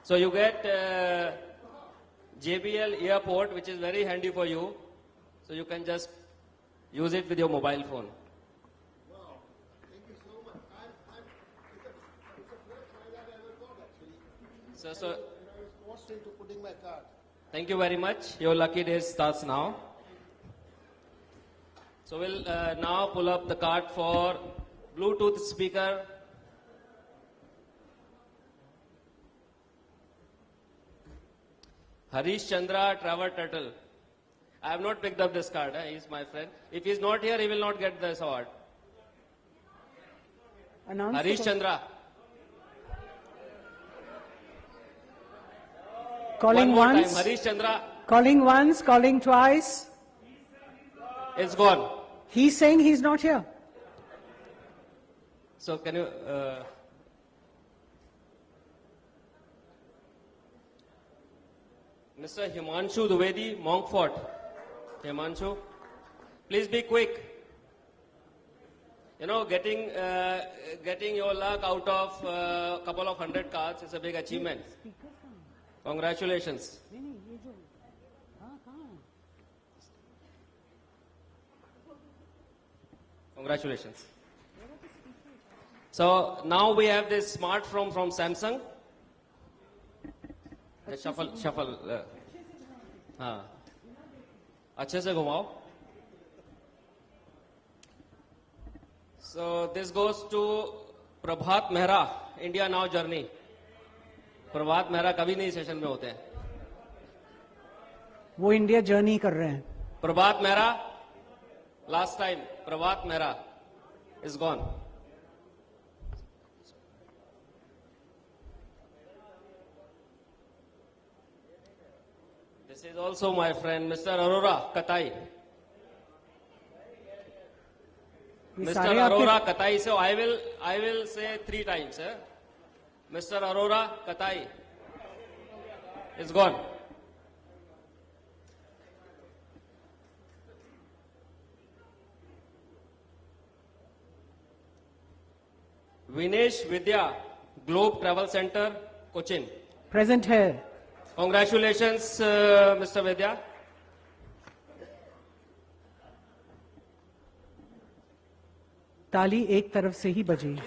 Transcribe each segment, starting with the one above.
So you get JBL earport, which is very handy for you. So you can just use it with your mobile phone. Wow, thank you so much. It's the first time I've ever got actually. So And I was forced into putting my card. thank you very much. Your lucky day starts now. So we'll now pull up the card for Bluetooth speaker. Harish Chandra, Traver Turtle. I have not picked up this card. He's my friend. If he's not here, he will not get this award. Harish Chandra. Calling One more once. time. Harish Chandra. Calling once, calling twice. It's gone. He's saying he's not here. So can you... Mr. Himanshu Duvedi, Monkfort. Himanshu, please be quick. You know, getting your luck out of a couple of 100 cards is a big achievement. Congratulations. Congratulations. So now we have this smartphone from Samsung. Shuffle. हाँ, अच्छे से घुमाओ. So this goes to Prabhat Mehra, India Now Journey. प्रभात मेहरा कभी नहीं session में होते हैं. वो इंडिया जर्नी कर रहे हैं. प्रभात Mehra, last time, Prabhat Mehra is gone. This is also my friend, Mr. Arora Katai. Mr. Arora Katai. So I will say 3 times. Mr. Arora Katai is gone. Vinesh Vidya, Globe Travel Center, Cochin. Present here. Congratulations, Mr. Vidya. ताली एक तरफ से ही बजी.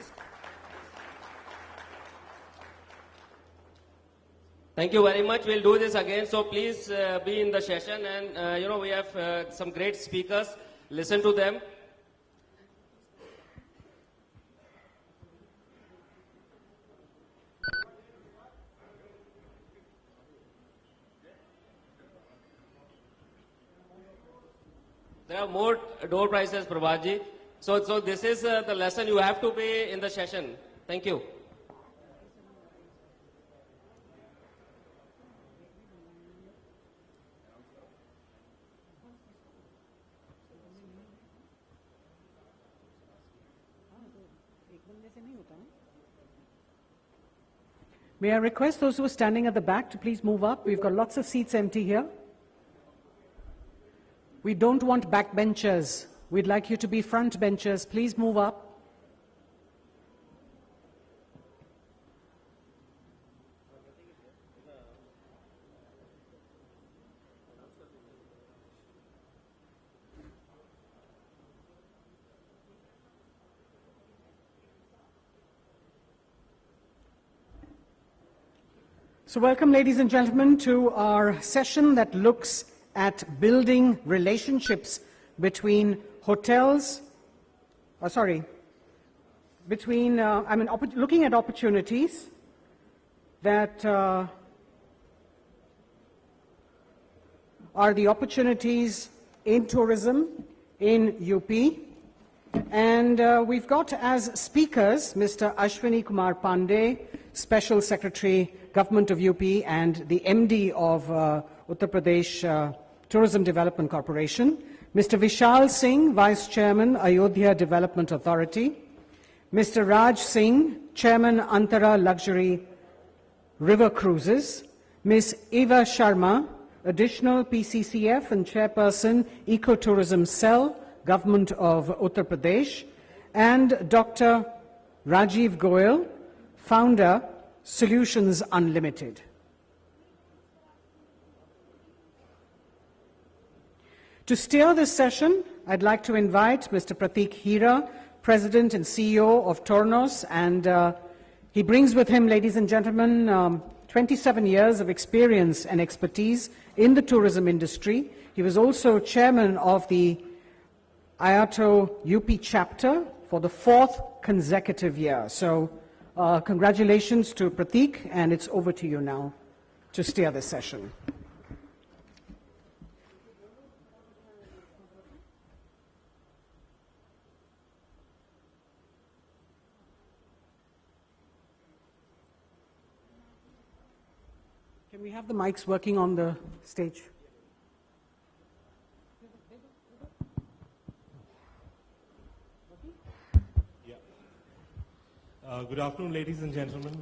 Thank you very much. We'll do this again. So please be in the session, and we have some great speakers. Listen to them. There are more door prizes, Prabhaji. So this is the lesson. You have to be in the session. Thank you. May I request those who are standing at the back to please move up? We've got lots of seats empty here. We don't want backbenchers. We'd like you to be front benchers. Please move up. So welcome, ladies and gentlemen, to our session that looks at building relationships between hotels, looking at opportunities that are the opportunities in tourism in UP. And we've got as speakers Mr. Ashwini Kumar Pandey, Special Secretary, Government of UP, and the MD of Uttar Pradesh Tourism Development Corporation, Mr. Vishal Singh, Vice Chairman, Ayodhya Development Authority, Mr. Raj Singh, Chairman, Antara Luxury River Cruises, Ms. Eva Sharma, Additional PCCF and Chairperson, Ecotourism Cell, Government of Uttar Pradesh, and Dr. Rajiv Goyal, Founder, Solutions Unlimited. To steer this session, I'd like to invite Mr. Pratik Hira, President and CEO of Tornos, and he brings with him, ladies and gentlemen, 27 years of experience and expertise in the tourism industry. He was also chairman of the Iato UP chapter for the 4th consecutive year. So congratulations to Pratik, and it's over to you now to steer this session. Can we have the mics working on the stage? Good afternoon, ladies and gentlemen.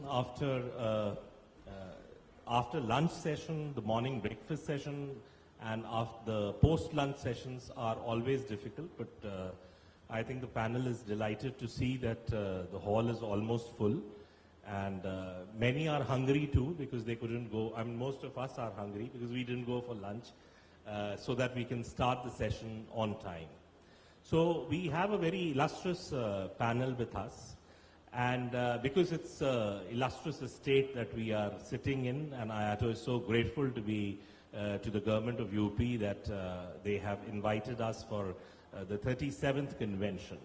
After lunch session, the morning breakfast session, and after the post-lunch sessions are always difficult, but I think the panel is delighted to see that the hall is almost full. And many are hungry too, because they couldn't go. I mean, most of us are hungry because we didn't go for lunch, so that we can start the session on time. So we have a very illustrious panel with us. And because it's an illustrious estate that we are sitting in, and Iato is so grateful to be to the government of UP that they have invited us for the 37th convention.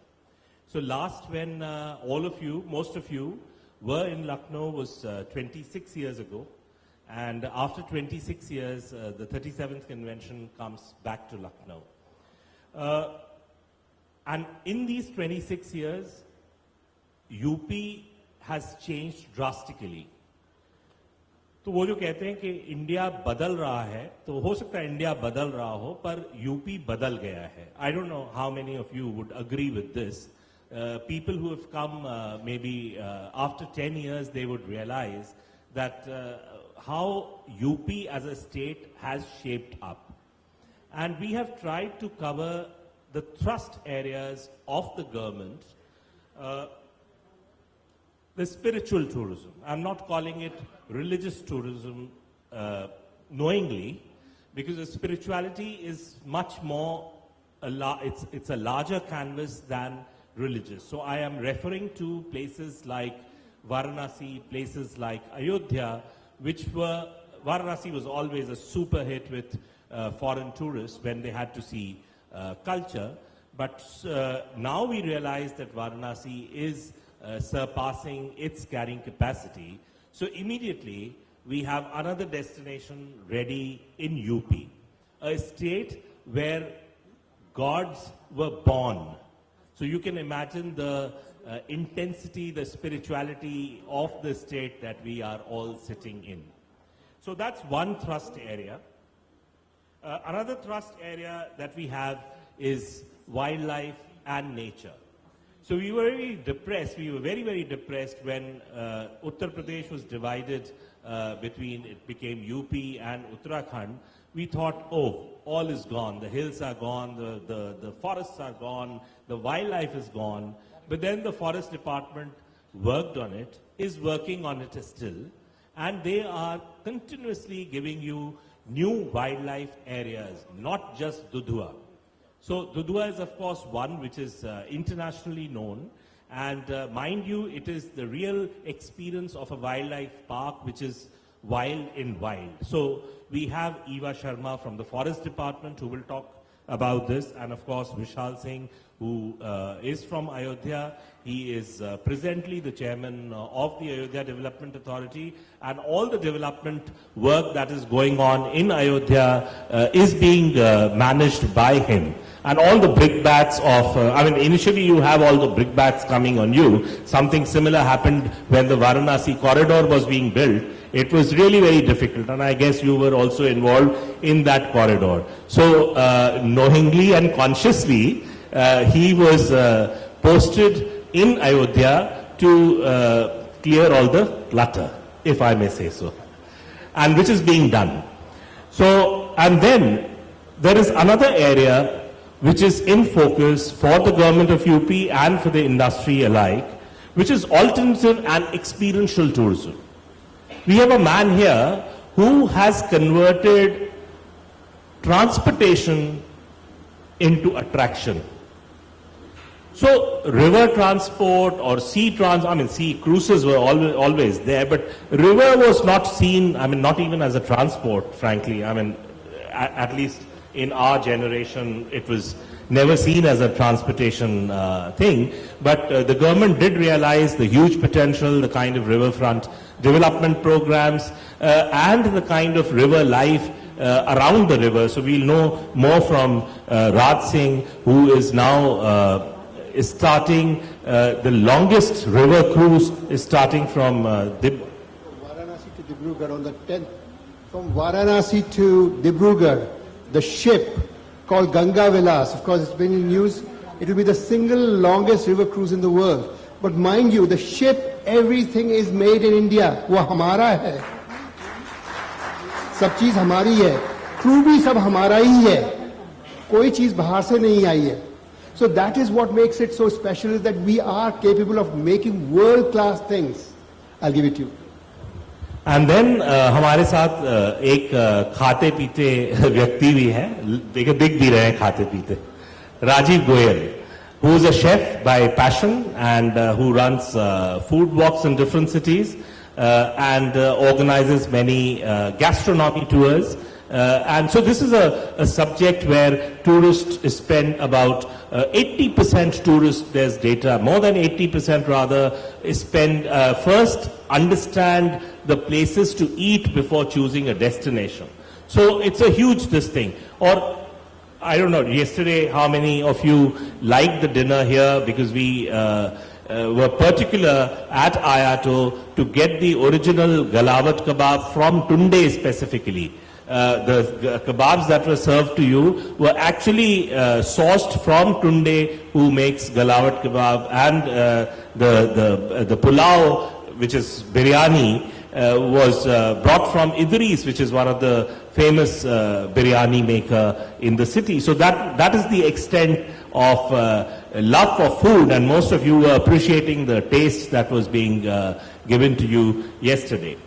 So last when most of you, were in Lucknow was 26 years ago, and after 26 years, the 37th convention comes back to Lucknow. And in these 26 years, UP has changed drastically. तो वो जो कहते हैं कि India बदल रहा है, तो हो सकता है इंडिया बदल रहा हो, पर यूपी बदल गया है. I don't know how many of you would agree with this. People who have come maybe after 10 years, they would realize that how UP as a state has shaped up. And we have tried to cover the thrust areas of the government, the spiritual tourism. I'm not calling it religious tourism knowingly, because the spirituality is much more, it's a larger canvas than religious. So I am referring to places like Varanasi, places like Ayodhya, Varanasi was always a super hit with foreign tourists when they had to see culture. But now we realize that Varanasi is surpassing its carrying capacity. So immediately we have another destination ready in UP, a state where gods were born. So you can imagine the intensity, the spirituality of the state that we are all sitting in. So that's one thrust area. Another thrust area that we have is wildlife and nature. So we were very depressed. We were very, very depressed when Uttar Pradesh was divided between, it became UP and Uttarakhand. We thought, oh, all is gone. The hills are gone, the forests are gone, the wildlife is gone. But then the forest department worked on it, is working on it still, and they are continuously giving you new wildlife areas, not just Dudhua. So Dudhua is of course one which is internationally known, and mind you, it is the real experience of a wildlife park which is wild in wild. So we have Eva Sharma from the Forest Department who will talk about this, and of course Vishal Singh, who is from Ayodhya. He is presently the chairman of the Ayodhya Development Authority, and all the development work that is going on in Ayodhya is being managed by him. And all the brickbats of, initially you have all the brickbats coming on you. Something similar happened when the Varanasi corridor was being built. It was really very difficult, and I guess you were also involved in that corridor. So knowingly and consciously, he was posted in Ayodhya to clear all the clutter, if I may say so, and which is being done. So, and then there is another area which is in focus for the government of UP and for the industry alike, which is alternative and experiential tourism. We have a man here who has converted transportation into attraction. So river transport or sea sea cruises were always there, but river was not seen, not even as a transport, frankly. At least in our generation, it was never seen as a transportation thing. But the government did realize the huge potential, the kind of riverfront development programs, and the kind of river life around the river. So we'll know more from Raj Singh, who is now is starting the longest river cruise is starting from Varanasi to Dibrugarh on the 10th. From Varanasi to Dibrugarh, the ship called Ganga Vilas, of course it's been in news, it will be the single longest river cruise in the world. But mind you, the ship, everything is made in India. वो हमारा है. सब चीज हमारी है. Crew भी सब हमारा ही है. कोई चीज बाहर से नहीं आई है. So that is what makes it so special, is that we are capable of making world-class things. I'll give it to you. And then हमारे साथ एक खाते पीते व्यक्ति भी है, देखिए दिख भी रहे हैं खाते पीते, Rajiv Goyal, who is a chef by passion and who runs food walks in different cities and organizes many gastronomy tours. And so this is a subject where tourists spend about 80% tourists, there's data, more than 80% rather, spend first understand the places to eat before choosing a destination. So it's a huge this thing. Or I don't know, yesterday how many of you liked the dinner here, because we were particular at Iato to get the original Galawat kebab from Tunde specifically. The kebabs that were served to you were actually sourced from Tunde, who makes Galawat kebab, and the pulao, which is biryani, was brought from Idris, which is one of the famous biryani maker in the city. So that is the extent of love for food, and most of you were appreciating the taste that was being given to you yesterday.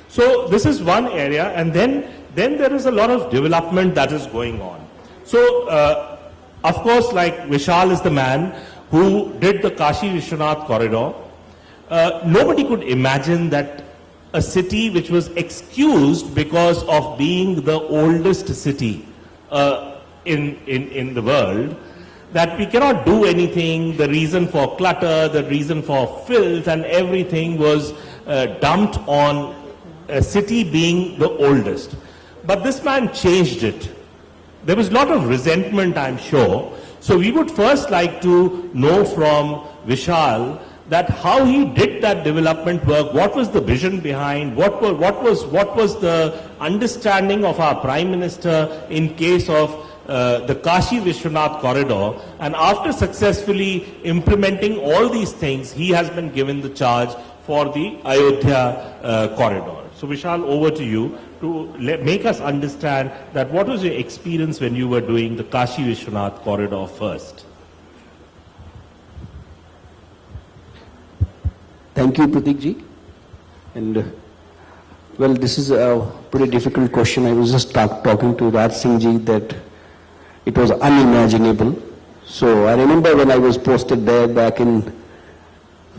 So this is one area, and then there is a lot of development that is going on. So of course, like Vishal is the man who did the Kashi Vishwanath corridor. Nobody could imagine that a city which was excused because of being the oldest city in the world, that we cannot do anything, the reason for clutter, the reason for filth and everything was dumped on a city being the oldest. But this man changed it. There was a lot of resentment, I'm sure. So we would first like to know from Vishal that how he did that development work, what was the vision behind, what was the understanding of our Prime Minister in case of the Kashi Vishwanath corridor, and after successfully implementing all these things, he has been given the charge for the Ayodhya corridor. So Vishal, over to you to make us understand that what was your experience when you were doing the Kashi Vishwanath corridor first. Thank you, Pratik ji. And well, this is a pretty difficult question. I was just talking to Raj Singh ji that it was unimaginable. So I remember when I was posted there back in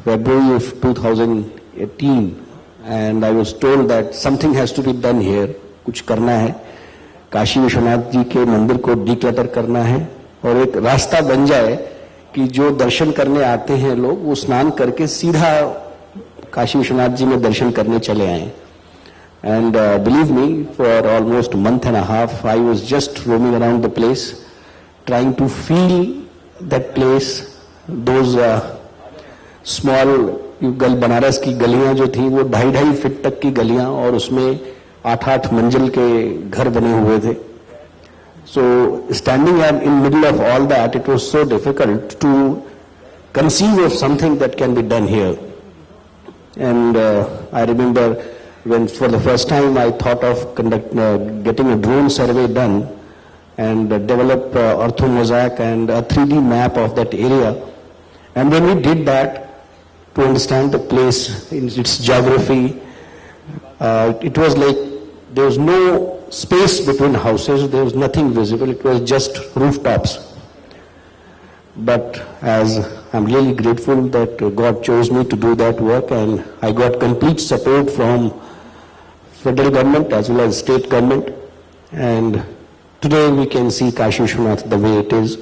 February of 2018, and I was told that something has to be done here. कुछ करना है, काशी विश्वनाथ जी के मंदिर को declutter करना है और एक रास्ता बन जाए कि जो दर्शन करने आते हैं लोग वो स्नान करके सीधा काशी विश्वनाथ जी में दर्शन करने चले आए. And believe me, for almost a month and a half, I was just roaming around the place, trying to feel that place, those small, Banaras की गलियां जो थी वो 2.5 फीट तक की गलियां और उसमें 8-8 मंजिल के घर बने हुए थे. So standing in middle of all that, it was so difficult to conceive of something that can be done here. And I remember when for the first time I thought of getting a drone survey done and develop orthomosaic and a 3D map of that area. And when we did that, to understand the place in its geography, it was like there was no space between houses, there was nothing visible, it was just rooftops. But as I'm really grateful that God chose me to do that work, and I got complete support from federal government as well as state government. And today we can see Kashi Vishwanath the way it is.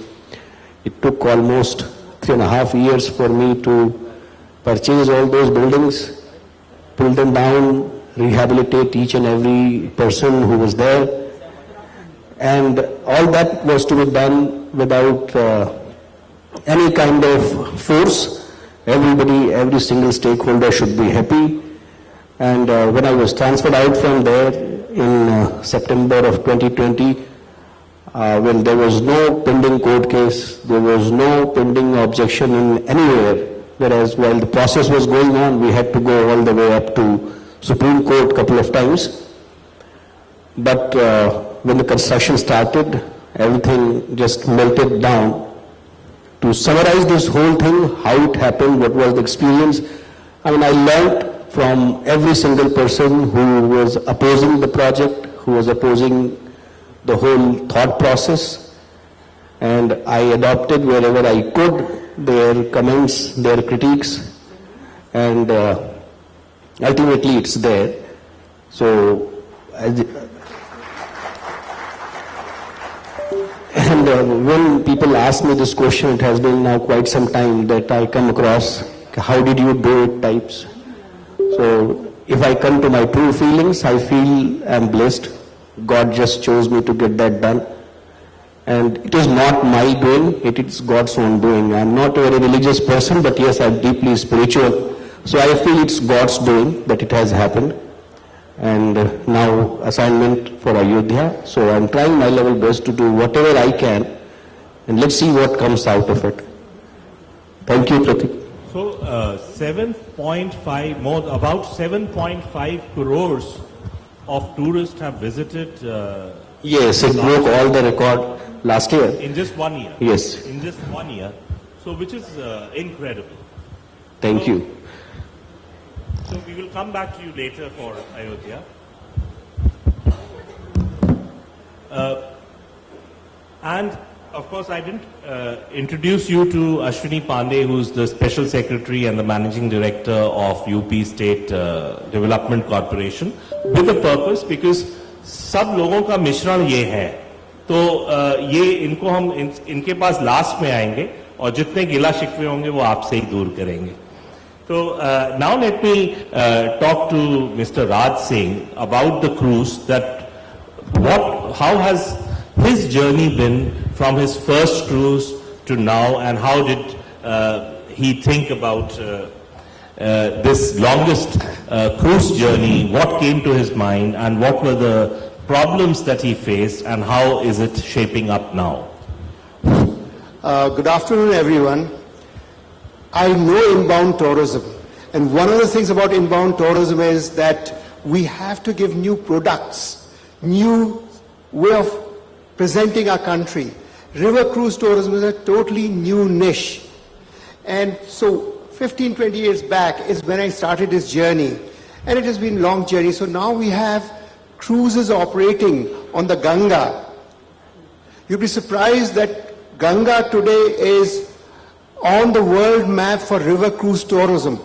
It took almost 3.5 years for me to purchase all those buildings, pull them down, rehabilitate each and every person who was there. And all that was to be done without any kind of force. Everybody, every single stakeholder should be happy. And when I was transferred out from there in September of 2020, when there was no pending court case, there was no pending objection in anywhere, whereas while the process was going on, we had to go all the way up to Supreme Court a couple of times. But when the construction started, everything just melted down. To summarize this whole thing, how it happened, what was the experience, I mean, I learned from every single person who was opposing the project, who was opposing the whole thought process, and I adopted wherever I could their comments, their critiques, and ultimately it's there. So, and when people ask me this question, it has been now quite some time that I come across, how did you do it types. So if I come to my true feelings, I feel I'm blessed. God just chose me to get that done. And it is not my doing, it is God's own doing. I'm not a very religious person, but yes, I'm deeply spiritual. So I feel it's God's doing that it has happened. And now assignment for Ayodhya. So I'm trying my level best to do whatever I can. And let's see what comes out of it. Thank you, Pratik. So 7.5, more, about 7.5 crores of tourists have visited. Yes, it broke all the record last year. In just 1 year. Yes. In just 1 year. So which is incredible. Thank you. So we will come back to you later for Ayodhya. And of course, I didn't introduce you to Ashwini Pandey, who's the Special Secretary and the Managing Director of UP State Development Corporation, with a purpose, because सब लोगों का मिश्रण ये है, तो ये इनको हम इनके पास लास्ट में आएंगे और जितने गिला शिकवे होंगे वो आपसे ही दूर करेंगे. So now let me talk to Mr. Raj Singh about the cruise, that how has his journey been from his first cruise to now, and how did he think about this longest cruise journey, what came to his mind, and what were the problems that he faced, and how is it shaping up now? Good afternoon, everyone. I know inbound tourism, and one of the things about inbound tourism is that we have to give new products, new way of presenting our country. River cruise tourism is a totally new niche. And so 15, 20 years back is when I started this journey, and it has been a long journey. So now we have cruises operating on the Ganga. You'll be surprised that Ganga today is on the world map for river cruise tourism.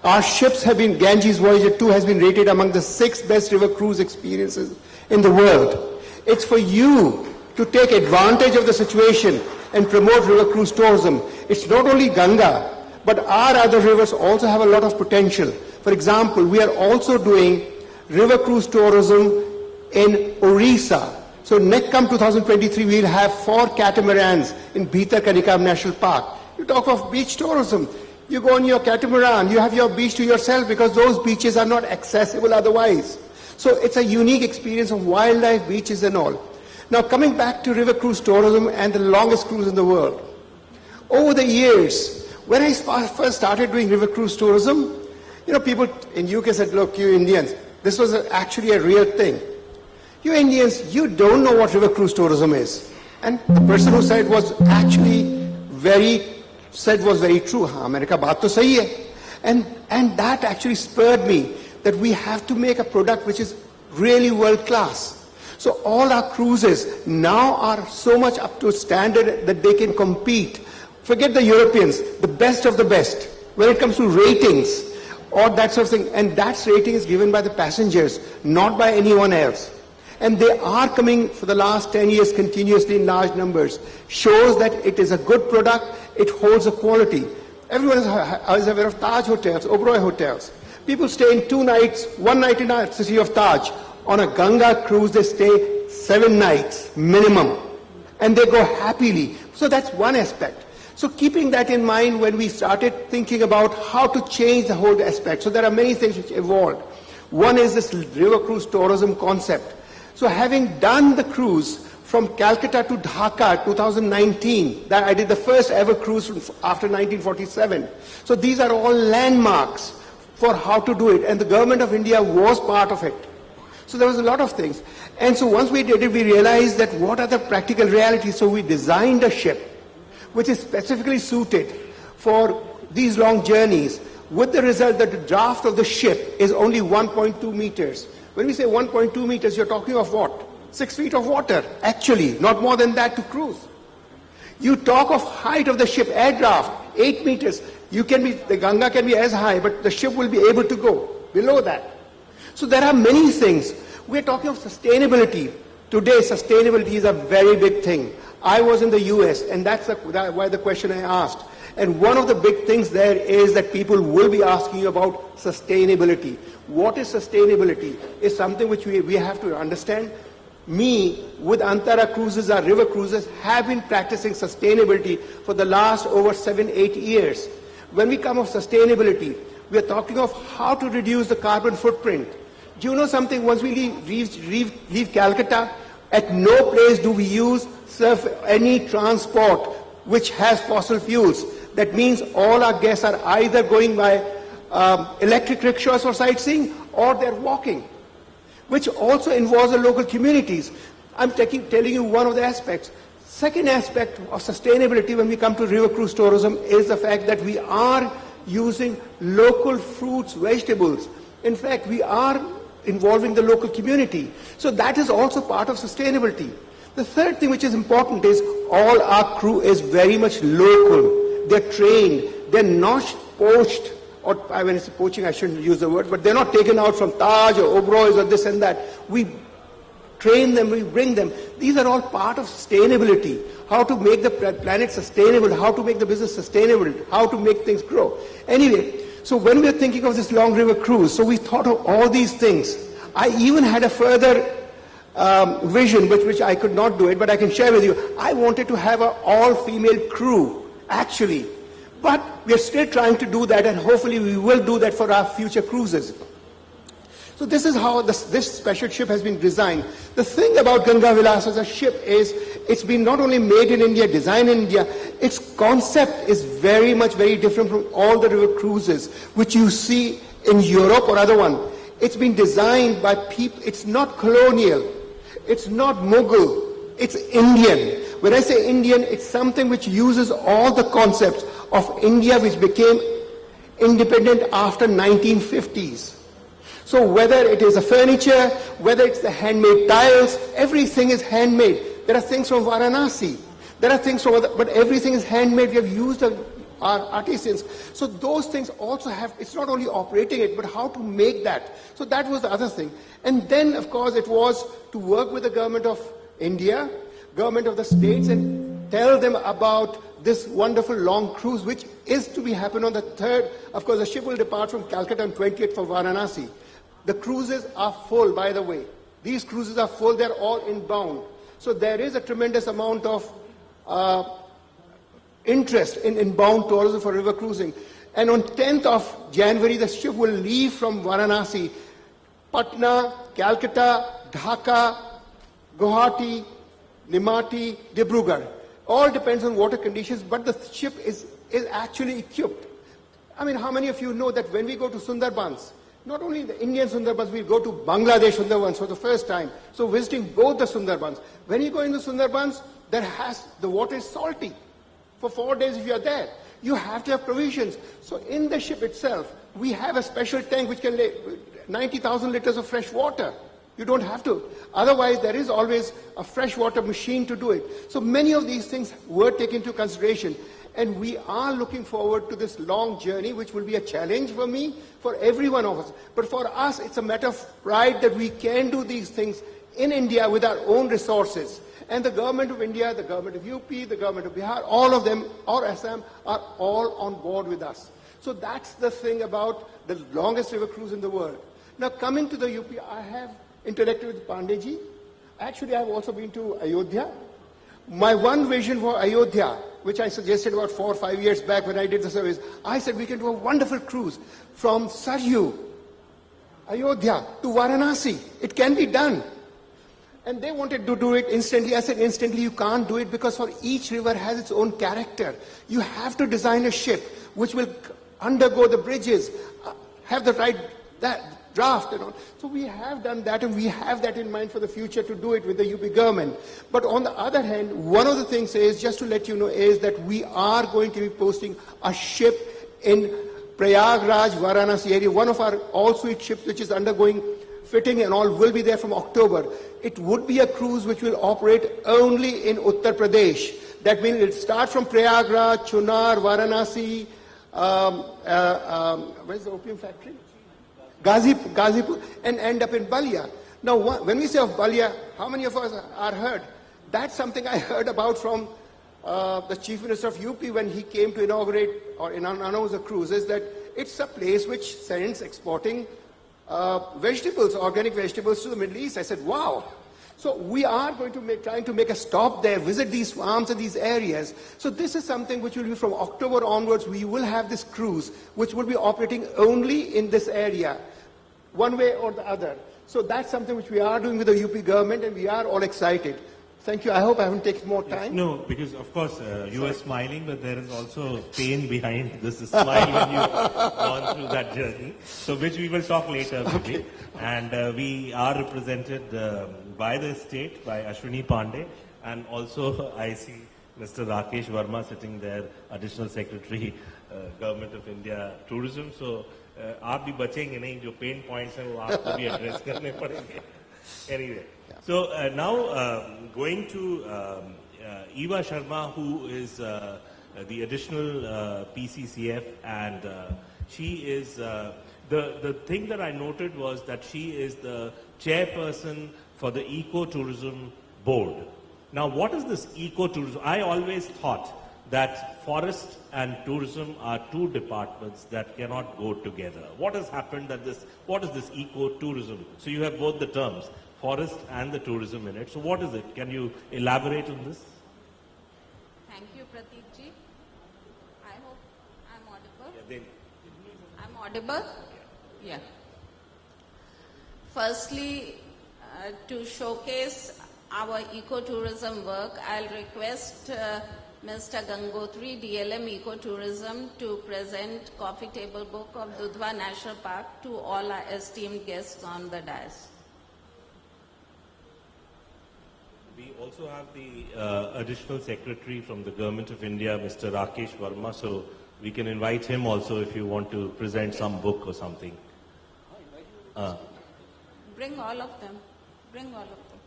Our ships have been, Ganges Voyager 2 has been rated among the 6 best river cruise experiences in the world. It's for you to take advantage of the situation and promote river cruise tourism. It's not only Ganga, but our other rivers also have a lot of potential. For example, we are also doing river cruise tourism in Orissa. So next come 2023, we'll have 4 catamarans in Bhitarkanika National Park. You talk of beach tourism. You go on your catamaran, you have your beach to yourself because those beaches are not accessible otherwise. So it's a unique experience of wildlife, beaches and all. Now coming back to river cruise tourism and the longest cruise in the world. Over the years, when I first started doing river cruise tourism, people in UK said, look, you Indians, this was actually a real thing. You Indians, you don't know what river cruise tourism is. And the person who said was actually very true. America baat to sahi hai. And that actually spurred me that we have to make a product which is really world class. So all our cruises now are so much up to standard that they can compete. Forget the Europeans, the best of the best, when it comes to ratings or that sort of thing. And that rating is given by the passengers, not by anyone else. And they are coming for the last 10 years continuously in large numbers. Shows that it is a good product, it holds a quality. Everyone is aware of Taj hotels, Oberoi hotels. People stay in 2 nights, 1 night in the city of Taj. On a Ganga cruise, they stay 7 nighs minimum. And they go happily. So that's one aspect. So keeping that in mind when we started thinking about how to change the whole aspect. So there are many things which evolved. One is this river cruise tourism concept. So having done the cruise from Calcutta to Dhaka 2019, that I did the first ever cruise after 1947. So these are all landmarks for how to do it. And the government of India was part of it. So there was a lot of things. And so once we did it, we realized that what are the practical realities. So we designed a ship which is specifically suited for these long journeys, with the result that the draft of the ship is only 1.2 meters. When we say 1.2 meters, you're talking of what? 6 feet of water, actually, not more than that to cruise. You talk of height of the ship, air draft, 8 meters. The Ganga can be as high, but the ship will be able to go below that. So there are many things. We're talking of sustainability. Today, sustainability is a very big thing. I was in the US, and that's why the question I asked. And one of the big things there is that people will be asking you about sustainability. What is sustainability? Is something which we have to understand. Me, with Antara Cruises, our river cruises, have been practicing sustainability for the last over 7-8 years. When we come of sustainability, we are talking of how to reduce the carbon footprint. Do you know something? Once we leave Calcutta, at no place do we use any transport which has fossil fuels. That means all our guests are either going by electric rickshaws for sightseeing or they're walking, which also involves the local communities. I'm telling you one of the aspects. Second aspect of sustainability when we come to river cruise tourism is the fact that we are using local fruits, vegetables. In fact, we are involving the local community. So that is also part of sustainability. The third thing which is important is all our crew is very much local. They're trained. They're not poached, or when it's poaching I shouldn't use the word, but they're not taken out from Taj or Oberoi's or this and that. We train them, we bring them. These are all part of sustainability. How to make the planet sustainable, how to make the business sustainable, how to make things grow. Anyway, so when we are thinking of this long river cruise, so we thought of all these things. I even had a further vision, which I could not do it, but I can share with you. I wanted to have an all-female crew, actually. But we are still trying to do that, and hopefully we will do that for our future cruises. So this is how this special ship has been designed. The thing about Ganga Vilas as a ship is it's been not only made in India, designed in India, its concept is very different from all the river cruises which you see in Europe or other one. It's been designed by people. It's not colonial. It's not Mughal. It's Indian. When I say Indian, it's something which uses all the concepts of India which became independent after 1950s. So whether it is the furniture, whether it's the handmade tiles, everything is handmade. There are things from Varanasi. There are things from but everything is handmade. We have used our artisans. So those things also have, it's not only operating it, but how to make that. So that was the other thing. And then, of course, it was to work with the government of India, government of the states, and tell them about this wonderful long cruise, which is to be happen on the 3rd. Of course, the ship will depart from Calcutta on 28th for Varanasi. The cruises are full, by the way. These cruises are full. They're all inbound. So there is a tremendous amount of interest in inbound tourism for river cruising. And on 10th of January, the ship will leave from Varanasi, Patna, Calcutta, Dhaka, Guwahati, Nimati, Dibrugarh. All depends on water conditions, but the ship is actually equipped. I mean, how many of you know that when we go to Sundarbans, not only the Indian Sundarbans, we go to Bangladesh Sundarbans for the first time. So visiting both the Sundarbans. When you go into Sundarbans, the water is salty. For 4 days if you are there, you have to have provisions. So in the ship itself, we have a special tank which can lay 90,000 liters of fresh water. You don't have to. Otherwise, there is always a freshwater machine to do it. So many of these things were taken into consideration. And we are looking forward to this long journey, which will be a challenge for me, for every one of us. But for us, it's a matter of pride that we can do these things in India with our own resources. And the government of India, the government of UP, the government of Bihar, all of them, or Assam, are all on board with us. So that's the thing about the longest river cruise in the world. Now, coming to the UP, I have interacted with Pandeyji. Actually, I have also been to Ayodhya. My one vision for Ayodhya, which I suggested about 4 or 5 years back when I did the surveys, I said we can do a wonderful cruise from Saryu, Ayodhya to Varanasi. It can be done. And they wanted to do it instantly. I said instantly you can't do it because for each river has its own character. You have to design a ship which will undergo the bridges, have the right draft and all. So we have done that, and we have that in mind for the future to do it with the UP government. But on the other hand, one of the things is, just to let you know, is that we are going to be posting a ship in Prayagraj, Varanasi area. One of our all-suite ships which is undergoing fitting and all will be there from October. It would be a cruise which will operate only in Uttar Pradesh. That means it will start from Prayagraj, Chunar, Varanasi, where's the opium factory? Gazipur, and end up in Balia. Now, when we say of Balia, how many of us are heard? That's something I heard about from the Chief Minister of UP when he came to inaugurate or announce a cruise, is that it's a place which sends exporting vegetables, organic vegetables to the Middle East. I said, wow. So we are going to trying to make a stop there, visit these farms and these areas. So this is something which will be from October onwards. We will have this cruise, which will be operating only in this area, one way or the other. So that's something which we are doing with the UP government, and we are all excited. Thank you. I hope I haven't taken more time. Yes, no, because of course you are smiling, but there is also pain behind this smile when you've gone through that journey. So which we will talk later, maybe. Okay. And we are represented by the state, by Ashwini Pandey, and also I see Mr. Rakesh Verma sitting there, Additional Secretary, Government of India Tourism. So आप भी बचेंगे नहीं, जो pain points हैं वो आपको भी address करने पड़ेंगे. Anyway. So now going to Eva Sharma, who is the additional PCCF, and she is, the thing that I noted was that she is the chairperson for the Eco-Tourism Board. Now what is this Eco-Tourism? I always thought that forest and tourism are two departments that cannot go together. What has happened that what is this Eco-Tourism? So you have both the terms, forest and the tourism in it. So what is it? Can you elaborate on this? Thank you, Prateek ji. I hope I'm audible. Yeah, I'm audible? Yeah. Firstly, to showcase our ecotourism work, I'll request Mr. Gangotri, DLM Ecotourism, to present Coffee Table Book of Dudhwa National Park to all our esteemed guests on the dais. We also have the additional secretary from the Government of India, Mr. Rakesh Verma, so we can invite him also if you want to present some book or something. Bring all of them. Bring all of them.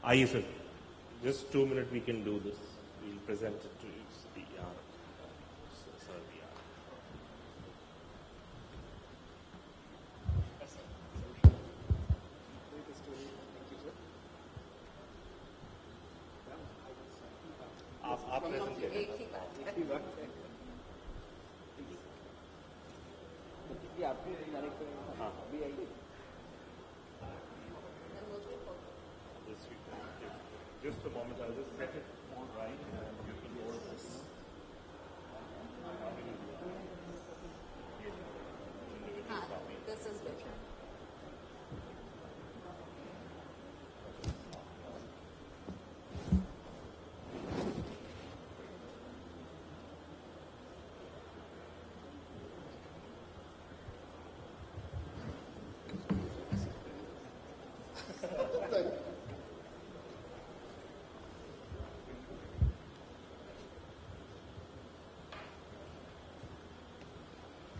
Aye, sir. Just 2 minutes we can do this. We'll present it to you. आप present करें। एक ही बात है। हाँ, अभी आइए। Just a moment, I'll just set it all right and you can hold this. This is better.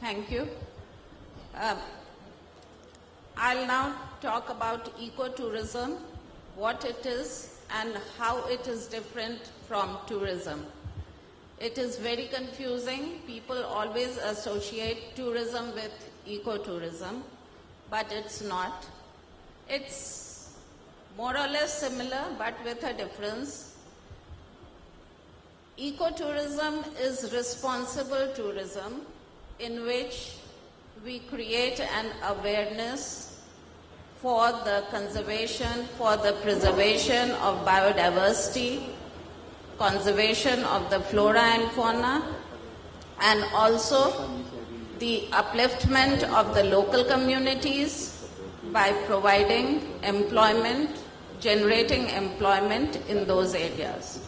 Thank you. I'll now talk about ecotourism, what it is and how it is different from tourism. It is very confusing. People always associate tourism with ecotourism, but it's not. It's more or less similar, but with a difference. Ecotourism is responsible tourism in which we create an awareness for the conservation, for the preservation of biodiversity, conservation of the flora and fauna, and also the upliftment of the local communities by providing employment, generating employment in those areas.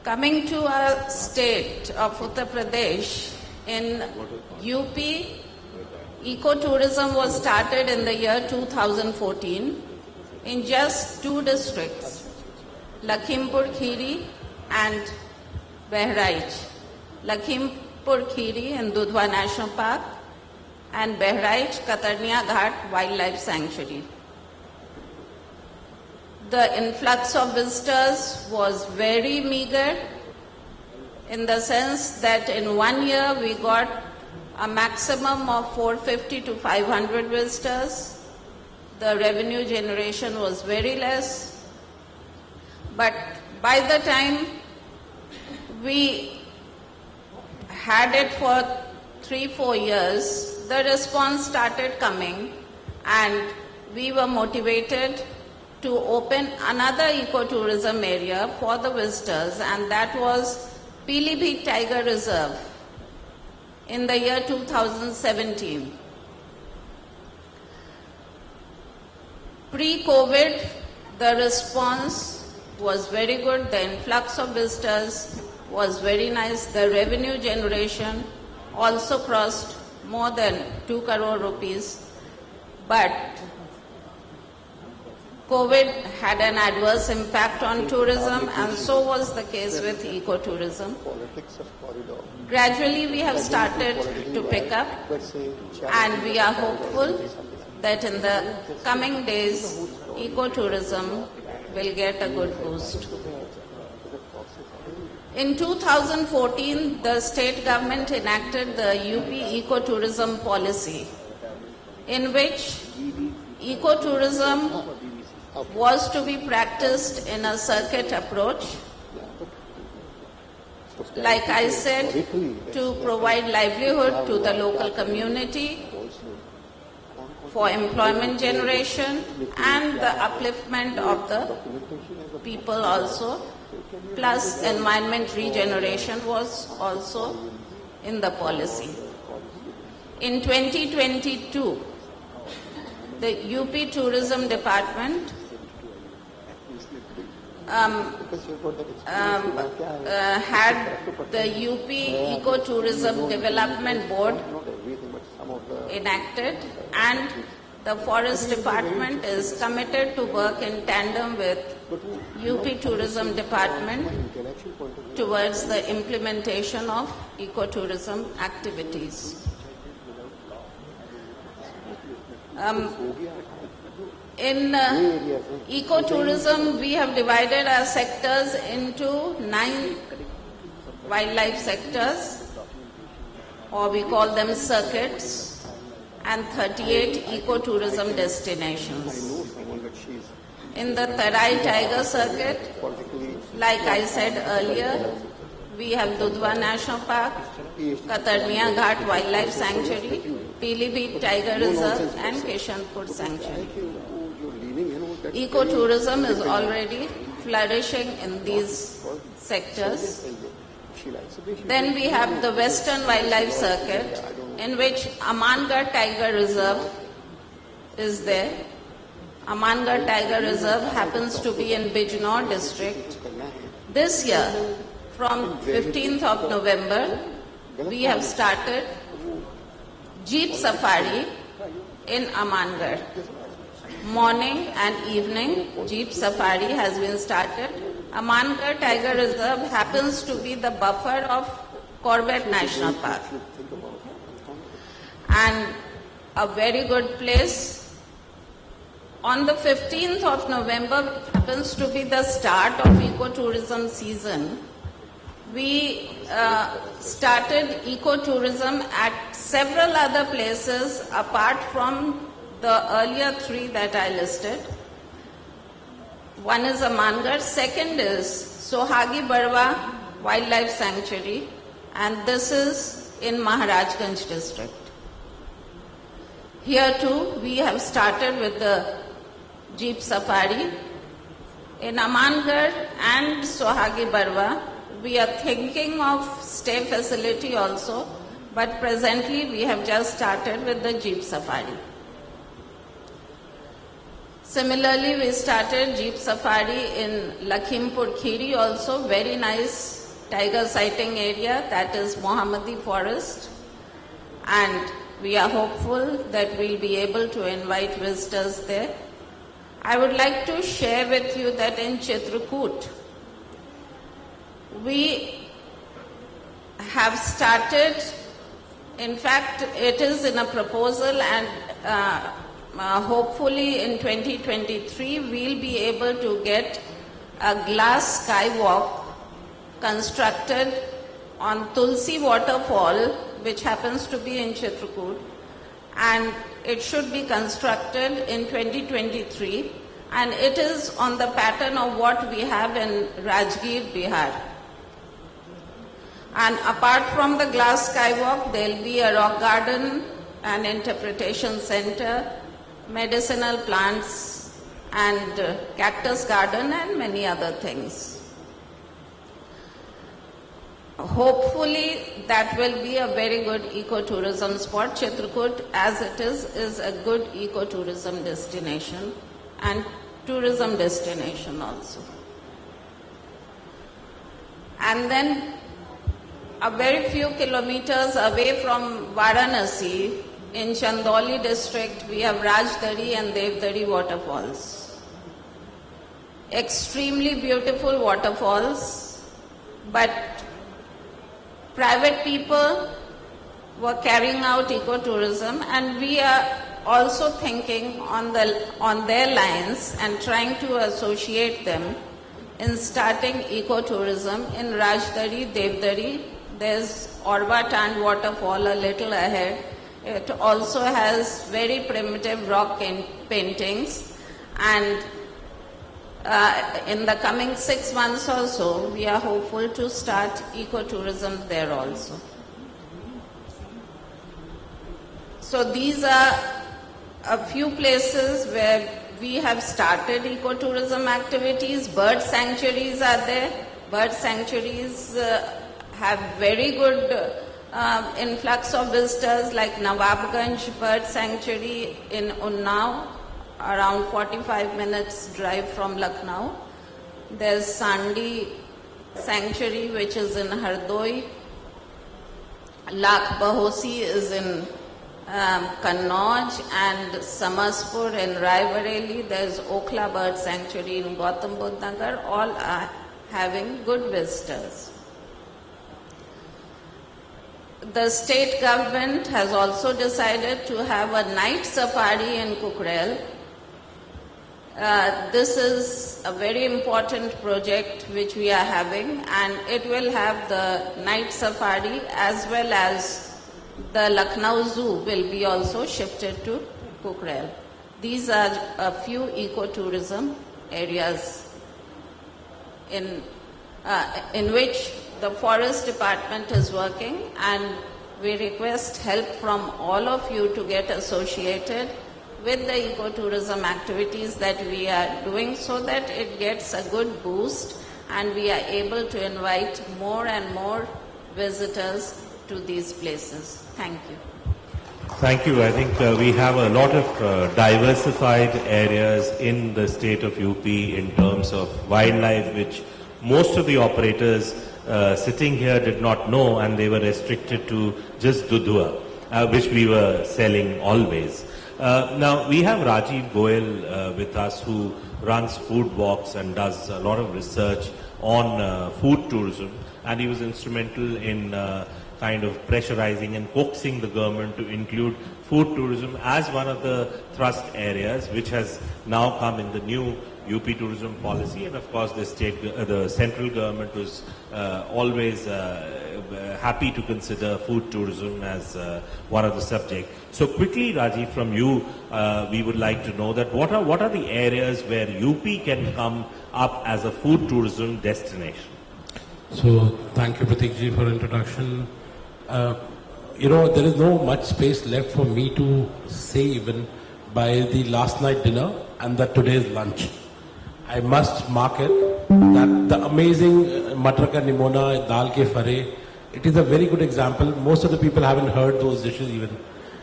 Coming to our state of Uttar Pradesh, in UP, ecotourism was started in the year 2014 in just 2 districts, Lakhimpur Kheri and Bahraich. Lakhimpur Kheri in Dudhwa National Park and Bahraich Katarnia Ghat Wildlife Sanctuary. The influx of visitors was very meager in the sense that in 1 year we got a maximum of 450 to 500 visitors. The revenue generation was very less. But by the time we had it for 3-4 years, the response started coming and we were motivated to open another ecotourism area for the visitors, and that was Pilibhit Tiger Reserve in the year 2017. Pre-COVID, the response was very good. The influx of visitors was very nice. The revenue generation also crossed more than 2 crore rupees. But COVID had an adverse impact on tourism, and so was the case with ecotourism. Gradually we have started to pick up, and we are hopeful that in the coming days ecotourism will get a good boost. In 2014, the state government enacted the UP ecotourism policy, in which ecotourism was to be practiced in a circuit approach. Like I said, to provide livelihood to the local community, for employment generation and the upliftment of the people also, plus environment regeneration was also in the policy. In 2022, the UP Tourism Department had the UP Ecotourism Development Board enacted, and the Forest Department is committed to work in tandem with UP Tourism Department towards the implementation of ecotourism activities. In ecotourism, we have divided our sectors into 9 wildlife sectors, or we call them circuits, and 38 ecotourism destinations. In the Tarai Tiger Circuit, like I said earlier, we have Dudhwa National Park, Katarnia Ghat Wildlife Sanctuary, Pilibhit Tiger Reserve and Kishanpur Sanctuary. Ecotourism is already flourishing in these sectors. Then we have the Western Wildlife Circuit, in which Amangarh Tiger Reserve is there. Amangarh Tiger Reserve happens to be in Bijnor district. This year, from 15th of November, we have started Jeep Safari in Amangarh. Morning and evening, Jeep Safari has been started. Amangarh Tiger Reserve happens to be the buffer of Corbett National Park. And a very good place. On the 15th of November, which happens to be the start of ecotourism season, we started ecotourism at several other places apart from the earlier three that I listed. One is Amangarh, second is Sohagi Barwa Wildlife Sanctuary, and this is in Maharajganj district. Here too, we have started with the Jeep Safari. In Amangarh and Sohagi Barwa, we are thinking of stay facility also, but presently we have just started with the Jeep Safari. Similarly, we started Jeep Safari in Lakhimpur Kheri also, very nice tiger sighting area, that is Mohammadi Forest. And we are hopeful that we'll be able to invite visitors there. I would like to share with you that in Chitrakoot, we have started, in fact, it is in a proposal, and hopefully in 2023 we'll be able to get a glass skywalk constructed on Tulsi waterfall, which happens to be in Chitrakoot, and it should be constructed in 2023, and it is on the pattern of what we have in Rajgir, Bihar. And apart from the glass skywalk, there will be a rock garden, an interpretation center, medicinal plants, and cactus garden, and many other things. Hopefully, that will be a very good ecotourism spot. Chitrakoot, as it is a good ecotourism destination and tourism destination also. And then, a very few kilometers away from Varanasi, in Chandoli district, we have Rajdari and Devdari waterfalls. Extremely beautiful waterfalls, but private people were carrying out ecotourism, and we are also thinking on their lines and trying to associate them in starting ecotourism in Rajdari, Devdari. There's Orva Tand waterfall a little ahead. It also has very primitive rock paintings, and in the coming 6 months or so, we are hopeful to start ecotourism there also. So these are a few places where we have started ecotourism activities. Bird sanctuaries are there. Bird sanctuaries have very good influx of visitors, like Nawabganj Bird Sanctuary in Unnao, around 45 minutes drive from Lucknow. There's Sandi Sanctuary, which is in Hardoi. Lakh Bahosi is in Kannauj, and Samaspur in Raibareli. There's Okhla Bird Sanctuary in Gautam Budh Nagar. All are having good visitors. The state government has also decided to have a night safari in Kukrel. This is a very important project which we are having, and it will have the night safari as well as the Lucknow Zoo will be also shifted to Kukrel. These are a few ecotourism areas in which the forest department is working, and we request help from all of you to get associated with the ecotourism activities that we are doing, so that it gets a good boost and we are able to invite more and more visitors to these places. Thank you. Thank you. I think we have a lot of diversified areas in the state of UP in terms of wildlife, which most of the operators sitting here did not know, and they were restricted to just Dudhua, which we were selling always. Now, we have Rajiv Goyal with us, who runs food walks and does a lot of research on food tourism, and he was instrumental in kind of pressurizing and coaxing the government to include food tourism as one of the thrust areas, which has now come in the new UP tourism policy, and of course the central government was always happy to consider food tourism as one of the subject. So quickly, Rajiv, from you, we would like to know that what are the areas where UP can come up as a food tourism destination? So thank you, Pratik ji, for introduction. There is no much space left for me to say even by the last night dinner and that today's lunch. I must mark it that the amazing matar ka nimona, dal ke fare, it is a very good example. Most of the people haven't heard those dishes even.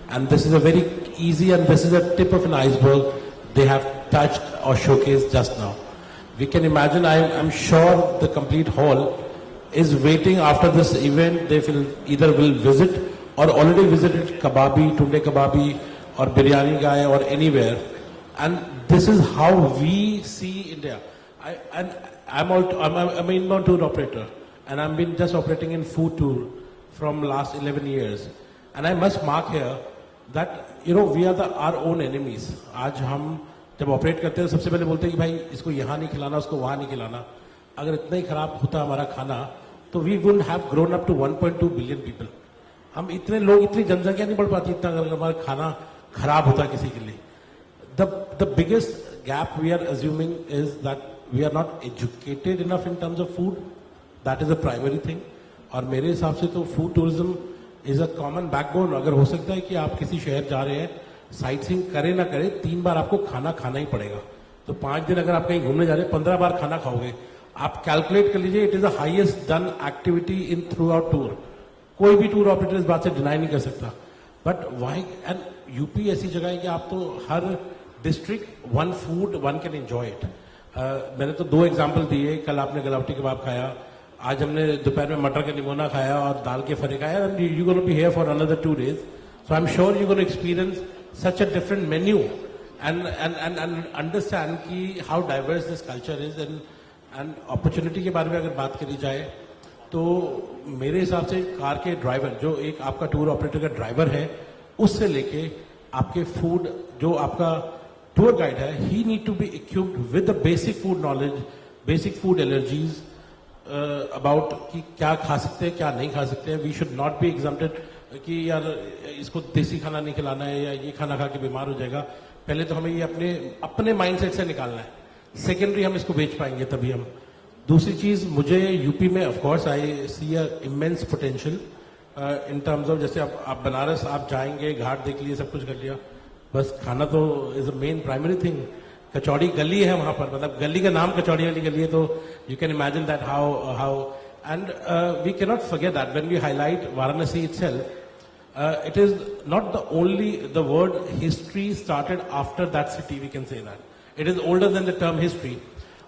And this is a very easy, and this is a tip of an iceberg they have touched or showcased just now. We can imagine, I'm sure the complete hall is waiting after this event. They will either visit or already visited Kababi, Tunde Kababi or Biryani Guy or anywhere. And this is how we see India. I'm an inbound tour operator, and I've been just operating in food tour from last 11 years. And I must mark here that, we are our own enemies. आज हम जब operate करते हैं सबसे पहले बोलते हैं कि भाई इसको यहाँ नहीं खिलाना, उसको वहाँ नहीं खिलाना. अगर इतना ही खराब होता हमारा खाना तो we wouldn't have grown up to 1.2 billion people. हम इतने लोग, इतनी जनसंख्या नहीं बढ़ पाती इतना अगर हमारा खाना खराब होता किसी के लिए. The biggest gap we are assuming is that we are not educated enough in terms of food. That is the primary thing. और मेरे हिसाब से तो food tourism is a common backbone. अगर हो सकता है कि आप किसी शहर जा रहे हैं, साइट सीइंग करे ना करे, 3 बार आपको खाना खाना ही पड़ेगा. तो 5 दिन अगर आप कहीं घूमने जा रहे हैं, 15 बार खाना खाओगे. आप कैलकुलेट कर लीजिए, it is the highest done activity in through out tour. कोई भी टूर ऑपरेटर इस बात से डिनाई नहीं कर सकता. बट वाई एंड यूपी ऐसी जगह है कि आप तो हर district one food one can enjoy it. मैंने तो 2 एग्जाम्पल दिए. कल आपने गलावटी कबाब खाया, आज हमने दोपहर में मटर का निमोना खाया और दाल के फरे खाया. And you gonna be here for another 2 days. So I am sure you gonna experience such a different menu and understand की how diverse this culture is. And opportunity के बारे में अगर बात करी जाए तो मेरे हिसाब से कार के ड्राइवर, जो एक आपका टूर ऑपरेटर का ड्राइवर है, उससे लेके आपके फूड, जो आपका टूर गाइड है, he need to be equipped with the basic food knowledge, basic food allergies about कि क्या खा सकते हैं, क्या नहीं खा सकते हैं. We should not be exempted कि यार इसको देसी खाना नहीं खिलाना है या ये खाना खा के बीमार हो जाएगा. पहले तो हमें ये अपने माइंडसेट से निकालना है. सेकेंडरी हम इसको बेच पाएंगे तभी हम. दूसरी चीज, मुझे यूपी में of course I see a immense potential in terms of, जैसे आप बनारस आप जाएंगे, घाट देख लिए, सब कुछ कर लिया, बस खाना तो is a main primary thing. Kachori Gali है वहां पर, मतलब गली का नाम कचौड़ी वाली गली है, तो you can imagine that how and we can not forget that when we highlight Varanasi itself. It is not the only, the word history started after that city, we can say that. It is older than the term history.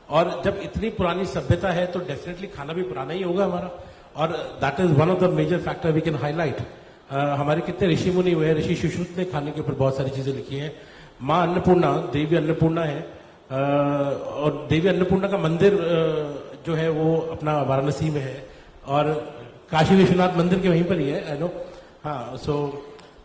और जब इतनी पुरानी सभ्यता है तो definitely खाना भी पुराना ही होगा हमारा. और that is one of the major factor we can highlight. हमारे कितने ऋषि मुनि हुए हैं, ऋषि सुश्रुत ने खाने के ऊपर बहुत सारी चीजें लिखी हैं. माँ अन्नपूर्णा, देवी अन्नपूर्णा है, और देवी अन्नपूर्णा का मंदिर जो है वो अपना वाराणसी में है, और काशी विश्वनाथ मंदिर के वहीं पर ही है, आई नो. हाँ, सो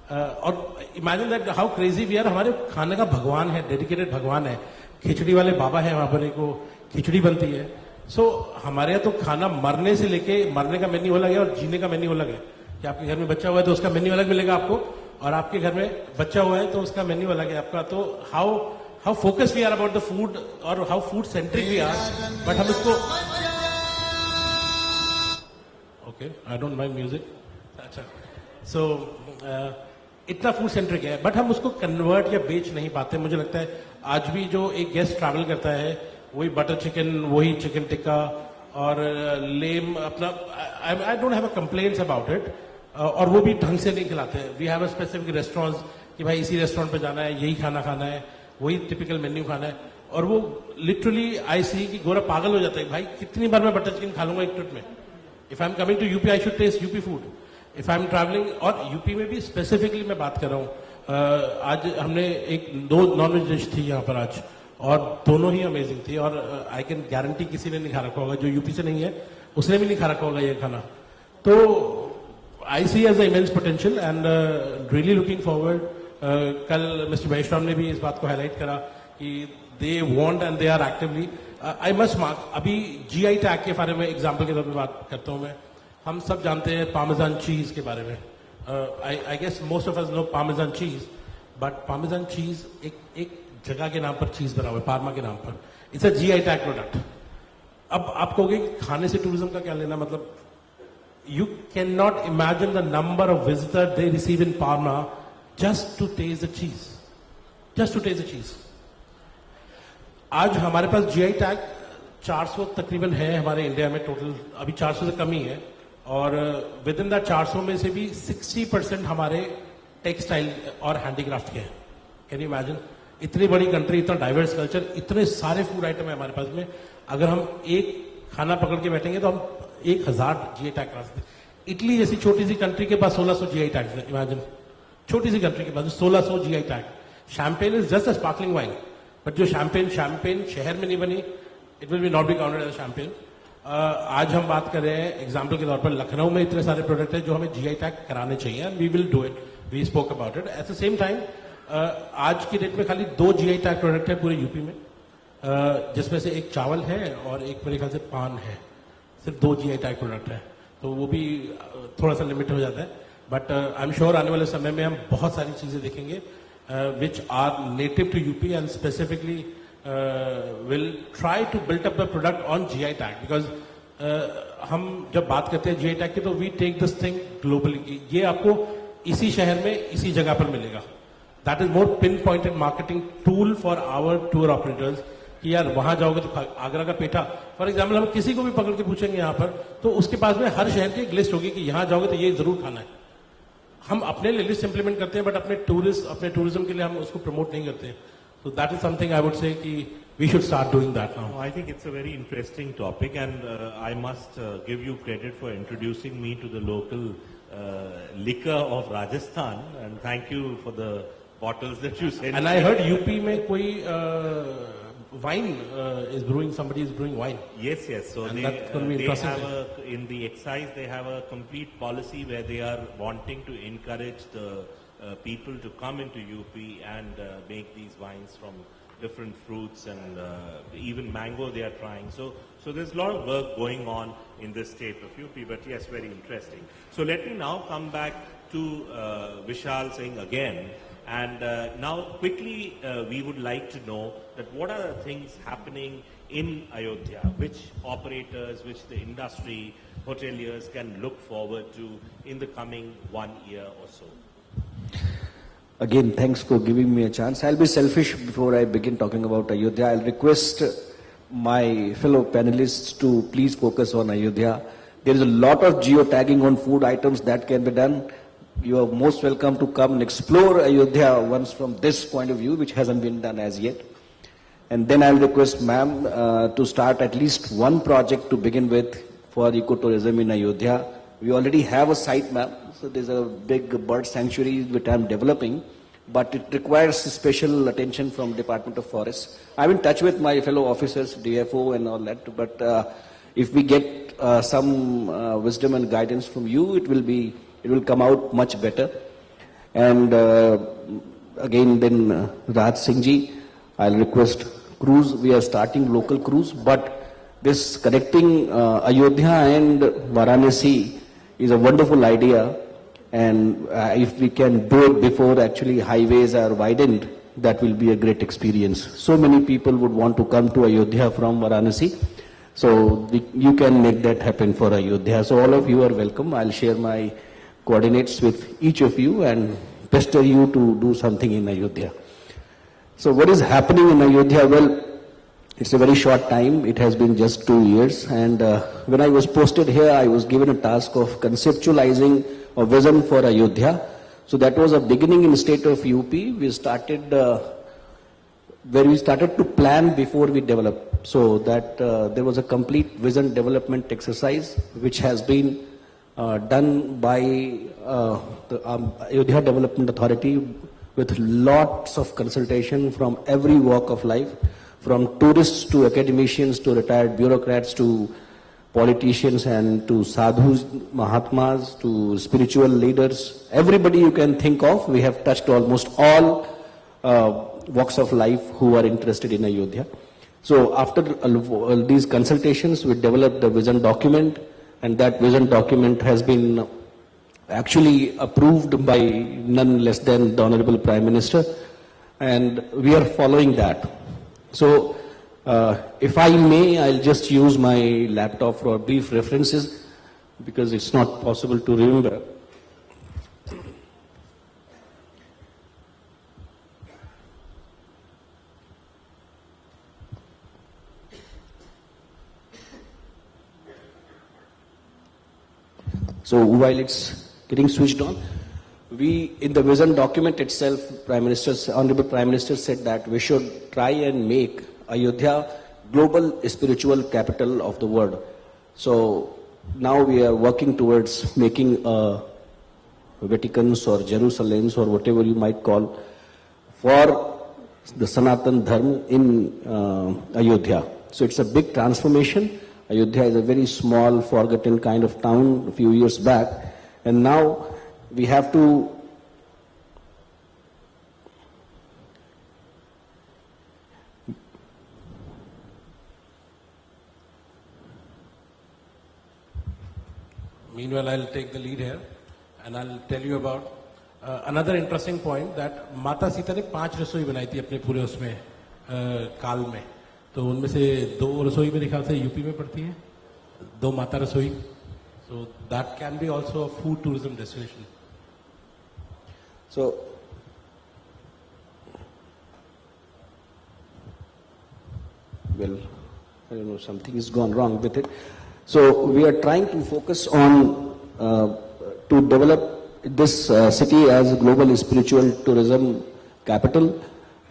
और imagine that how crazy we are. हमारे खाने का भगवान है, डेडिकेटेड भगवान है. खिचड़ी वाले बाबा है वहां पर, एक वो खिचड़ी बनती है. सो हमारे यहाँ तो खाना मरने से लेके, मरने का मेन्यू अलग है और जीने का मेन्यू अलग है. कि आपके घर में बच्चा हुआ है तो उसका मेन्यू अलग मिलेगा आपको, और आपके घर में बच्चा हुआ है तो उसका मेन्यू अलग है आपका. तो how focus we are about the food और how food centric we are. But हम इसको, okay, I don't mind music. अच्छा, सो इतना फूड सेंट्रिक है, बट हम उसको कन्वर्ट या बेच नहीं पाते. मुझे लगता है आज भी जो एक गेस्ट ट्रैवल करता है, वही बटर चिकन, वही चिकन टिक्का और लेम अपना, I don't have a complaints about it. और वो भी ढंग से नहीं खिलाते हैं. We have a specific restaurants कि भाई इसी रेस्टोरेंट पे जाना है, यही खाना खाना है, वही टिपिकल मेन्यू खाना है. और वो लिटरली आई सी कि गोरा पागल हो जाता है, भाई कितनी बार मैं बटर चिकन खा लूंगा एक ट्रिप में. If I am coming to UP I should taste UP food. If I am travelling, और यूपी में भी स्पेसिफिकली मैं बात कर रहा हूँ. आज हमने 2 नॉनवेज डिश थी यहाँ पर आज, और दोनों ही अमेजिंग थी. और आई कैन गारंटी किसी ने नहीं खा रखा होगा, जो यूपी से नहीं है उसने भी नहीं खा रखा होगा ये खाना. तो I see as a immense potential and really looking forward कल मिस्टर महेश्वरम ने भी इस बात को हाईलाइट करा कि they want and they are actively, I must mark, अभी जीआई टैग के बारे में एग्जांपल के तौर पे बात करता हूं मैं. हम सब जानते हैं पार्मेजान चीज के बारे में. I guess most of us know parmesan cheese, but parmesan cheese एक जगह के नाम पर चीज बना हुआ है, पार्मा के नाम पर. It's a GI tag product. अब आप कहोगे कि खाने से टूरिज्म का क्या लेना, मतलब you cannot imagine the number of visitors they receive in Parma just to taste the cheese. Just to taste the cheese. आज हमारे पास जीआई टैग 400 तकरीबन है हमारे इंडिया में टोटल, अभी 400 से कम ही है, और विद इन दैट 400 में से भी 60% हमारे टेक्सटाइल और हैंडीक्राफ्ट के हैं. Can you imagine? इतनी बड़ी कंट्री, इतना डाइवर्स कल्चर, इतने सारे फूड आइटम है हमारे पास में. अगर हम एक खाना पकड़ के बैठेंगे तो हम 1000 जीआई टैग करा सकते. इटली जैसी छोटी सी कंट्री के पास 1600 जीआई टैग है. इमेजिन, छोटी सी कंट्री के पास 1600 GI tag. Champagne is just a sparkling wine, but जो शैंपेन शहर में नहीं बनी, it will be not be counted as champagne. आज हम बात कर रहे हैं एग्जाम्पल के तौर पर, लखनऊ में इतने सारे प्रोडक्ट है जो हमें जीआई टैग कराने चाहिए, and we will do it. We spoke about it. At the same time आज की डेट में खाली 2 जीआई टैग प्रोडक्ट है पूरे यूपी में, जिसमें से एक चावल है और एक मेरे ख्याल से पान है. सिर्फ 2 जीआई टैग प्रोडक्ट है, तो वो भी थोड़ा सा लिमिट हो जाता है. बट आई एम श्योर आने वाले समय में हम बहुत सारी चीजें देखेंगे which are native to UP, and specifically will try to built up the product on GI tag. Because हम जब बात करते हैं जीआई टैग की, तो we take this thing globally. ये आपको इसी शहर में इसी जगह पर मिलेगा. That is more pin pointed marketing tool for our tour operators कि यार वहां जाओगे तो आगरा का पेठा, फॉर एग्जाम्पल, हम किसी को भी पकड़ के पूछेंगे यहाँ पर, तो उसके पास में हर शहर की एक लिस्ट होगी कि यहाँ जाओगे तो ये जरूर खाना है. हम अपने लिए लिस्ट इंप्लीमेंट करते हैं, बट अपने टूरिज्म के लिए हम उसको प्रमोट नहीं करते. So that is something I would say कि we should start doing that now. I think it's a very interesting topic, and I must give you credit for introducing me to the local liquor of Rajasthan, and thank you for the bottles that you sent. And I heard UP में कोई wine is brewing, somebody is brewing wine. Yes. So and they have in the excise they have a complete policy where they are wanting to encourage the people to come into UP and make these wines from different fruits, and even mango they are trying. So there's a lot of work going on in this state of UP, but yes, very interesting. So let me now come back to Vishal Singh again. And now quickly we would like to know that what are the things happening in Ayodhya, which operators, which the industry, hoteliers can look forward to in the coming 1 year or so. Again, thanks for giving me a chance. I'll be selfish before I begin talking about Ayodhya. I'll request my fellow panelists to please focus on Ayodhya. There is a lot of geotagging on food items that can be done. You are most welcome to come and explore Ayodhya once from this point of view, which hasn't been done as yet. And then I'll request ma'am to start at least one project to begin with for ecotourism in Ayodhya. We already have a site, ma'am. So there's a big bird sanctuary which I'm developing, but it requires special attention from Department of Forests. I'm in touch with my fellow officers, DFO and all that, but if we get some wisdom and guidance from you, it will come out much better. And again, then Raj Singh ji, I'll request cruise. We are starting local cruise, but this connecting Ayodhya and Varanasi is a wonderful idea. And if we can do it before actually highways are widened, that will be a great experience. So many people would want to come to Ayodhya from Varanasi. So you can make that happen for Ayodhya. So all of you are welcome. I'll share my coordinates with each of you and pester you to do something in Ayodhya. So what is happening in Ayodhya? Well, it's a very short time. It has been just 2 years. And when I was posted here, I was given a task of conceptualizing a vision for Ayodhya. So that was a beginning in the state of UP. We started where we started to plan before we developed. So that there was a complete vision development exercise which has been done by the Ayodhya Development Authority with lots of consultation from every walk of life, from tourists to academicians to retired bureaucrats to politicians and to sadhus, mahatmas, to spiritual leaders, everybody you can think of, we have touched almost all walks of life who are interested in Ayodhya. So after these consultations, we developed the vision document, and that vision document has been actually approved by none less than the Honorable Prime Minister, and we are following that. So if I may, I'll just use my laptop for brief references because it's not possible to remember. So while it's getting switched on, we, in the vision document itself, Honorable Prime Minister said that we should try and make Ayodhya global spiritual capital of the world. So now we are working towards making a Vatican's or Jerusalem's or whatever you might call for the Sanatan Dharma in Ayodhya. So it's a big transformation. Ayodhya is a very small, forgotten kind of town a few years back, and now we have to Meanwhile, I'll take the lead here and I'll tell you about another interesting point that Mata Sita ने 5 रसोई बनाई थी अपने पूरे उसमें काल में. तो उनमें से 2 रसोई मेरे ख्याल से यूपी में पड़ती हैं, 2 माता रसोई. So that can be also a food tourism destination. So well, I don't know, something has gone wrong with it. So we are trying to focus on to develop this city as a global spiritual tourism capital.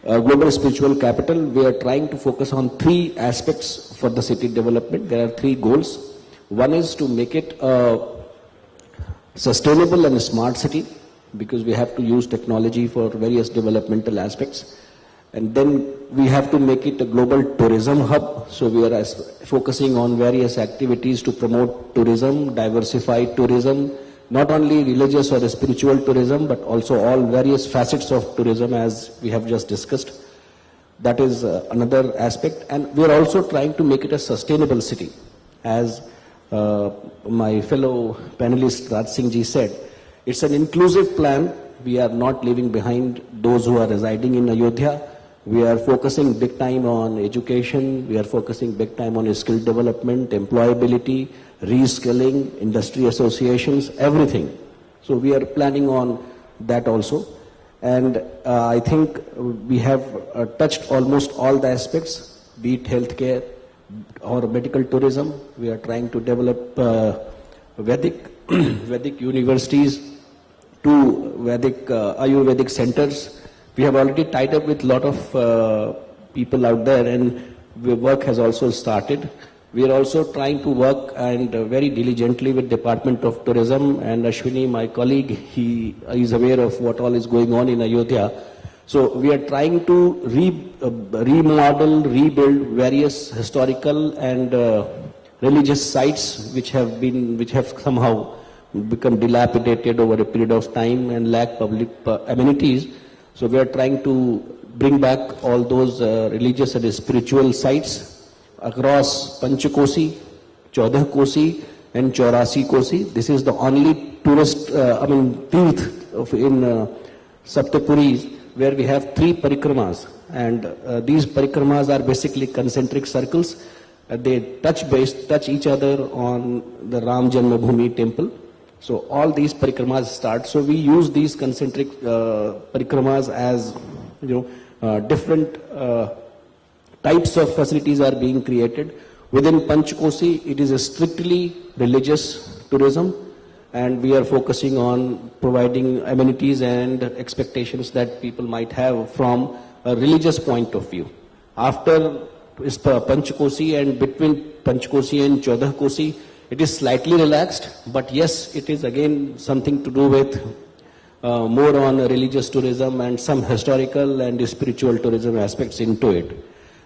Global spiritual capital, we are trying to focus on 3 aspects for the city development. There are 3 goals. One is to make it a sustainable and smart city, because we have to use technology for various developmental aspects. And then we have to make it a global tourism hub. So we are focusing on various activities to promote tourism, diversified tourism, not only religious or spiritual tourism, but also all various facets of tourism as we have just discussed. That is another aspect. And we are also trying to make it a sustainable city. As my fellow panelist Raj Singh ji said, it's an inclusive plan. We are not leaving behind those who are residing in Ayodhya. We are focusing big time on education. We are focusing big time on skill development, employability, reskilling, industry associations, everything. So we are planning on that also. And I think we have touched almost all the aspects, be it healthcare or medical tourism. We are trying to develop Vedic universities to Vedic Ayurvedic centers. We have already tied up with a lot of people out there, and the work has also started. We are also trying to work and very diligently with Department of Tourism, and Ashwini, my colleague, he is aware of what all is going on in Ayodhya. So we are trying to remodel, rebuild various historical and religious sites which have somehow become dilapidated over a period of time and lack public amenities. So we are trying to bring back all those religious and spiritual sites across Panchakosi, 14 Kosi and 84 Kosi. This is the only tourist, Tirth in Saptapuris where we have 3 parikramas, and these parikramas are basically concentric circles. They touch each other on the Ram Janmabhoomi temple. So all these parikramas start. So we use these concentric parikramas as different types of facilities are being created. Within Panchkosi, it is a strictly religious tourism, and we are focusing on providing amenities and expectations that people might have from a religious point of view. After Panchkosi and between Panchkosi and 14 Kosi, it is slightly relaxed, but yes, it is again something to do with more on religious tourism and some historical and spiritual tourism aspects into it.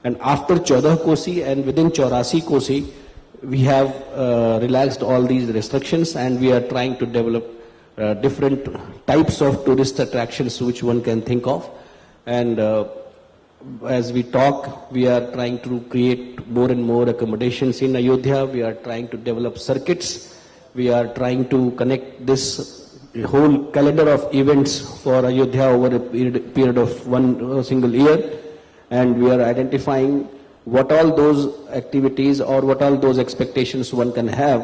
And after 14 Kosi and within 84 Kosi, we have relaxed all these restrictions, and we are trying to develop different types of tourist attractions which one can think of. And as we talk, we are trying to create more and more accommodations in Ayodhya. We are trying to develop circuits. We are trying to connect this whole calendar of events for Ayodhya over a period of one single year. And we are identifying what all those activities or what all those expectations one can have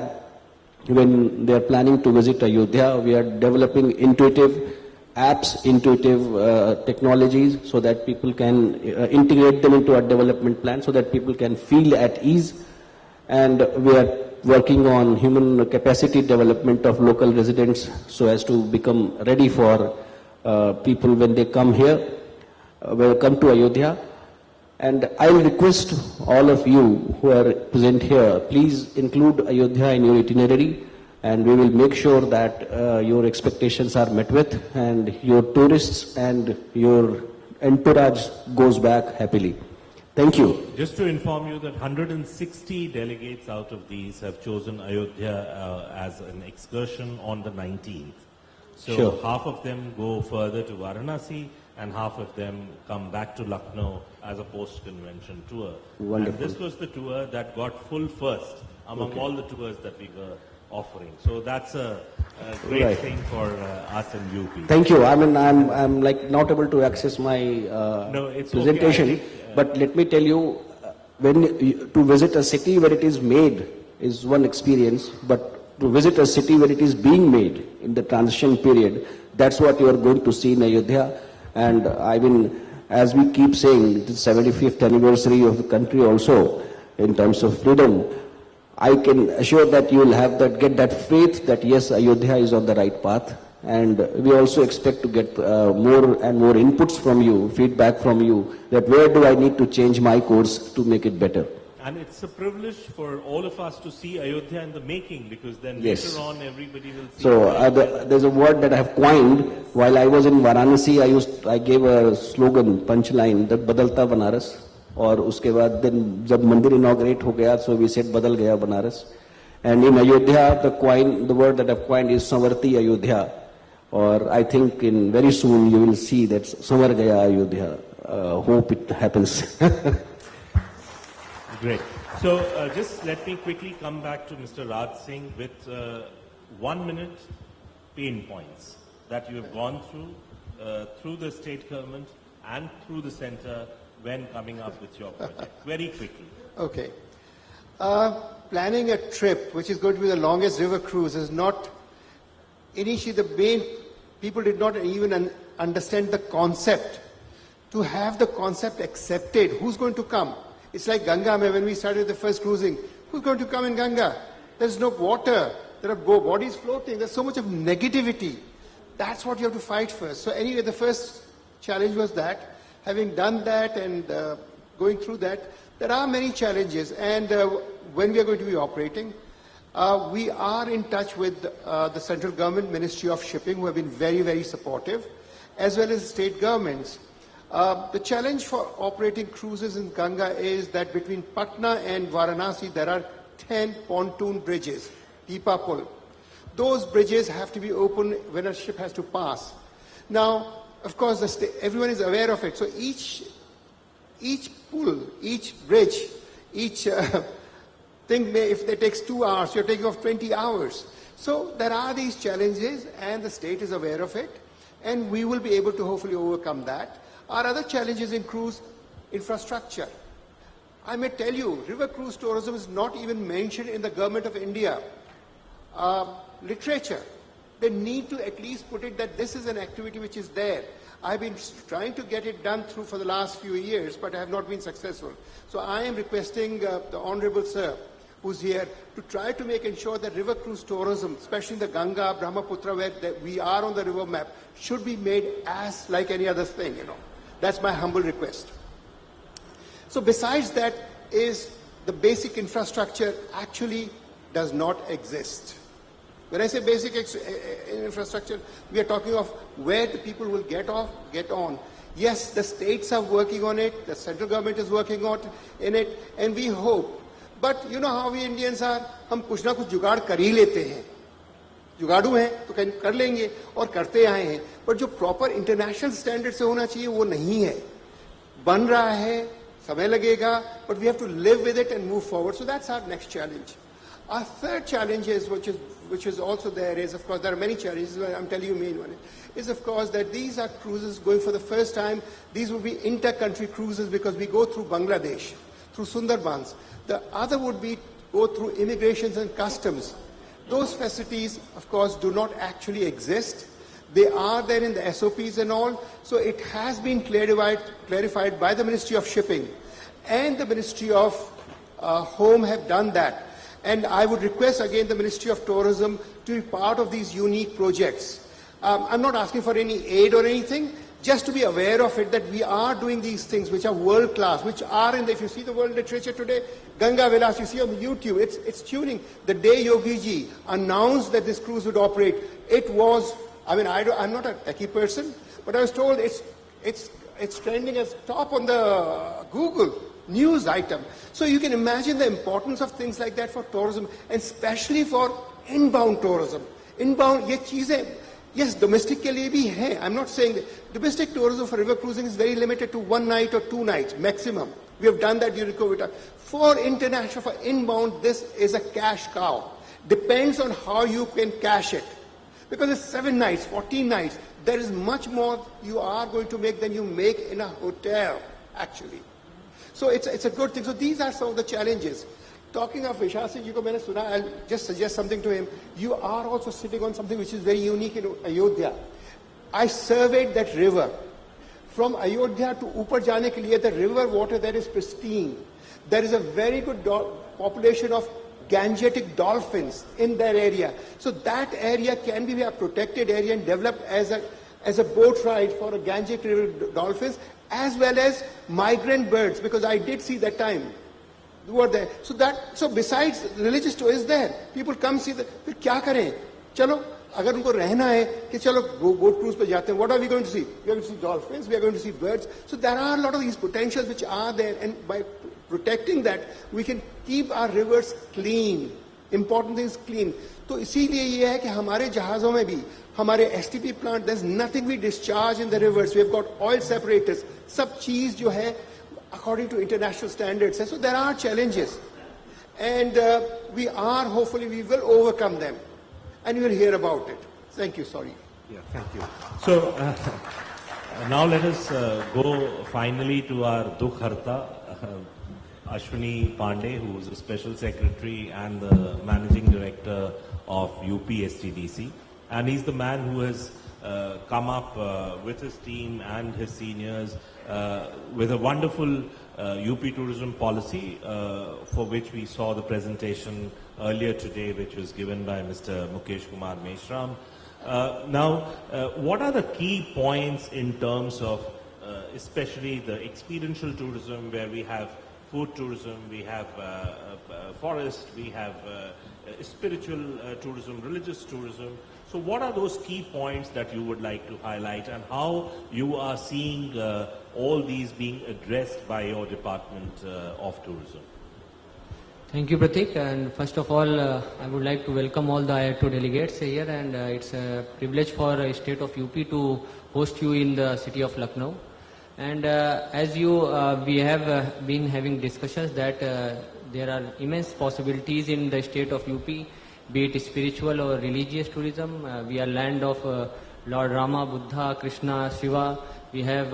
when they are planning to visit Ayodhya. We are developing intuitive apps, intuitive technologies, so that people can integrate them into our development plan, so that people can feel at ease. And we are working on human capacity development of local residents, so as to become ready for people when they come here, come to Ayodhya. And I will request all of you who are present here, please include Ayodhya in your itinerary, and we will make sure that your expectations are met with, and your tourists and your entourage goes back happily. Thank you. Just to inform you that 160 delegates out of these have chosen Ayodhya as an excursion on the 19th. So Sure. half of them go further to Varanasi, and half of them come back to Lucknow as a post-convention tour. Wonderful. And this was the tour that got full first among all the tours that we were offering. So that's a great Right. thing for us in UP. Thank you. I mean, I'm like not able to access my No, it's presentation, okay. I think, but let me tell you, to visit a city where it is made is one experience, but to visit a city where it is being made in the transition period, that's what you are going to see in Ayodhya. And I mean, as we keep saying, it is 75th anniversary of the country also in terms of freedom. I can assure that you will have that, get that faith that yes, Ayodhya is on the right path. And we also expect to get more and more inputs from you, feedback from you, that where do I need to change my course to make it better. And it's a privilege for all of us to see Ayodhya in the making, because then Yes. later on everybody will see. So there's a word that I have coined. While I was in Varanasi, I gave a slogan, punchline, that Badalta Banaras. और उसके बाद then जब मंदिर inaugurate हो गया, so we said बदल गया Banaras. And in Ayodhya, the word that I've coined is Savarti Ayodhya. Or I think in very soon you will see that Samar gaya Ayodhya. Hope it happens. Great. So just let me quickly come back to Mr. Raj Singh with 1 minute pain points that you have gone through the state government and through the center when coming up with your project. Very quickly. Okay. Planning a trip, which is going to be the longest river cruise, is not initially the main. People did not even understand the concept. To have the concept accepted, who's going to come? It's like Ganga, when we started the first cruising. Who's going to come in Ganga? There's no water. There are bodies floating. There's so much of negativity. That's what you have to fight first. So anyway, the first challenge was that. Having done that and going through that, there are many challenges. And when we are going to be operating, we are in touch with the central government, Ministry of Shipping, who have been very, very supportive, as well as state governments. The challenge for operating cruises in Ganga is that between Patna and Varanasi, there are 10 pontoon bridges, Pipa Pul. Those bridges have to be open when a ship has to pass. Now, of course, everyone is aware of it. So each pull, each bridge, each thing, if it takes 2 hours, you're taking off 20 hours. So there are these challenges, and the state is aware of it, and we will be able to hopefully overcome that. Our other challenges in cruise infrastructure. I may tell you, river cruise tourism is not even mentioned in the Government of India literature. They need to at least put it that this is an activity which is there. I've been trying to get it done for the last few years, but I have not been successful. So I am requesting the Honorable Sir, who's here, to try to ensure that river cruise tourism, especially the Ganga, Brahmaputra, where we are on the river map, should be made as like any other thing, That's my humble request. So besides that is the basic infrastructure actually does not exist. When I say basic infrastructure, we are talking of where the people will get off, get on. Yes, the states are working on it, the central government is working on it, and we hope But you know how we Indians are, हम कुछ ना कुछ जुगाड़ कर ही लेते हैं, जुगाड़ू हैं तो कर लेंगे और करते आए हैं, पर जो प्रॉपर इंटरनेशनल स्टैंडर्ड से होना चाहिए वो नहीं है, बन रहा है, समय लगेगा, but we have to live with it and move forward. So that's our next challenge. Our third challenge is, which is also there, is of course there are many challenges, but I'm telling you main one is of course that these are cruises going for the first time. These will be inter-country cruises because we go through Bangladesh, through Sundarbans. The other would be go through immigrations and customs. Those facilities, of course, do not actually exist. They are there in the SOPs and all. So it has been clarified by the Ministry of Shipping and the Ministry of Home have done that. And I would request again the Ministry of Tourism to be part of these unique projects. I'm not asking for any aid or anything, just to be aware of it, that we are doing these things which are world class, which are in the, if you see the world literature today, Ganga Vilas, you see on the YouTube, it's tuning. The day Yogi Ji announced that this cruise would operate, it was, I mean, I'm not a techie person, but I was told it's trending as top on the Google news item. So you can imagine the importance of things like that for tourism, and especially for inbound tourism. Inbound, ye cheezein, yes, domestic ke liye bhi hai. I'm not saying that domestic tourism for river cruising is very limited to 1 night or 2 nights maximum. We have done that during COVID. For international, for inbound, this is a cash cow. Depends on how you can cash it. Because it's 7 nights, 14 nights. There is much more you are going to make than you make in a hotel, actually. So it's a good thing. So these are some of the challenges. Talking of Vishal Singh ji ko maine suna, I'll just suggest something to him. You are also sitting on something which is very unique in Ayodhya. I surveyed that river. From Ayodhya to Upar jane ke liye, the river water there is pristine. There is a very good population of Gangetic dolphins in that area. So that area can be a protected area and developed as a boat ride for a Gangetic river dolphins, as well as migrant birds, because I did see that time. Were there. So besides religious tour is there. People come see the, फिर क्या करें? चलो, अगर उनको रहना है कि चलो boat cruise पे जाते हैं, what are we going to see? We are going to see dolphins, we are going to see birds. So there are a lot of these potentials which are there, and by protecting that, we can keep our rivers clean. Important things clean. तो इसीलिए ये है कि हमारे जहाजों में भी, हमारे STP plant, there's nothing we discharge in the rivers. We have got oil separators. सब चीज जो है according to international standards. So there are challenges, and hopefully we will overcome them, and you will hear about it. Thank you. Sorry. Yeah, thank you. So now let us go finally to our Dukh Harta, Ashwini Pandey, who is the Special Secretary and the Managing Director of UP STDC, and he's the man who has come up with his team and his seniors with a wonderful UP tourism policy for which we saw the presentation earlier today, which was given by Mr. Mukesh Kumar Meshram. Now, what are the key points in terms of especially the experiential tourism, where we have food tourism, we have forest, we have spiritual tourism, religious tourism. So what are those key points that you would like to highlight, and how you are seeing all these being addressed by your Department of Tourism? Thank you, Pratik. And first of all, I would like to welcome all the Iato delegates here, and it's a privilege for the state of UP to host you in the city of Lucknow. And as we have been having discussions that there are immense possibilities in the state of UP, be it spiritual or religious tourism. We are land of Lord Rama, Buddha, Krishna, Shiva. We have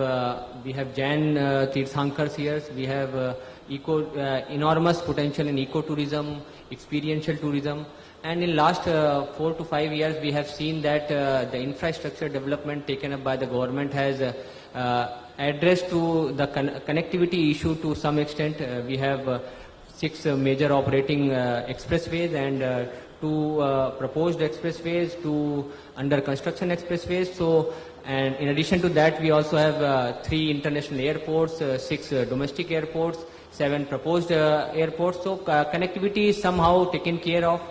Jain Tirthankars here. We have enormous potential in ecotourism, experiential tourism. And in last 4 to 5 years, we have seen that the infrastructure development taken up by the government has addressed to the connectivity issue to some extent. We have 6 major operating expressways and 2 proposed expressways, 2 under construction expressways. So, and in addition to that, we also have 3 international airports, 6 domestic airports, 7 proposed airports. So connectivity is somehow taken care of.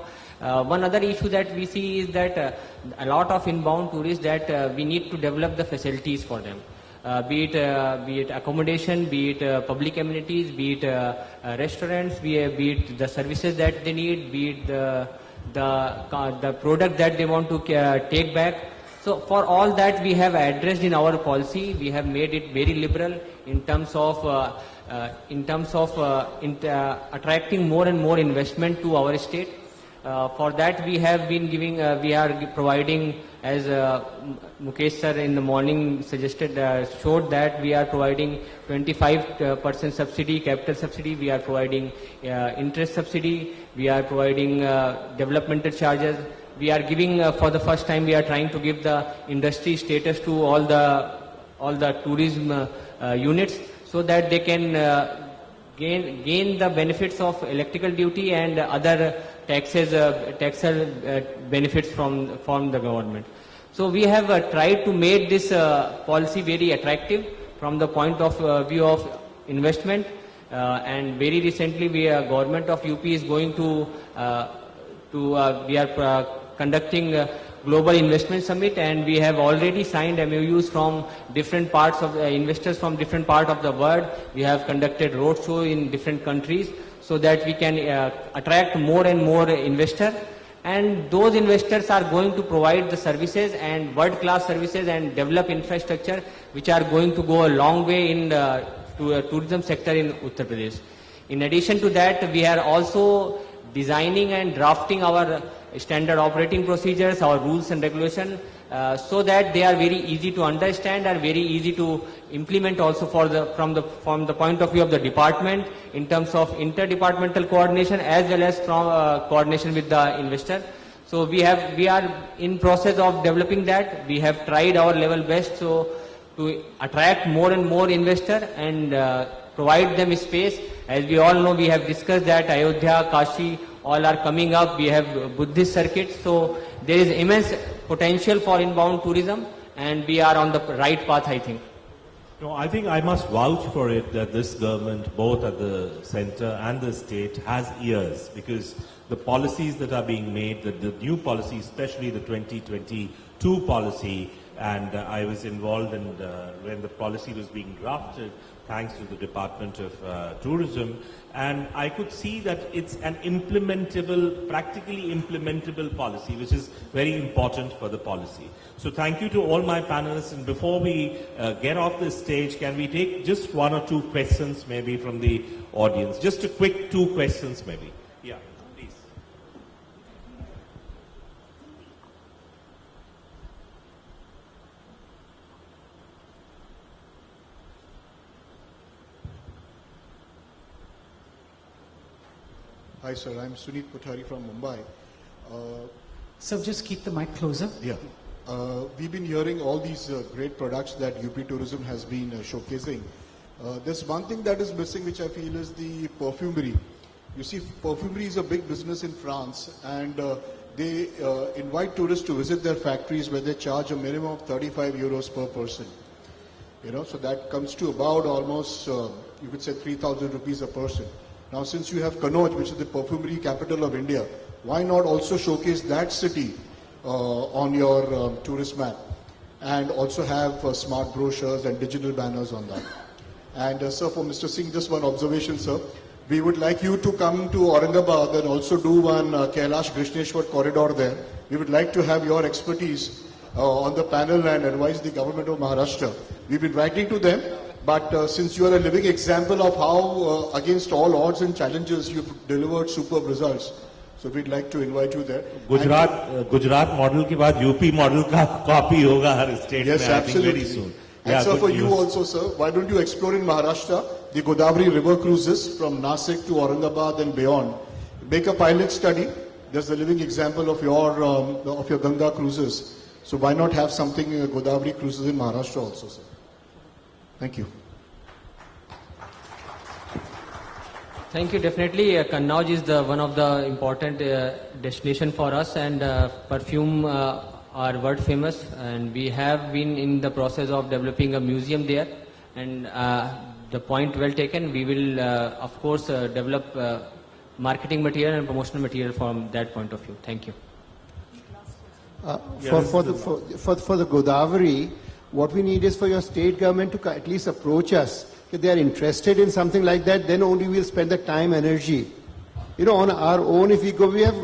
One other issue that we see is that a lot of inbound tourists, that we need to develop the facilities for them. be it accommodation, be it public amenities, be it restaurants, be it the services that they need, be it the product that they want to take back. So for all that we have addressed in our policy, we have made it very liberal in terms of attracting more and more investment to our state. For that we have been giving, we are providing, as Mukesh sir in the morning suggested, showed that we are providing 25% subsidy, capital subsidy, we are providing interest subsidy, we are providing developmental charges. We are giving, for the first time, we are trying to give the industry status to all the tourism units, so that they can gain the benefits of electrical duty and other taxes, benefits from the government. So we have tried to make this policy very attractive from the point of view of investment, and very recently government of UP is going to we are conducting a Global Investment Summit, and we have already signed MOUs from different parts of investors from different parts of the world. We have conducted roadshow in different countries so that we can attract more and more investors, and those investors are going to provide the services and world-class services and develop infrastructure which are going to go a long way in tourism sector in Uttar Pradesh. In addition to that, we are also designing and drafting our standard operating procedures, our rules and regulations, so that they are very easy to understand and very easy to implement also from the point of view of the department in terms of interdepartmental coordination as well as from coordination with the investor. So we are in process of developing that. We have tried our level best to attract more and more investors and provide them space. As we all know, we have discussed that Ayodhya, Kashi, all are coming up. We have Buddhist circuits, so there is immense potential for inbound tourism, and we are on the right path, I think. No, I think I must vouch for it that this government, both at the center and the state, has ears, because the policies that are being made, the new policy, especially the 2022 policy, and I was involved in when the policy was being drafted, thanks to the Department of Tourism, and I could see that it's an practically implementable policy, which is very important for the policy. So thank you to all my panelists, and before we get off the stage, can we take just one or two questions maybe from the audience? Just a quick 2 questions maybe. Yeah, please. Hi sir, I'm Sunit Kothari from Mumbai. So just keep the mic closer. Yeah. We've been hearing all these great products that UP Tourism has been showcasing. There's one thing that is missing, which I feel is the perfumery. You see, perfumery is a big business in France, and they invite tourists to visit their factories where they charge a minimum of 35 euros per person. You know, so that comes to about almost, you could say 3,000 rupees a person. Now, since you have Kannauj, which is the perfumery capital of India, why not also showcase that city on your tourist map, and also have smart brochures and digital banners on that? And sir, for Mr. Singh, just one observation, sir. We would like you to come to Aurangabad and also do one Kailash Krishneshwar corridor there. We would like to have your expertise on the panel and advise the government of Maharashtra. We've been writing to them, but since you are a living example of how, against all odds and challenges, you've delivered superb results, so we'd like to invite you there. Gujarat model के बाद UP model का copy होगा हर state Yes, में, absolutely. I think very soon. And Yeah, sir, for good you news. also, sir, why don't you explore in Maharashtra the Godavari river cruises from Nasik to Aurangabad and beyond? Make a pilot study. There's a living example of your Ganga cruises. So why not have something Godavari cruises in Maharashtra also, sir? Thank you. Thank you. Definitely, Kannauj is one of the important destination for us, and perfume are world famous, and we have been in the process of developing a museum there, and the point well taken. We will, of course, develop marketing material and promotional material from that point of view. Thank you. For the Godavari, What we need is for your state government to at least approach us. If they are interested in something like that, then only we'll spend the time, energy. You know, on our own, if we go, we have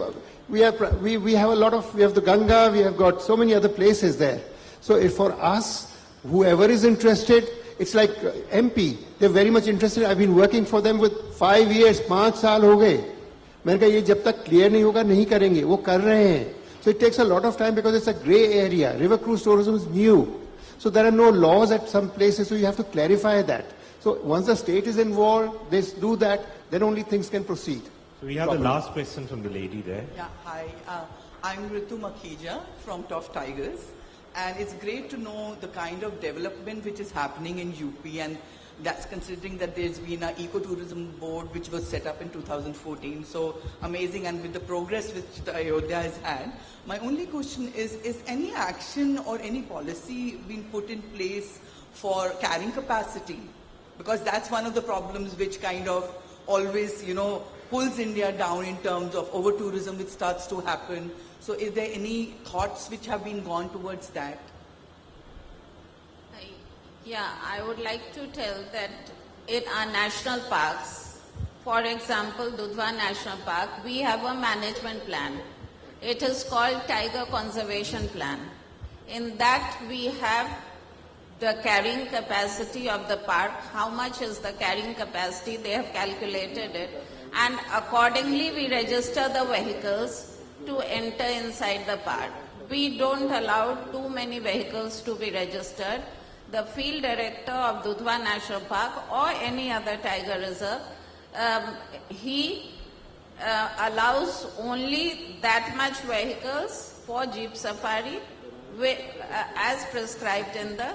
a lot of, we have the Ganga, we have got so many other places there. So if for us, whoever is interested, it's like MP, they're very much interested. I've been working for them with 5 years, 5 साल हो गए. मैंने कहा ये जब तक clear नहीं होगा नहीं करेंगे, वो कर रहे हैं. So it takes a lot of time because it's a grey area. River cruise tourism is new. So there are no laws at some places, so you have to clarify that. So once the state is involved, they do that, then only things can proceed. So we have the last question from the lady there. Yeah, hi. I'm Ritu Makhija from Tough Tigers. And it's great to know the kind of development which is happening in UP, and that's considering that there's been an ecotourism board which was set up in 2014. So amazing, and with the progress which the Ayodhya has had. My only question is any action or any policy being put in place for carrying capacity? Because that's one of the problems which kind of always, pulls India down in terms of over-tourism which starts to happen. So is there any thoughts which have been gone towards that? Yeah, I would like to tell that in our national parks, for example, Dudhwa National Park, we have a management plan. It is called Tiger Conservation Plan. In that we have the carrying capacity of the park, how much is the carrying capacity, they have calculated it, and accordingly we register the vehicles to enter inside the park. We don't allow too many vehicles to be registered. The field director of Dudhwa National Park or any other tiger reserve, he allows only that much vehicles for jeep safari as prescribed in the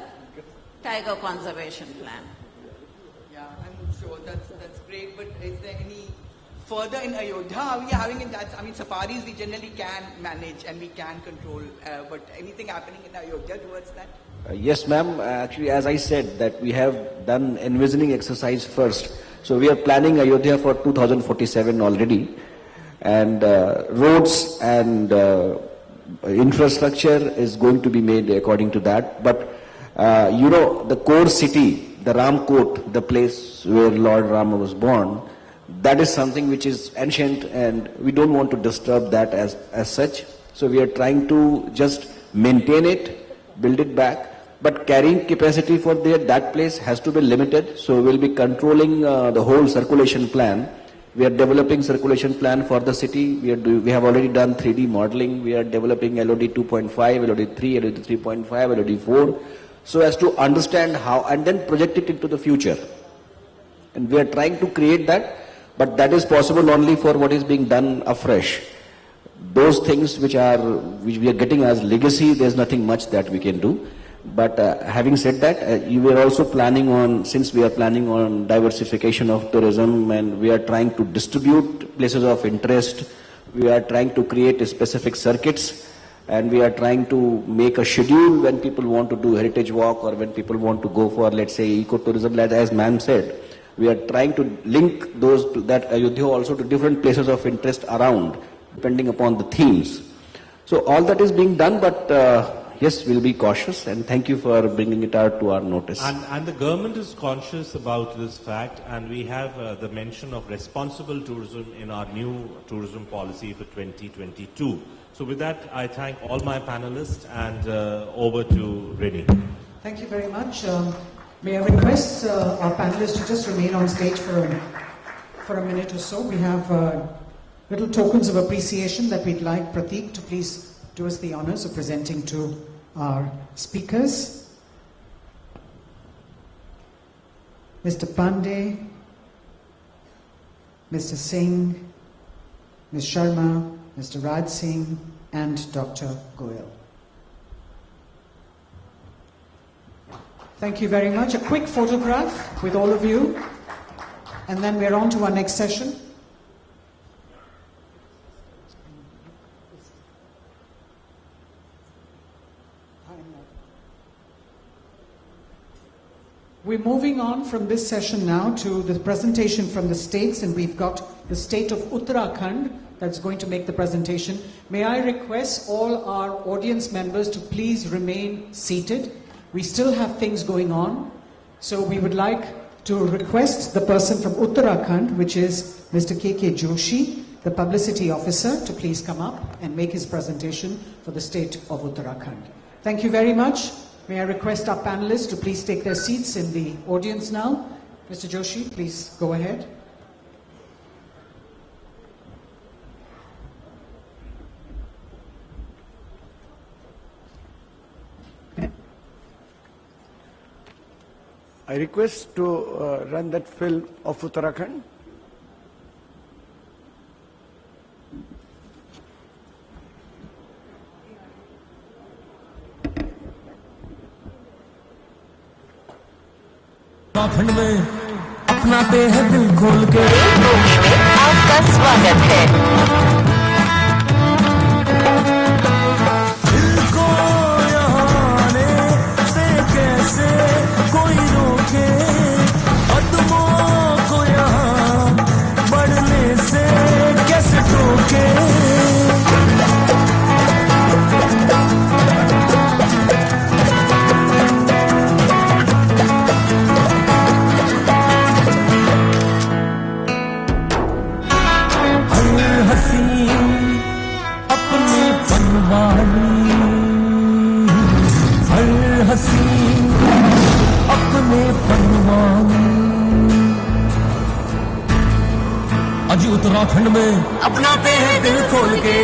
Tiger Conservation Plan. Yeah, I'm sure that's great, but is there any further in Ayodhya? Are we having in that? I mean, safaris we generally can manage and we can control, but anything happening in Ayodhya towards that? Yes, ma'am. Actually, as I said, that we have done envisioning exercise first. So we are planning Ayodhya for 2047 already, and roads and infrastructure is going to be made according to that. But the core city, the Ram Court, the place where Lord Rama was born, that is something which is ancient, and we don't want to disturb that as such. So we are trying to just maintain it, build it back. But carrying capacity for that place has to be limited. So we'll be controlling the whole circulation plan. We are developing circulation plan for the city. We have already done 3D modeling. We are developing LOD 2.5, LOD 3, LOD 3.5, LOD 4. So as to understand how, and then project it into the future. And we are trying to create that, but that is possible only for what is being done afresh. Those things which we are getting as legacy, there's nothing much that we can do. But having said that, we are also planning on, since we are planning on diversification of tourism, and we are trying to distribute places of interest, we are trying to create specific circuits, and we are trying to make a schedule when people want to do heritage walk or when people want to go for, let's say, ecotourism, as ma'am said. We are trying to link that Ayodhya also to different places of interest around, depending upon the themes. So all that is being done, but yes, we'll be cautious, and thank you for bringing it out to our notice. And the government is conscious about this fact, and we have the mention of responsible tourism in our new tourism policy for 2022. So with that, I thank all my panelists, and over to Rini. Thank you very much. May I request our panelists to just remain on stage for a minute or so. We have little tokens of appreciation that we'd like Pratik to please do us the honors of presenting to our speakers. Mr. Pandey, Mr. Singh, Ms. Sharma, Mr. Raj Singh, and Dr. Goyal. Thank you very much. A quick photograph with all of you, and then we're on to our next session. We're moving on from this session now to the presentation from the states, and we've got the state of Uttarakhand that's going to make the presentation. May I request all our audience members to please remain seated. We still have things going on. So we would like to request the person from Uttarakhand, which is Mr. K.K. Joshi, the publicity officer, to please come up and make his presentation for the state of Uttarakhand. Thank you very much. May I request our panelists to please take their seats in the audience now. Mr. Joshi, please go ahead. I request to run that film of Uttarakhand. Uttarakhand में अपनाते हैं दिल खोल के। आपका स्वागत है। दिल को यहाँ आने से कैसे कोई रोके, कदमों को यहाँ बढ़ने से कैसे टोके। अपने पनवानी आज उत्तराखंड में अपनाते हैं दिल खोल के।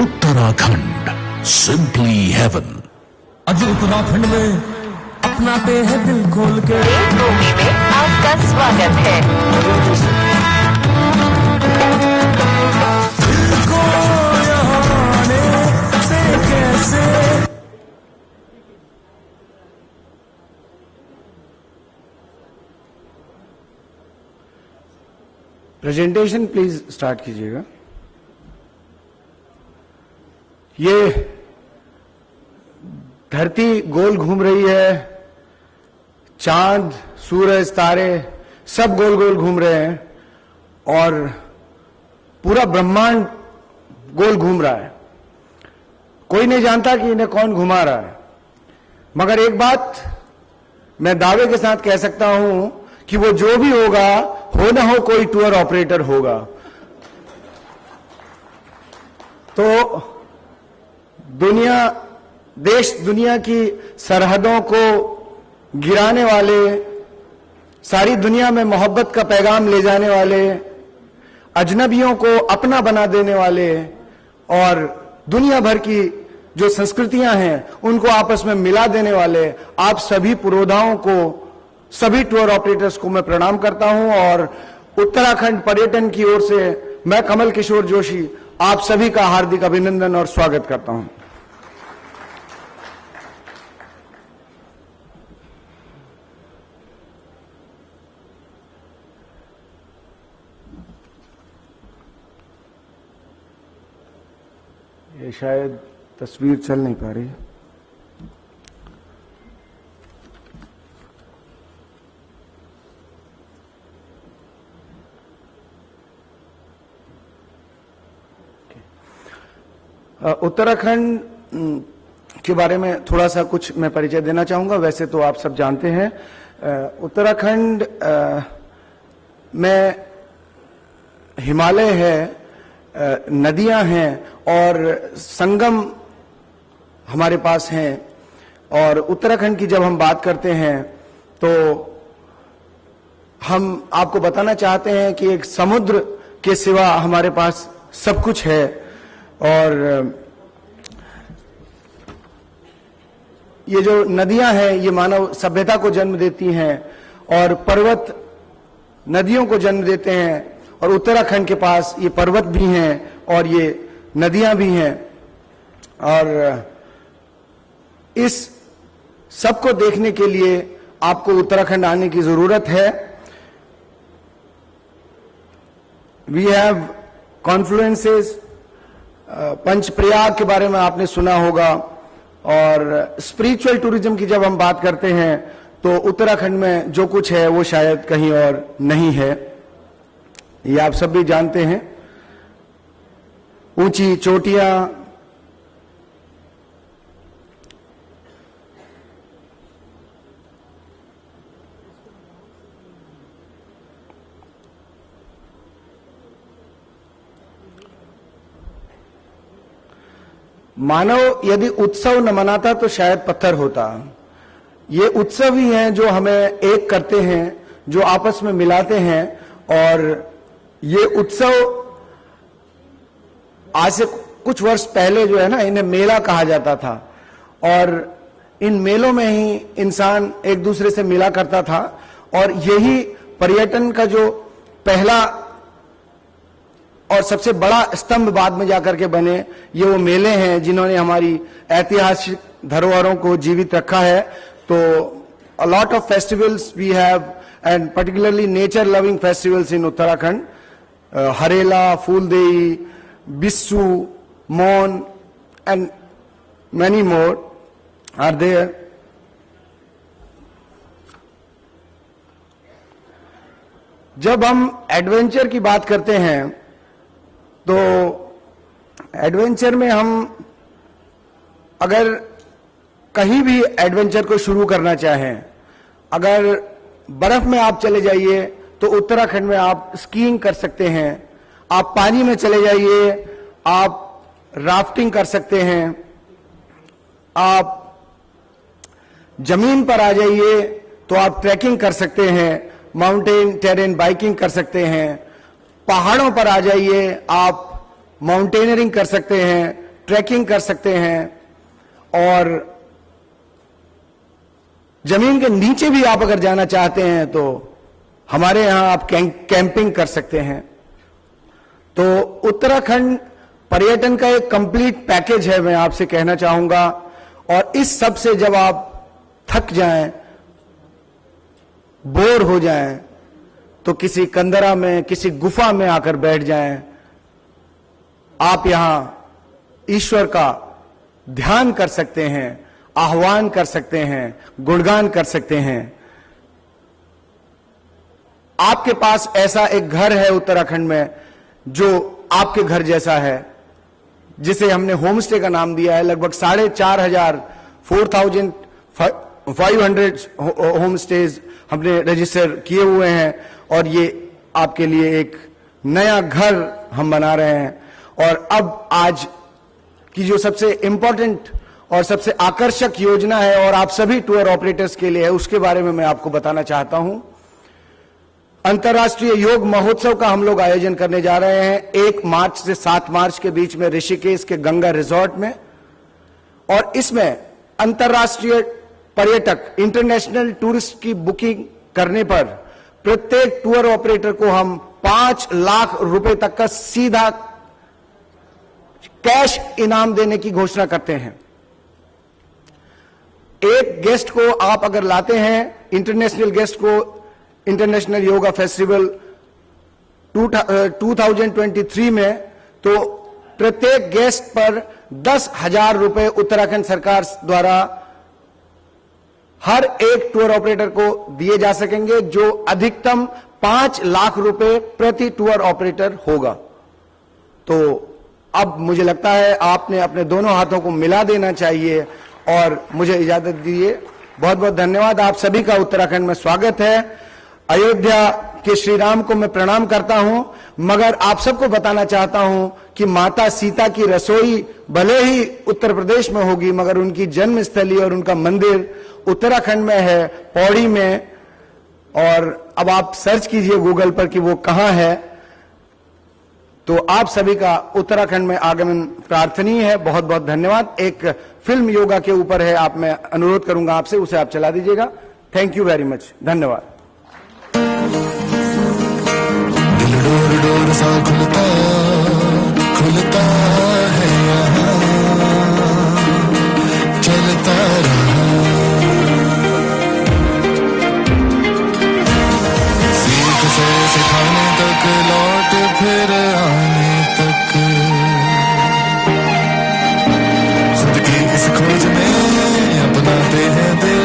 Uttarakhand simply heaven. आज उत्तराखंड में अपनाते हैं दिल खोल के। भूमि में आपका स्वागत है। प्रेजेंटेशन प्लीज स्टार्ट कीजिएगा। ये धरती गोल घूम रही है, चांद, सूरज, तारे सब गोल गोल घूम रहे हैं और पूरा ब्रह्मांड गोल घूम रहा है। कोई नहीं जानता कि इन्हें कौन घुमा रहा है, मगर एक बात मैं दावे के साथ कह सकता हूं कि वो जो भी होगा, हो ना हो कोई टूर ऑपरेटर होगा। तो देश दुनिया की सरहदों को गिराने वाले, सारी दुनिया में मोहब्बत का पैगाम ले जाने वाले, अजनबियों को अपना बना देने वाले और दुनिया भर की जो संस्कृतियां हैं उनको आपस में मिला देने वाले आप सभी पुरोधाओं को, सभी टूर ऑपरेटर्स को मैं प्रणाम करता हूं और उत्तराखंड पर्यटन की ओर से मैं कमल किशोर जोशी आप सभी का हार्दिक अभिनंदन और स्वागत करता हूं। ये शायद तस्वीर चल नहीं पा रही। उत्तराखंड के बारे में थोड़ा सा कुछ मैं परिचय देना चाहूंगा। वैसे तो आप सब जानते हैं उत्तराखंड में हिमालय है, नदियां हैं और संगम हमारे पास हैं। और उत्तराखंड की जब हम बात करते हैं तो हम आपको बताना चाहते हैं कि एक समुद्र के सिवा हमारे पास सब कुछ है। और ये जो नदियां हैं ये मानव सभ्यता को जन्म देती हैं और पर्वत नदियों को जन्म देते हैं और उत्तराखंड के पास ये पर्वत भी हैं और ये नदियां भी हैं। और इस सब को देखने के लिए आपको उत्तराखंड आने की जरूरत है। वी हैव कॉन्फ्लुएंसेस, पंचप्रयाग के बारे में आपने सुना होगा। और स्पिरिचुअल टूरिज्म की जब हम बात करते हैं तो उत्तराखंड में जो कुछ है वो शायद कहीं और नहीं है, ये आप सब भी जानते हैं। ऊंची चोटियां, मानव यदि उत्सव न मनाता तो शायद पत्थर होता। ये उत्सव ही हैं जो हमें एक करते हैं, जो आपस में मिलाते हैं। और ये उत्सव आज से कुछ वर्ष पहले जो है ना, इन्हें मेला कहा जाता था और इन मेलों में ही इंसान एक दूसरे से मिला करता था। और यही पर्यटन का जो पहला और सबसे बड़ा स्तंभ बाद में जाकर के बने, ये वो मेले हैं जिन्होंने हमारी ऐतिहासिक धरोहरों को जीवित रखा है। तो a lot of festivals we have, and particularly nature loving festivals in Uttarakhand, Harela, Fuldehi, Bissu, Mon, and many more are there. जब हम एडवेंचर की बात करते हैं तो एडवेंचर में हम अगर कहीं भी एडवेंचर को शुरू करना चाहें, अगर बर्फ में आप चले जाइए तो उत्तराखंड में आप स्कीइंग कर सकते हैं, आप पानी में चले जाइए आप राफ्टिंग कर सकते हैं, आप जमीन पर आ जाइए तो आप ट्रैकिंग कर सकते हैं, माउंटेन टेरेन बाइकिंग कर सकते हैं, पहाड़ों पर आ जाइए आप माउंटेनियरिंग कर सकते हैं, ट्रैकिंग कर सकते हैं, और जमीन के नीचे भी आप अगर जाना चाहते हैं तो हमारे यहां आप कैंपिंग कर सकते हैं। तो उत्तराखंड पर्यटन का एक कंप्लीट पैकेज है, मैं आपसे कहना चाहूंगा। और इस सब से जब आप थक जाएं, बोर हो जाएं, तो किसी कंदरा में, किसी गुफा में आकर बैठ जाएं। आप यहां ईश्वर का ध्यान कर सकते हैं, आह्वान कर सकते हैं, गुणगान कर सकते हैं। आपके पास ऐसा एक घर है उत्तराखंड में जो आपके घर जैसा है, जिसे हमने होम स्टे का नाम दिया है। लगभग 4,500 होम स्टेज हमने रजिस्टर किए हुए हैं और ये आपके लिए एक नया घर हम बना रहे हैं। और अब आज की जो सबसे इंपॉर्टेंट और सबसे आकर्षक योजना है और आप सभी टूर ऑपरेटर्स के लिए है, उसके बारे में मैं आपको बताना चाहता हूं। अंतर्राष्ट्रीय योग महोत्सव का हम लोग आयोजन करने जा रहे हैं 1 मार्च से 7 मार्च के बीच में ऋषिकेश के गंगा रिजॉर्ट में। और इसमें अंतर्राष्ट्रीय पर्यटक, इंटरनेशनल टूरिस्ट की बुकिंग करने पर प्रत्येक टूर ऑपरेटर को हम 5 लाख रुपए तक का सीधा कैश इनाम देने की घोषणा करते हैं। एक गेस्ट को आप अगर लाते हैं, इंटरनेशनल गेस्ट को, इंटरनेशनल योगा फेस्टिवल 2023 में, तो प्रत्येक गेस्ट पर 10,000 रुपए उत्तराखंड सरकार द्वारा हर एक टूर ऑपरेटर को दिए जा सकेंगे, जो अधिकतम 5 लाख रुपए प्रति टूर ऑपरेटर होगा। तो अब मुझे लगता है आपने अपने दोनों हाथों को मिला देना चाहिए और मुझे इजाजत दीजिए। बहुत बहुत धन्यवाद। आप सभी का उत्तराखंड में स्वागत है। अयोध्या के श्री राम को मैं प्रणाम करता हूं, मगर आप सबको बताना चाहता हूं कि माता सीता की रसोई भले ही उत्तर प्रदेश में होगी, मगर उनकी जन्मस्थली और उनका मंदिर उत्तराखंड में है, पौड़ी में। और अब आप सर्च कीजिए गूगल पर कि वो कहां है। तो आप सभी का उत्तराखंड में आगमन प्रार्थनीय है। बहुत बहुत धन्यवाद। एक फिल्म योगा के ऊपर है, आप, मैं अनुरोध करूंगा आपसे, उसे आप चला दीजिएगा। Thank you very much. धन्यवाद। दिल डोर डोर सा खुलता खुलता है यहाँ, चलता रहा सीख से सिखाने तक, लौट फिर आने तक, खुद की इस खोज में अपनाते हैं दिल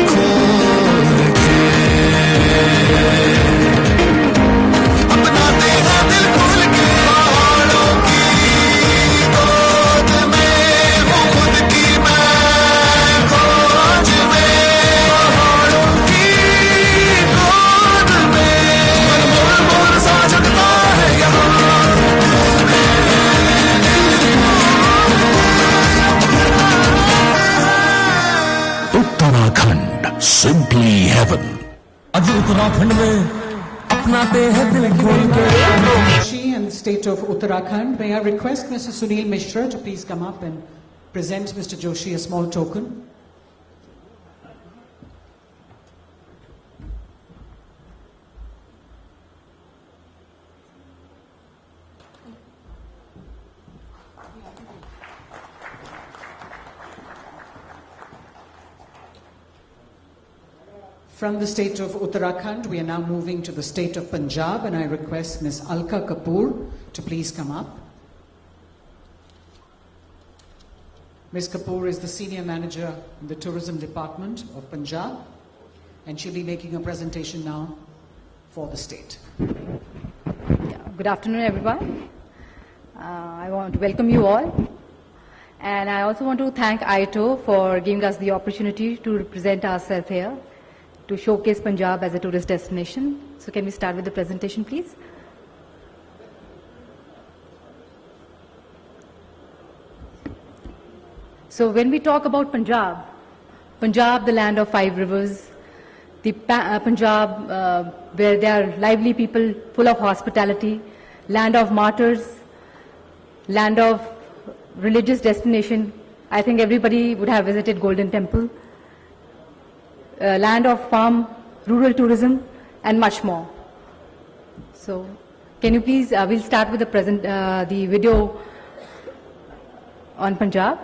खोल के, अपनाते हैं दिल खोल के। पहाड़ Simply heaven. आज उत्तराखंड में अपनाते हैं दिल खोल के She and the state of Uttarakhand. May I request Mr. Sunil Mishra to please come up and present Mr. Joshi a small token. From the state of Uttarakhand, we are now moving to the state of Punjab, and I request Ms. Alka Kapoor to please come up. Ms. Kapoor is the Senior Manager in the Tourism Department of Punjab, and she'll be making a presentation now for the state. Good afternoon, everyone. I want to welcome you all. And I also want to thank Iato for giving us the opportunity to represent ourselves here, to showcase Punjab as a tourist destination. So can we start with the presentation, please? So when we talk about Punjab, Punjab, the land of 5 rivers, the Punjab where there are lively people, full of hospitality, land of martyrs, land of religious destination. I think everybody would have visited Golden Temple. Land of farm, rural tourism, and much more. So, can you please, we'll start with the video on Punjab.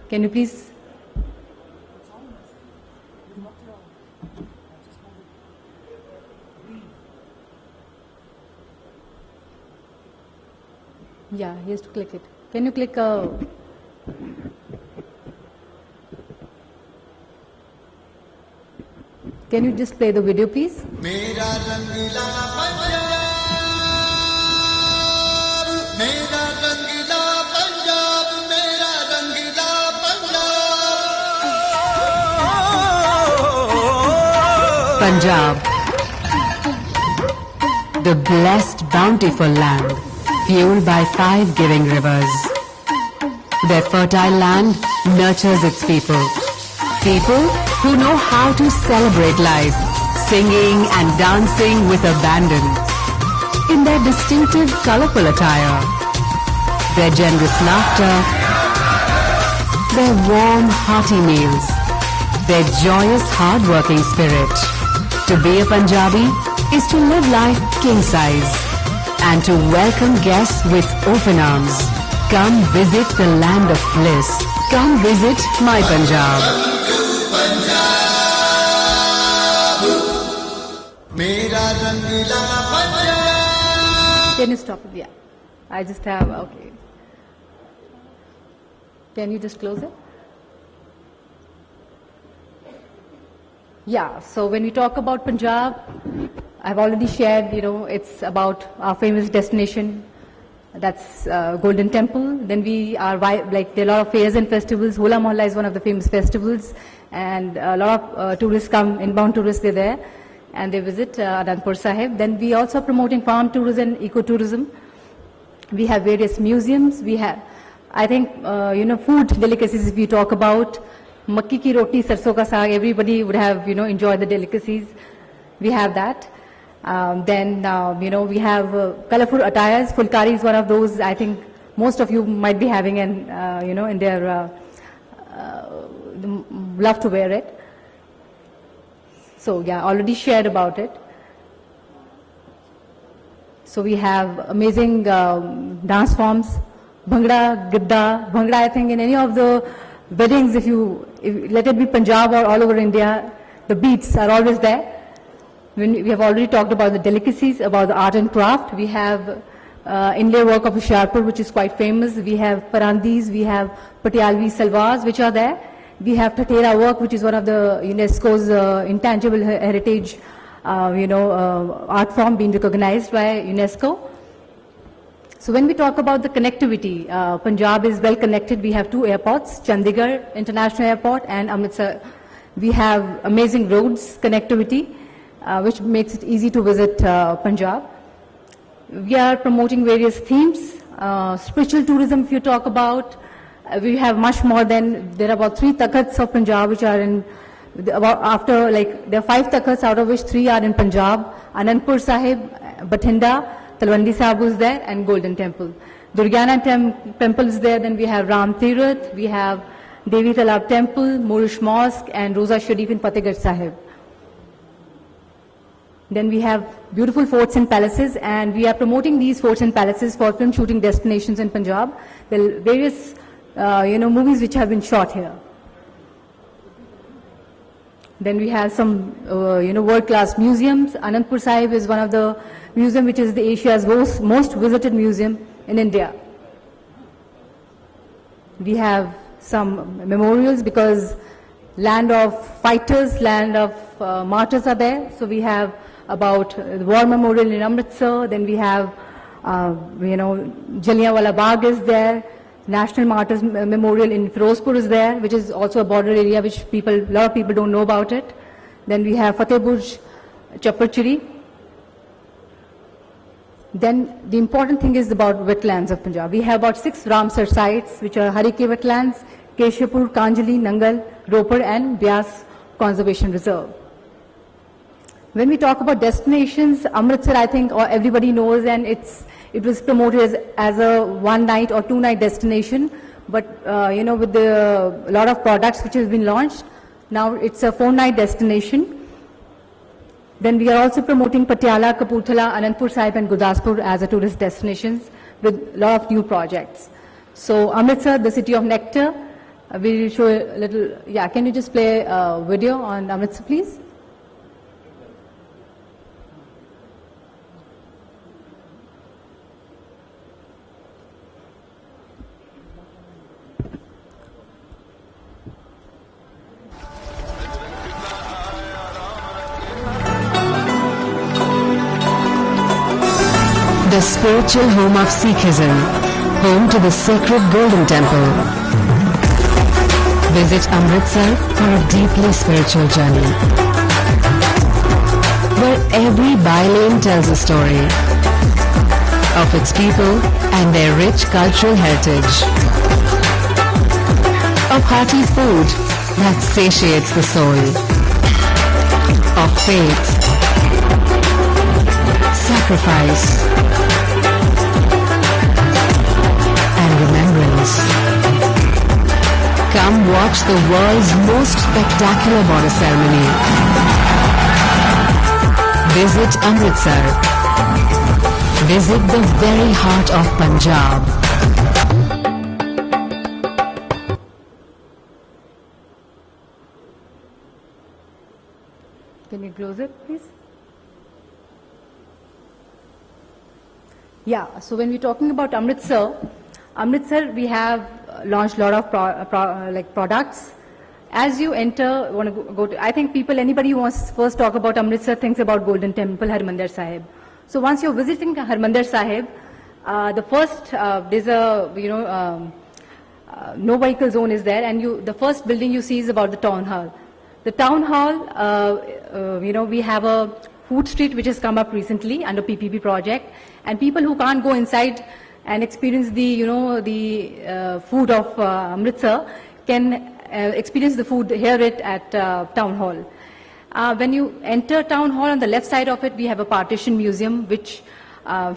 Can you please? Yeah, he has to click it. Can you click? Can you just play the video, please? Punjab, the blessed, bountiful land, fueled by 5 giving rivers. Their fertile land nurtures its people. People who know how to celebrate life, singing and dancing with abandon. In their distinctive, colorful attire, their generous laughter, their warm, hearty meals, their joyous, hard-working spirit. To be a Punjabi is to live life king-size and to welcome guests with open arms. Come visit the land of bliss. Come visit my Punjab. Can you stop it? Yeah. I just have, okay. Can you just close it? Yeah, so when we talk about Punjab, I've already shared, it's about our famous destination, that's Golden Temple. Then there are a lot of fairs and festivals. Hola Mohalla is one of the famous festivals, and a lot of tourists come, inbound tourists, they're there, and they visit Anandpur Sahib. Then we also promoting farm tourism and ecotourism. We have various museums. We have, I think, food delicacies if we talk about. Makki ki roti, sarson ka saag, everybody would have, enjoyed the delicacies. We have that. Then, we have colorful attires. Fulkari is one of those, I think, most of you might be having and, in their, love to wear it. So, yeah, already shared about it. So we have amazing dance forms. Bhangra, Gidda. Bhangra, I think in any of the weddings, if let it be Punjab or all over India, the beats are always there. We have already talked about the delicacies, about the art and craft. We have inlay work of Hoshiarpur, which is quite famous. We have Parandis, we have Patialvi Salwars, which are there. We have Tatera work, which is one of the UNESCO's intangible heritage, art form being recognized by UNESCO. So when we talk about the connectivity, Punjab is well connected. We have 2 airports, Chandigarh International Airport and Amritsar. We have amazing roads connectivity, which makes it easy to visit Punjab. We are promoting various themes. Spiritual tourism, if you talk about, we have much more than, there are about 3 takhats of Punjab which are in there are 5 takhats, out of which 3 are in Punjab. Anandpur Sahib, Bathinda, Talwandi Sahib is there, and Golden Temple. Durgana Temple is there. Then we have Ram Tirath, we have Devi Talab Temple, Moorish Mosque, and Roza Sharif in Fatehgarh Sahib. Then we have beautiful forts and palaces, and we are promoting these forts and palaces for film shooting destinations in Punjab. There are various, movies which have been shot here. Then we have some, world-class museums. Anandpur Sahib is one of the museum which is the Asia's most visited museum in India. We have some memorials because land of fighters, land of martyrs are there. So we have about the War Memorial in Amritsar. Then we have, Jallianwala Bagh is there. National Martyrs Memorial in Firozpur is there, which is also a border area which a lot of people don't know about it. Then we have Fateh Burj, Chapparchiri. Then the important thing is about wetlands of Punjab. We have about 6 Ramsar sites, which are Harike wetlands, Keshapur, Kanjali, Nangal, Ropar, and Byas Conservation Reserve. When we talk about destinations, Amritsar, I think everybody knows, and it was promoted as a 1-night or 2-night destination. But with a lot of products which have been launched, now it's a 4-night destination. Then we are also promoting Patiala, Kapurthala, Anandpur Sahib, and Gurdaspur as a tourist destinations with a lot of new projects. So Amritsar, the city of nectar, we will show a little. Yeah, can you just play a video on Amritsar, please? The spiritual home of Sikhism, home to the sacred Golden Temple. Visit Amritsar for a deeply spiritual journey, where every bylane tells a story of its people and their rich cultural heritage, of hearty food that satiates the soul, of faith, sacrifice, remembrance. Come watch the world's most spectacular border ceremony. Visit Amritsar. Visit the very heart of Punjab. Can you close it, please? Yeah, so when we're talking about Amritsar, we have launched a lot of products. As you enter, I think anybody who wants to first talk about Amritsar thinks about Golden Temple, Harmandir Sahib. So once you're visiting Harmandir Sahib, the first, there's a, no vehicle zone is there, and the first building you see is about the town hall. The town hall, we have a food street which has come up recently under PPP project, and people who can't go inside and experience the food of Amritsar can experience the food here at Town Hall. When you enter Town Hall, on the left side of it, we have a partition museum which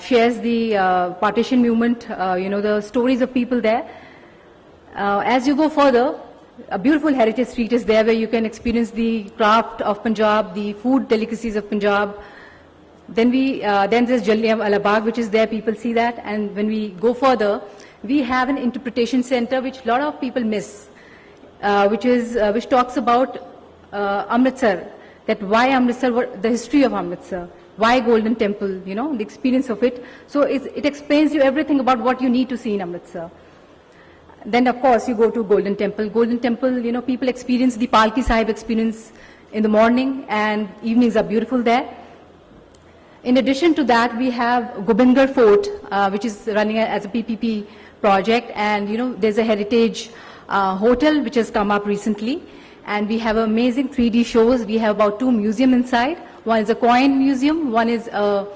shares the partition movement, the stories of people there. As you go further, a beautiful heritage street is there where you can experience the craft of Punjab, the food delicacies of Punjab. Then there's Jallianwala Bagh, which is there, people see that. And when we go further, we have an interpretation center which a lot of people miss, which talks about Amritsar, that why Amritsar, the history of Amritsar, why Golden Temple, the experience of it. So it explains you everything about what you need to see in Amritsar. Then of course you go to Golden Temple. Golden Temple, people experience the Palki Sahib experience in the morning, and evenings are beautiful there. In addition to that, we have Gobindgarh Fort, which is running as a PPP project, and there's a heritage hotel which has come up recently, and we have amazing 3D shows. We have about 2 museums inside. One is a coin museum, one is the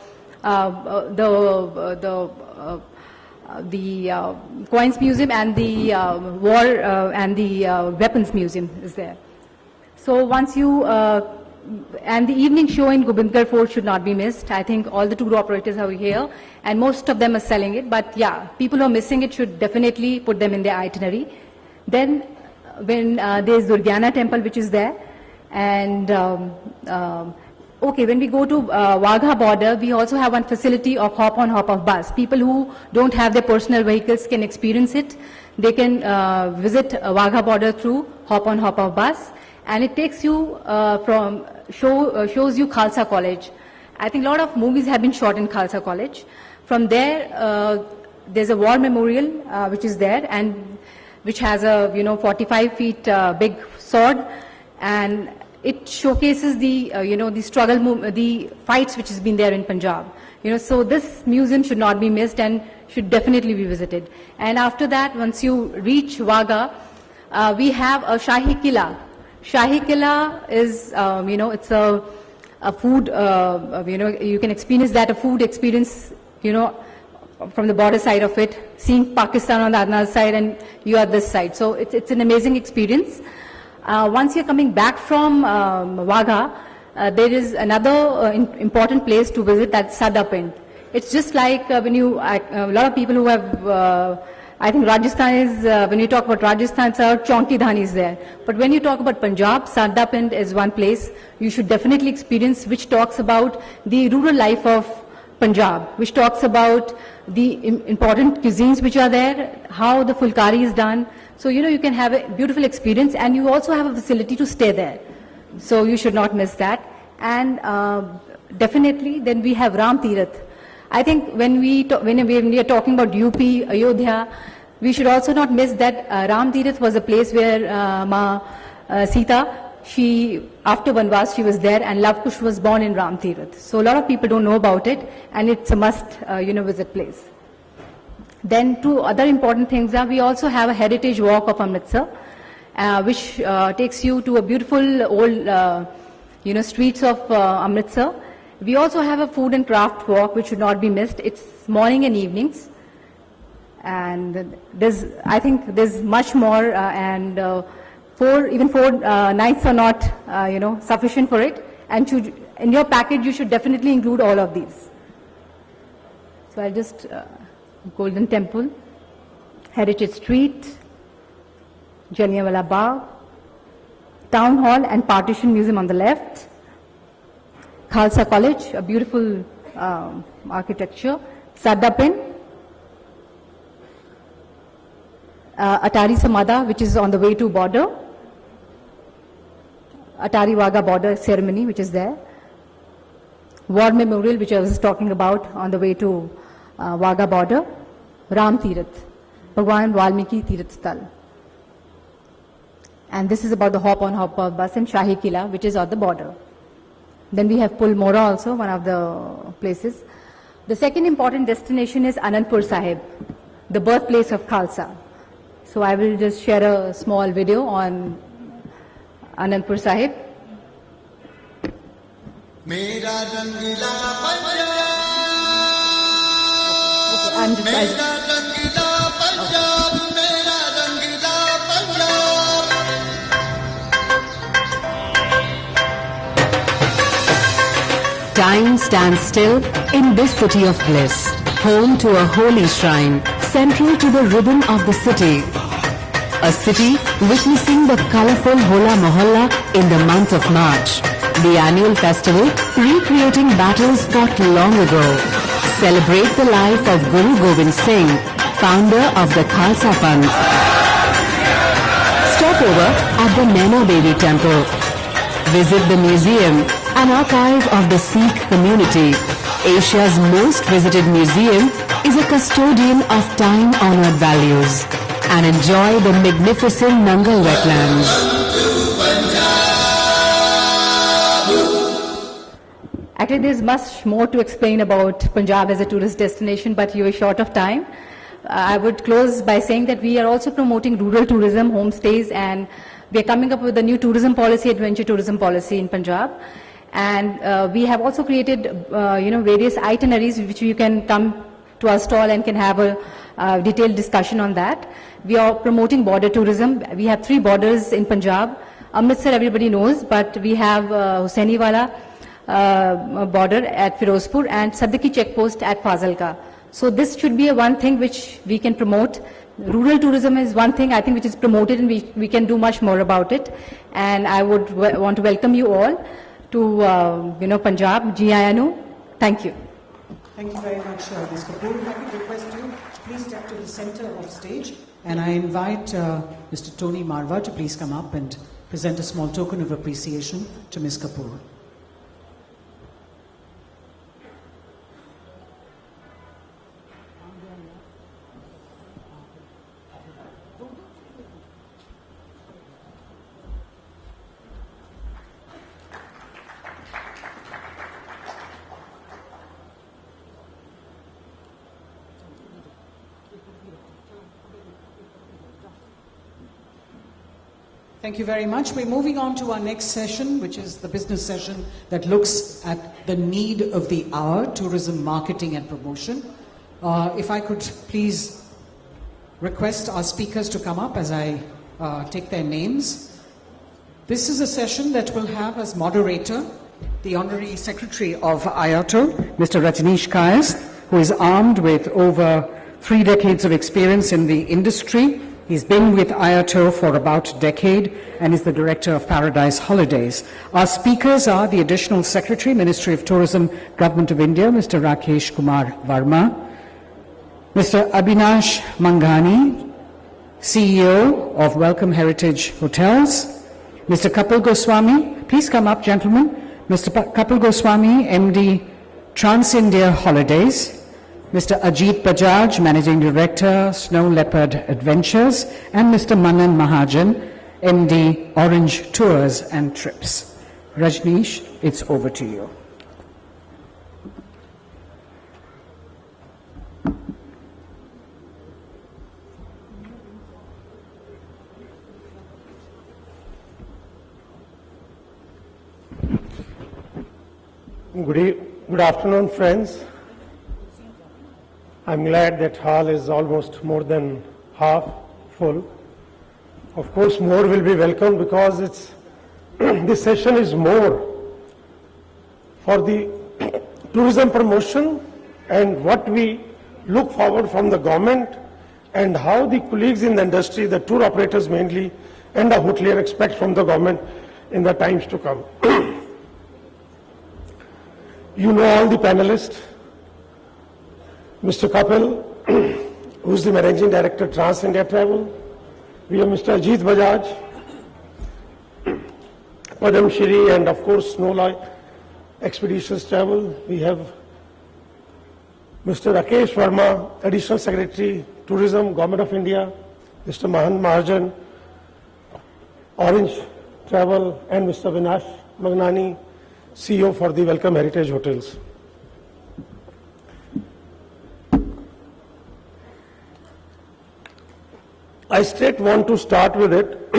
coins museum, and the war and the weapons museum is there. So once you, and the evening show in Gobindgarh Fort should not be missed. I think all the tour operators are here and most of them are selling it. But yeah, people who are missing it should definitely put them in their itinerary. Then when there's Durgyana temple which is there. And okay, when we go to Wagha border, we also have one facility of hop on hop off bus. People who don't have their personal vehicles can experience it. They can visit Wagha border through hop on hop off bus. And it takes you shows you Khalsa College. I think a lot of movies have been shot in Khalsa College. From there, there's a war memorial which is there, and which has a 45 feet big sword, and it showcases the the struggle, the fights which has been there in Punjab. So this museum should not be missed and should definitely be visited. And after that, once you reach Wagha, we have a Shahi Killa. Shahi Killa is, it's a food, you can experience that, a food experience, from the border side of it, seeing Pakistan on the other side and you are this side. So it's an amazing experience. Once you're coming back from Wagha, there is another important place to visit, that's Sadapind. It's just like when you, a lot of people who have, I think Rajasthan is, when you talk about Rajasthan, Chonki Dhani is there. But when you talk about Punjab, Sadapind is one place you should definitely experience, which talks about the rural life of Punjab, which talks about the important cuisines which are there, how the fulkari is done. So, you can have a beautiful experience, and you also have a facility to stay there. So you should not miss that. And definitely, then we have Ram Tirath. I think when we are talking about UP, Ayodhya, we should also not miss that Ram Tirath was a place where Ma Sita, after Vanvas, she was there, and Lava Kush was born in Ram Tirath. So a lot of people don't know about it, and it's a must, visit place. Then two other important things are, we also have a heritage walk of Amritsar, which takes you to a beautiful old, streets of Amritsar. We also have a food and craft walk, which should not be missed. It's morning and evenings. And I think there's much more, and four nights are not, sufficient for it. And in your package, you should definitely include all of these. So I'll just, Golden Temple, Heritage Street, Jallianwala Bagh, Town Hall and Partition Museum on the left, Khalsa College, a beautiful architecture, Sadapind, Atari Samada, which is on the way to border, Atari Wagha border ceremony, which is there, War Memorial, which I was talking about on the way to Wagha border, Ram Tirath, Bhagwan Valmiki Tirath Sthal. And this is about the hop on hop off bus and Shahi Killa, which is on the border. Then we have Pulmora also, one of the places. The second important destination is Anandpur Sahib, the birthplace of Khalsa. So I will just share a small video on Anandpur Sahib. Time stands still in this city of bliss, home to a holy shrine, central to the rhythm of the city. A city witnessing the colorful Hola Mohalla in the month of March, the annual festival recreating battles fought long ago. Celebrate the life of Guru Gobind Singh, founder of the Khalsa Panth. Stop over at the Naina Devi Temple. Visit the museum, an archive of the Sikh community. Asia's most visited museum is a custodian of time-honored values. And enjoy the magnificent Nangal wetlands. Actually, there's much more to explain about Punjab as a tourist destination, but you are short of time. I would close by saying that we are also promoting rural tourism, homestays, and we are coming up with a new tourism policy, adventure tourism policy in Punjab. And we have also created, various itineraries which you can come to our stall and can have a detailed discussion on that. We are promoting border tourism. We have 3 borders in Punjab, Amritsar everybody knows, but we have Hussainiwala border at Firozpur and Sadki checkpost at Fazilka. So this should be one thing which we can promote. Rural tourism is one thing I think which is promoted, and we can do much more about it. And I would want to welcome you all to Punjab, Ji Aaya Nu. Thank you. Thank you very much, Ms. Kapoor. If I could request you, please step to the center of stage, and I invite Mr. Tony Marva to please come up and present a small token of appreciation to Ms. Kapoor. Thank you very much. We're moving on to our next session, which is the business session that looks at the need of the hour, tourism marketing and promotion. If I could please request our speakers to come up as I take their names. This is a session that will have as moderator the Honorary Secretary of Iato, Mr. Rajneesh Kayas, who is armed with over 3 decades of experience in the industry. He's been with Iato for about a decade and is the Director of Paradise Holidays. Our speakers are the Additional Secretary, Ministry of Tourism, Government of India, Mr. Rakesh Kumar Verma, Mr. Abhinash Manghani, CEO of Welcome Heritage Hotels, Mr. Kapil Goswami, please come up, gentlemen, Mr. Kapil Goswami, MD, Trans India Holidays, Mr. Ajit Bajaj, Managing Director, Snow Leopard Adventures, and Mr. Manan Mahajan, MD, Orange Tours and Trips. Rajneesh, it's over to you. Good afternoon, friends. I'm glad that hall is almost more than half full. Of course, more will be welcome because it's this session is more for the tourism promotion and what we look forward from the government and how the colleagues in the industry, the tour operators mainly, and the hotelier expect from the government in the times to come. You know all the panelists. Mr. Kapil, who is the Managing Director, Trans India Travel. We have Mr. Ajit Bajaj, Padam Shri, and of course, Snow Expeditions Travel. We have Mr. Rakesh Verma, Additional Secretary, Tourism, Government of India, Mr. Mahan Mahajan, Orange Travel, and Mr. Abhinash Manghani, CEO for the Welcome Heritage Hotels. I straight want to start with it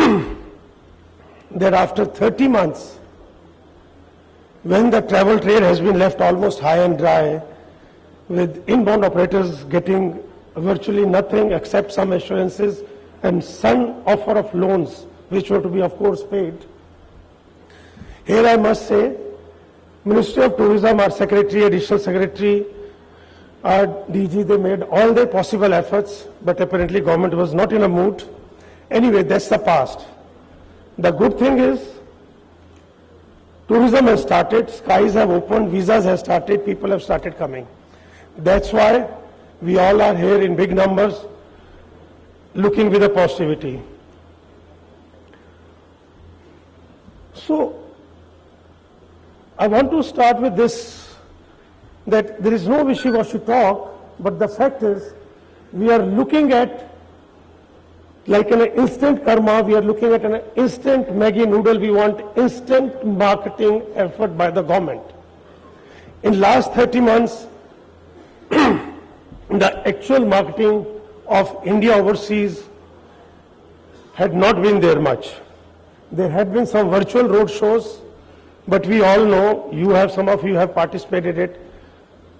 that after 30 months, when the travel trade has been left almost high and dry, with inbound operators getting virtually nothing except some assurances and some offer of loans, which were to be, of course, paid. Here I must say, Ministry of Tourism, our Secretary, Additional Secretary, our DG, they made all their possible efforts, but apparently government was not in a mood. Anyway, that's the past. The good thing is, tourism has started, skies have opened, visas have started, people have started coming. That's why we all are here in big numbers, looking with a positivity. So, I want to start with this, that there is no wishy-washy talk, but the fact is, we are looking at, like an instant karma, we are looking at an instant Maggi noodle, we want instant marketing effort by the government. In last 30 months, the actual marketing of India overseas had not been there much. There had been some virtual road shows, but we all know, some of you have participated in it.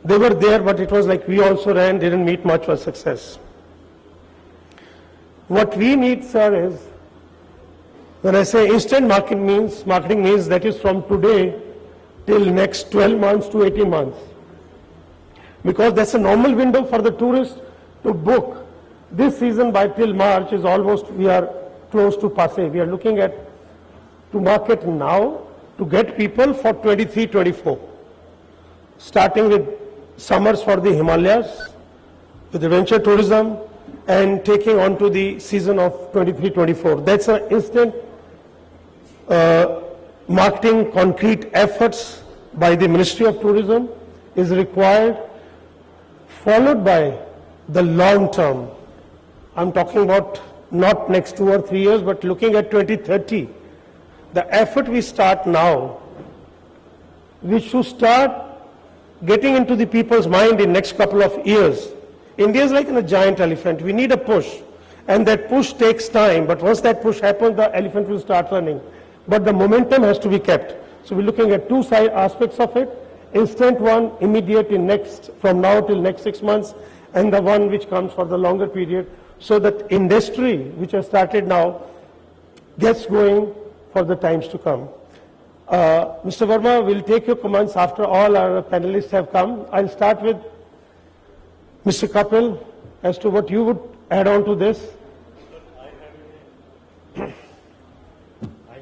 They were there, but it was like we also ran, didn't meet much of success. What we need, sir, is When I say instant marketing means that is from today till next 12 months to 18 months. Because that's a normal window for the tourist to book. This season by till March is almost, we are close to passé. We are looking at to market now to get people for 23-24. Starting with summers for the Himalayas, with adventure tourism, and taking on to the season of 23-24. That's an instant marketing concrete efforts by the Ministry of Tourism is required, followed by the long term. I'm talking about not next 2 or 3 years, but looking at 2030. The effort we start now, we should start getting into the people's mind in next couple of years. India is like a giant elephant. We need a push. And that push takes time. But once that push happens, the elephant will start running. But the momentum has to be kept. So we're looking at two side aspects of it. Instant one, immediate in next, from now till next 6 months, and the one which comes for the longer period, so that industry, which has started now, gets going for the times to come. Mr. Verma, we'll take your comments after all our panelists have come. I'll start with Mr. Kapil as to what you would add on to this. I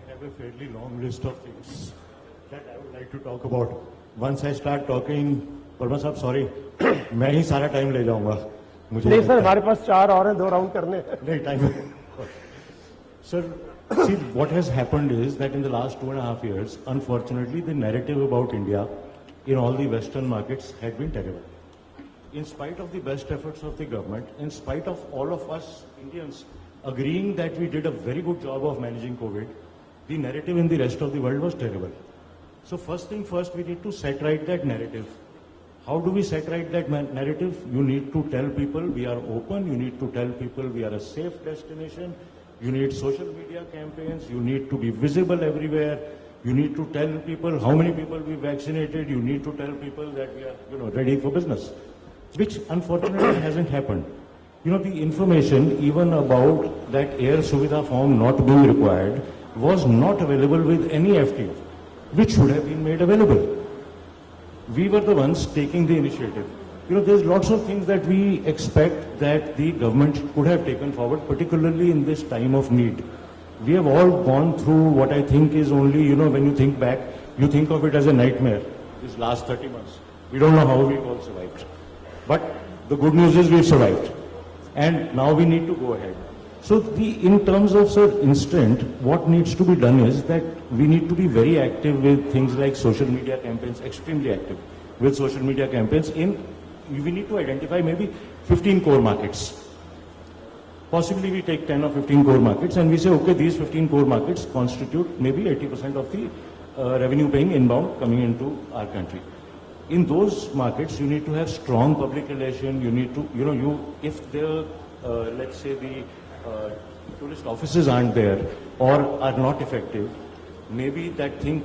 have a fairly long list of things that I would like to talk about. Once I start talking, Verma sahab, sorry, मैं ही सारा time ले जाऊंगा. नहीं sir, हमारे पास 4 और हैं, 2 round करने हैं. नहीं, time. Sir, see, what has happened is that in the last 2.5 years, unfortunately, the narrative about India in all the Western markets had been terrible. In spite of the best efforts of the government, in spite of all of us Indians agreeing that we did a very good job of managing COVID, the narrative in the rest of the world was terrible. So first thing first, we need to set right that narrative. How do we set right that narrative? You need to tell people we are open, you need to tell people we are a safe destination, you need social media campaigns, you need to be visible everywhere, you need to tell people how many people we vaccinated, you need to tell people that we are ready for business, which unfortunately hasn't happened. The information even about that Air Suvidha form not being required was not available with any FTA, which should have been made available. We were the ones taking the initiative. There's lots of things that we expect that the government could have taken forward, particularly in this time of need. We have all gone through what I think is only, when you think back, you think of it as a nightmare, these last 30 months. We don't know how we've all survived. But the good news is we've survived. And now we need to go ahead. So in terms of, sir, instant, what needs to be done is that we need to be very active with things like social media campaigns, extremely active with social media campaigns. We need to identify maybe 15 core markets. Possibly we take 10 or 15 core markets and we say, okay, these 15 core markets constitute maybe 80% of the revenue paying inbound coming into our country. In those markets, you need to have strong public relation. You need to, if the, let's say the tourist offices aren't there or are not effective, maybe that thing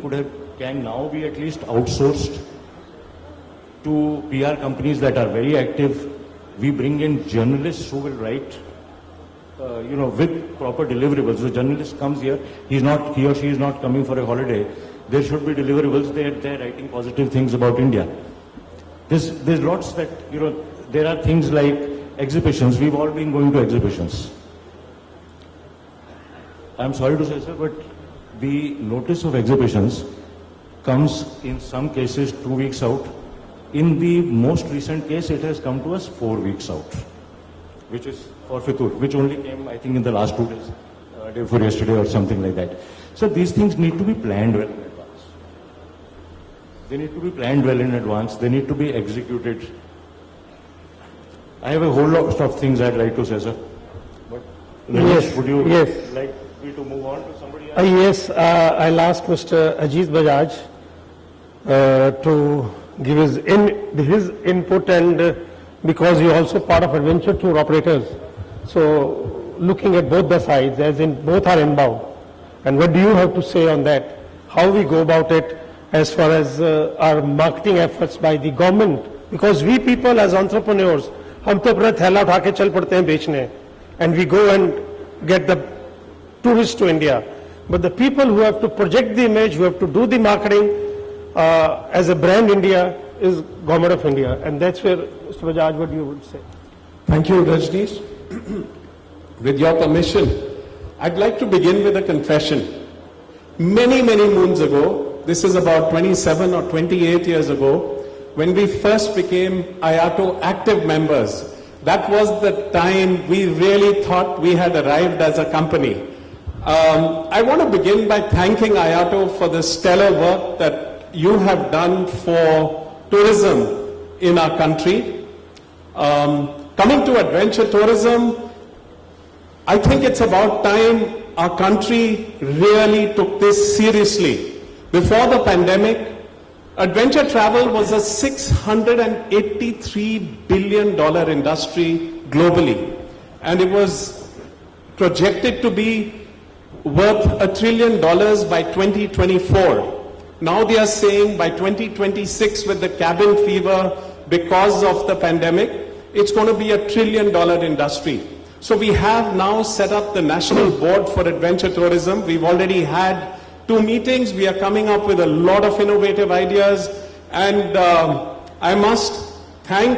can now be at least outsourced to PR companies that are very active. We bring in journalists who will write, with proper deliverables. The journalist comes here, he or she is not coming for a holiday. There should be deliverables. They're writing positive things about India. There's lots that, there are things like exhibitions. We've all been going to exhibitions. I'm sorry to say, sir, but the notice of exhibitions comes in some cases 2 weeks out. In the most recent case, it has come to us 4 weeks out, which is for Fitur, which only came, I think, in the last 2 days, day before yesterday or something like that. So these things need to be planned well in advance. They need to be planned well in advance. They need to be executed. I have a whole lot of things I'd like to say, sir. But yes, would you yes. like me to move on to somebody else? Yes, I'll ask Mr. Ajit Bajaj to give his input, and because you're also part of adventure tour operators, so looking at both the sides, as in both are inbound, and what do you have to say on that? How we go about it as far as our marketing efforts by the government? Because we people as entrepreneurs, हम तो अपना थैला उठा के चल पड़ते हैं बेचने, and we go and get the tourists to India. but the people who have to project the image, who have to do the marketing as a brand India is Government of India. And that's where, Mr. Bajaj, what you would say. Thank you, Rajneesh. With your permission, I'd like to begin with a confession. Many, many moons ago, this is about 27 or 28 years ago, when we first became Iato active members, that was the time we really thought we had arrived as a company. I want to begin by thanking Iato for the stellar work that you have done for tourism in our country. Coming to adventure tourism, I think it's about time our country really took this seriously. Before the pandemic, adventure travel was a $683 billion industry globally, and it was projected to be worth $1 trillion by 2024. Now they are saying by 2026, with the cabin fever because of the pandemic, it's going to be $1 trillion industry. So we have now set up the National Board for Adventure Tourism. We've already had 2 meetings. We are coming up with a lot of innovative ideas. And I must thank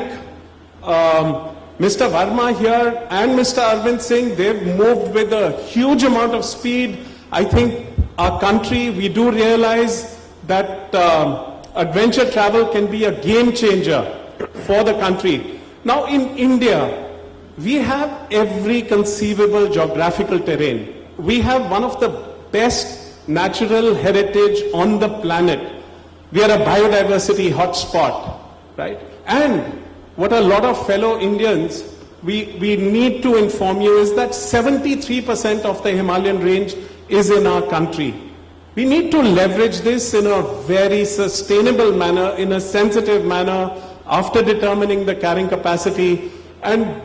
Mr. Verma here and Mr. Arvind Singh. They've moved with a huge amount of speed. I think our country, we do realize that adventure travel can be a game changer for the country. Now in India, we have every conceivable geographical terrain. We have one of the best natural heritage on the planet. We are a biodiversity hotspot, right? And what a lot of fellow Indians, we need to inform you is that 73% of the Himalayan range is in our country. We need to leverage this in a very sustainable manner, in a sensitive manner, after determining the carrying capacity. And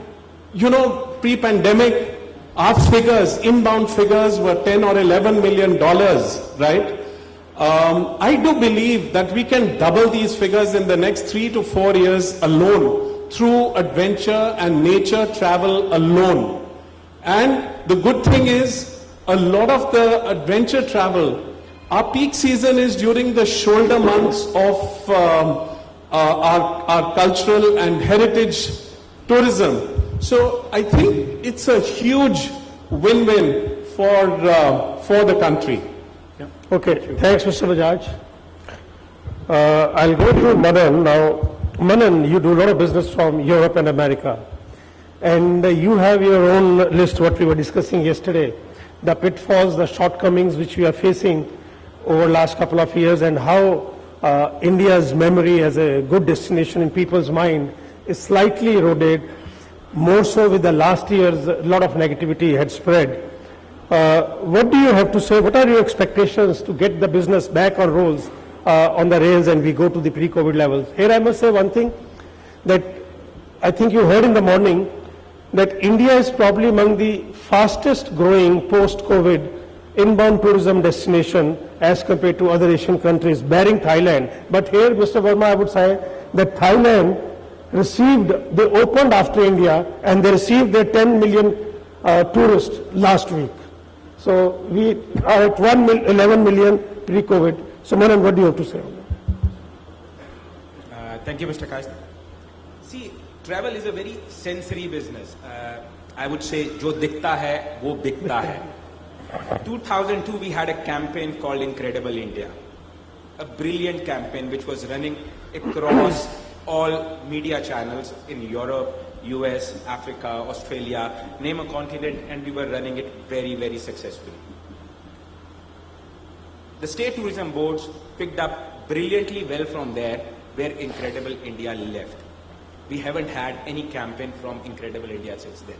you know, pre-pandemic, our figures, inbound figures were 10 or 11 million dollars, right? I do believe that we can double these figures in the next 3 to 4 years alone through adventure and nature travel alone. And the good thing is, a lot of the adventure travel, our peak season is during the shoulder months of our cultural and heritage tourism. So I think it's a huge win-win for the country. Yeah. Okay, thanks, Mr. Bajaj. I'll go to Manan now. Manan, you do a lot of business from Europe and America, and you have your own list, what we were discussing yesterday, the pitfalls, the shortcomings which we are facing over the last couple of years, and how India's memory as a good destination in people's mind is slightly eroded. More so with the last year's, a lot of negativity had spread. What do you have to say? What are your expectations to get the business back on rolls, on the rails, and we go to the pre-COVID levels? Here I must say one thing, that I think you heard in the morning that India is probably among the fastest growing post-COVID inbound tourism destination as compared to other Asian countries, barring Thailand. But here, Mr. Verma, I would say that Thailand they opened after India, and they received their 10 million tourists last week. So we are at 11 million pre-COVID. So Manan, what do you have to say on that? Thank you, Mr. Kast. See, travel is a very sensory business. I would say, jo dikhta hai, wo bikta hai. 2002, we had a campaign called Incredible India. A brilliant campaign which was running across all media channels in Europe, US, Africa, Australia, name a continent, and we were running it very, very successfully. The state tourism boards picked up brilliantly well from there, where Incredible India left. We haven't had any campaign from Incredible India since then.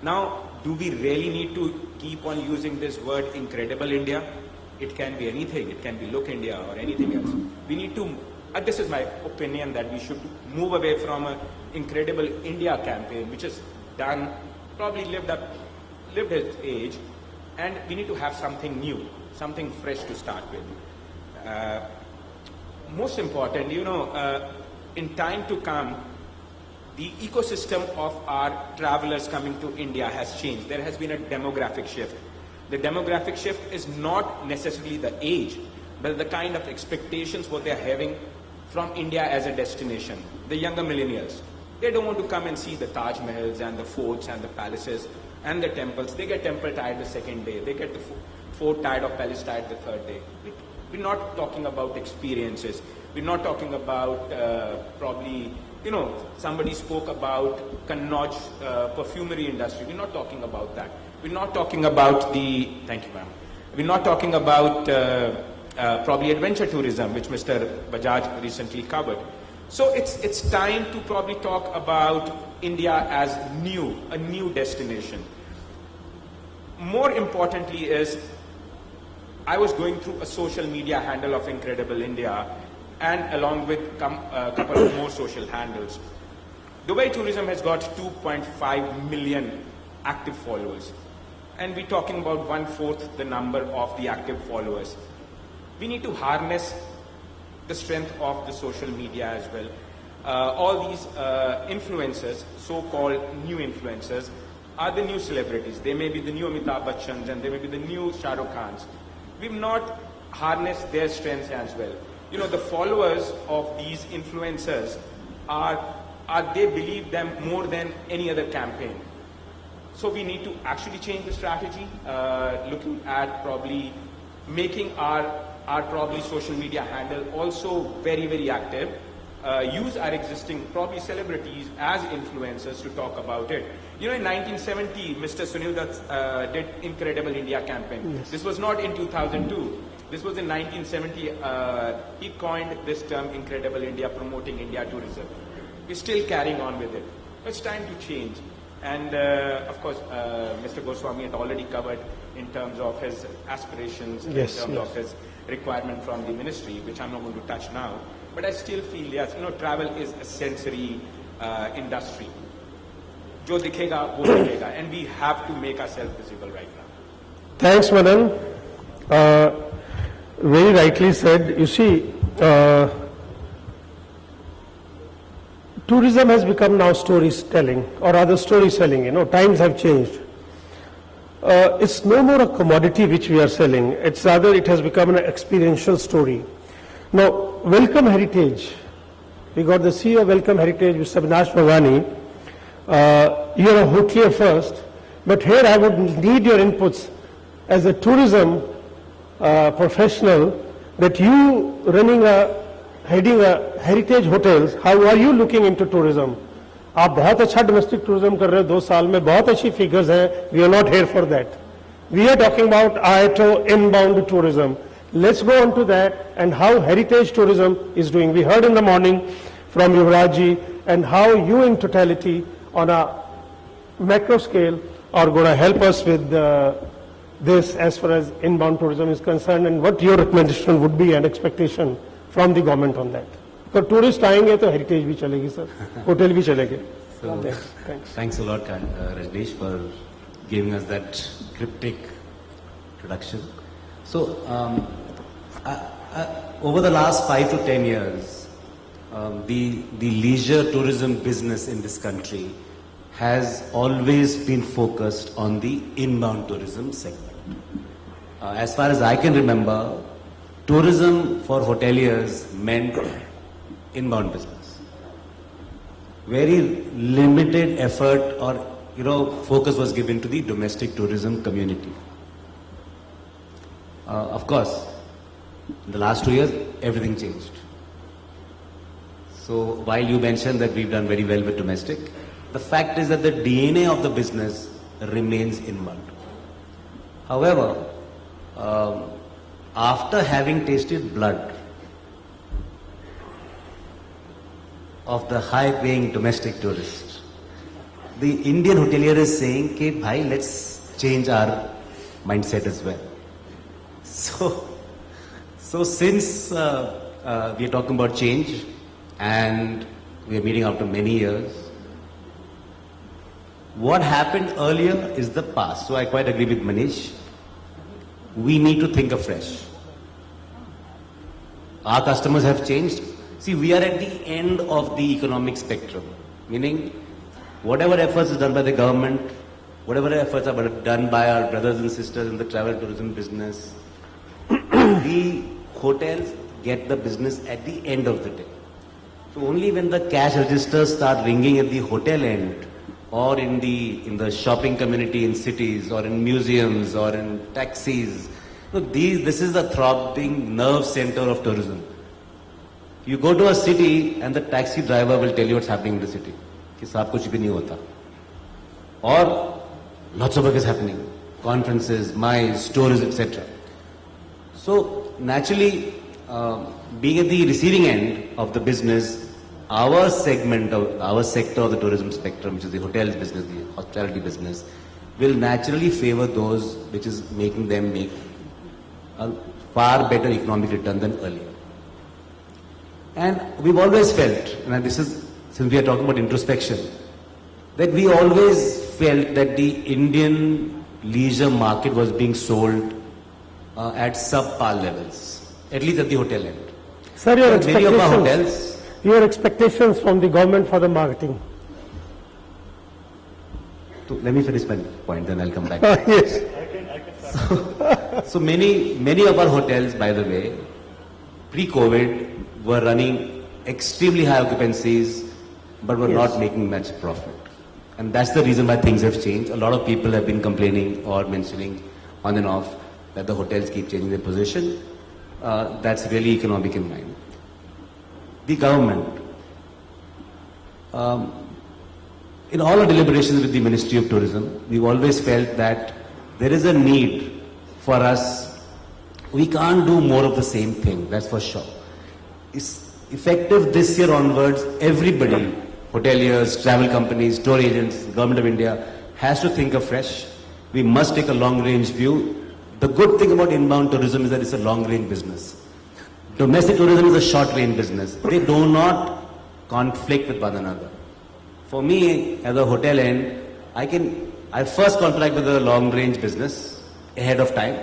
Now, do we really need to keep on using this word Incredible India? It can be anything. It can be Look India or anything else. We need to, this is my opinion, that we should move away from an Incredible India campaign, which is done, probably lived its age, and we need to have something new, something fresh to start with. Most important, in time to come, the ecosystem of our travelers coming to India has changed. There has been a demographic shift. The demographic shift is not necessarily the age, but the kind of expectations what they are having from India as a destination. The younger millennials, they don't want to come and see the Taj Mahals and the forts and the palaces and the temples. They get temple tired the second day. They get the fort tired or palace tired the third day. We're not talking about experiences. We're not talking about probably, somebody spoke about Kannauj perfumery industry. We're not talking about that. We're not talking about thank you ma'am. We're not talking about probably adventure tourism, which Mr. Bajaj recently covered. So it's time to probably talk about India as a new destination. More importantly is, I was going through a social media handle of Incredible India and along with a couple of more social handles. Dubai Tourism has got 2.5 million active followers. And we're talking about 1/4 the number of the active followers. We need to harness the strength of the social media as well. All these influencers, so-called new influencers, are the new celebrities. They may be the new Amitabh Bachchans and they may be the new Shah Rukh Khans. We've not harnessed their strengths as well. The followers of these influencers they believe them more than any other campaign. So we need to actually change the strategy, looking at probably making our probably social media handle also very, very active. Use our existing probably celebrities as influencers to talk about it. In 1970, Mr. Sunil Dutt did Incredible India campaign. Yes. This was not in 2002. This was in 1970. He coined this term Incredible India, promoting India tourism. We're still carrying on with it. It's time to change. And of course, Mr. Goswami had already covered in terms of his aspirations, Yes, in terms yes. of his requirement from the ministry, which I'm not going to touch now. But I still feel, yes, travel is a sensory industry. Jo dikhega, wo milega. And we have to make ourselves visible right now. Thanks, Madan. Very rightly said. You see, tourism has become now storytelling, or rather story selling. Times have changed. It's no more a commodity which we are selling. It's rather, it has become an experiential story. Now, Welcome Heritage. We got the CEO of Welcome Heritage, Mr. Avinash Bhavani. You're a hotelier first, but here I would need your inputs as a tourism professional, that you heading a heritage hotels, how are you looking into tourism? आप बहुत अच्छा domestic tourism कर रहे हो 2 साल में, बहुत अच्छी figures हैं. We are not here for that. We are talking about Iato inbound tourism. Let's go on to that and how heritage tourism is doing. We heard in the morning from Yuvrajji and how you in totality on a macro scale are going to help us with this as far as inbound tourism is concerned, and what your recommendation would be and expectation from the government on that. Because tourists आएंगे तो heritage भी चलेगी sir, hotel भी चलेंगे. So, thanks a lot, Rajneesh, for giving us that cryptic introduction. So, over the last 5 to 10 years, the leisure tourism business in this country has always been focused on the inbound tourism segment. As far as I can remember, tourism for hoteliers meant inbound business. Very limited effort or focus was given to the domestic tourism community. Of course, in the last 2 years, everything changed. So while you mentioned that we've done very well with domestic, the fact is that the DNA of the business remains inbound. However, after having tasted blood of the high-paying domestic tourists, the Indian hotelier is saying, "Okay, bhai, let's change our mindset as well." So since we are talking about change and we are meeting after many years, what happened earlier is the past. So I quite agree with Manish. We need to think afresh. Our customers have changed. See, we are at the end of the economic spectrum, meaning whatever efforts is done by the government, whatever efforts are done by our brothers and sisters in the travel tourism business, the hotels get the business at the end of the day. So only when the cash registers start ringing at the hotel end, or in the shopping community in cities, or in museums, or in taxis, so this is the throbbing nerve center of tourism. You go to a city and the taxi driver will tell you what's happening in the city. कि साहब कुछ भी नहीं होता. Or lots of work is happening. Conferences, MICE, tours, etc. So naturally, being at the receiving end of the business, our segment of our sector of the tourism spectrum, which is the hotels business, the hospitality business, will naturally favor those which is making them make a far better economic return than earlier. And we've always felt, and this is since we are talking about introspection, that we always felt that the Indian leisure market was being sold at subpar levels, at least at the hotel end. Sir, your expectations from the government for the marketing. So let me finish my point, then I'll come back. Yes. So many of our hotels, by the way, pre-COVID, were running extremely high occupancies, but were not making much profit. And that's the reason why things have changed. A lot of people have been complaining or mentioning on and off that the hotels keep changing their position. That's really economic in mind. The government, in all our deliberations with the Ministry of Tourism, we've always felt that there is a need for us. We can't do more of the same thing, that's for sure. It's effective this year onwards, everybody, hoteliers, travel companies, tour agents, Government of India, has to think afresh. We must take a long-range view. The good thing about inbound tourism is that it's a long-range business. Domestic tourism is a short-range business. They do not conflict with one another. For me, as a hotel end, I first contract with a long-range business ahead of time,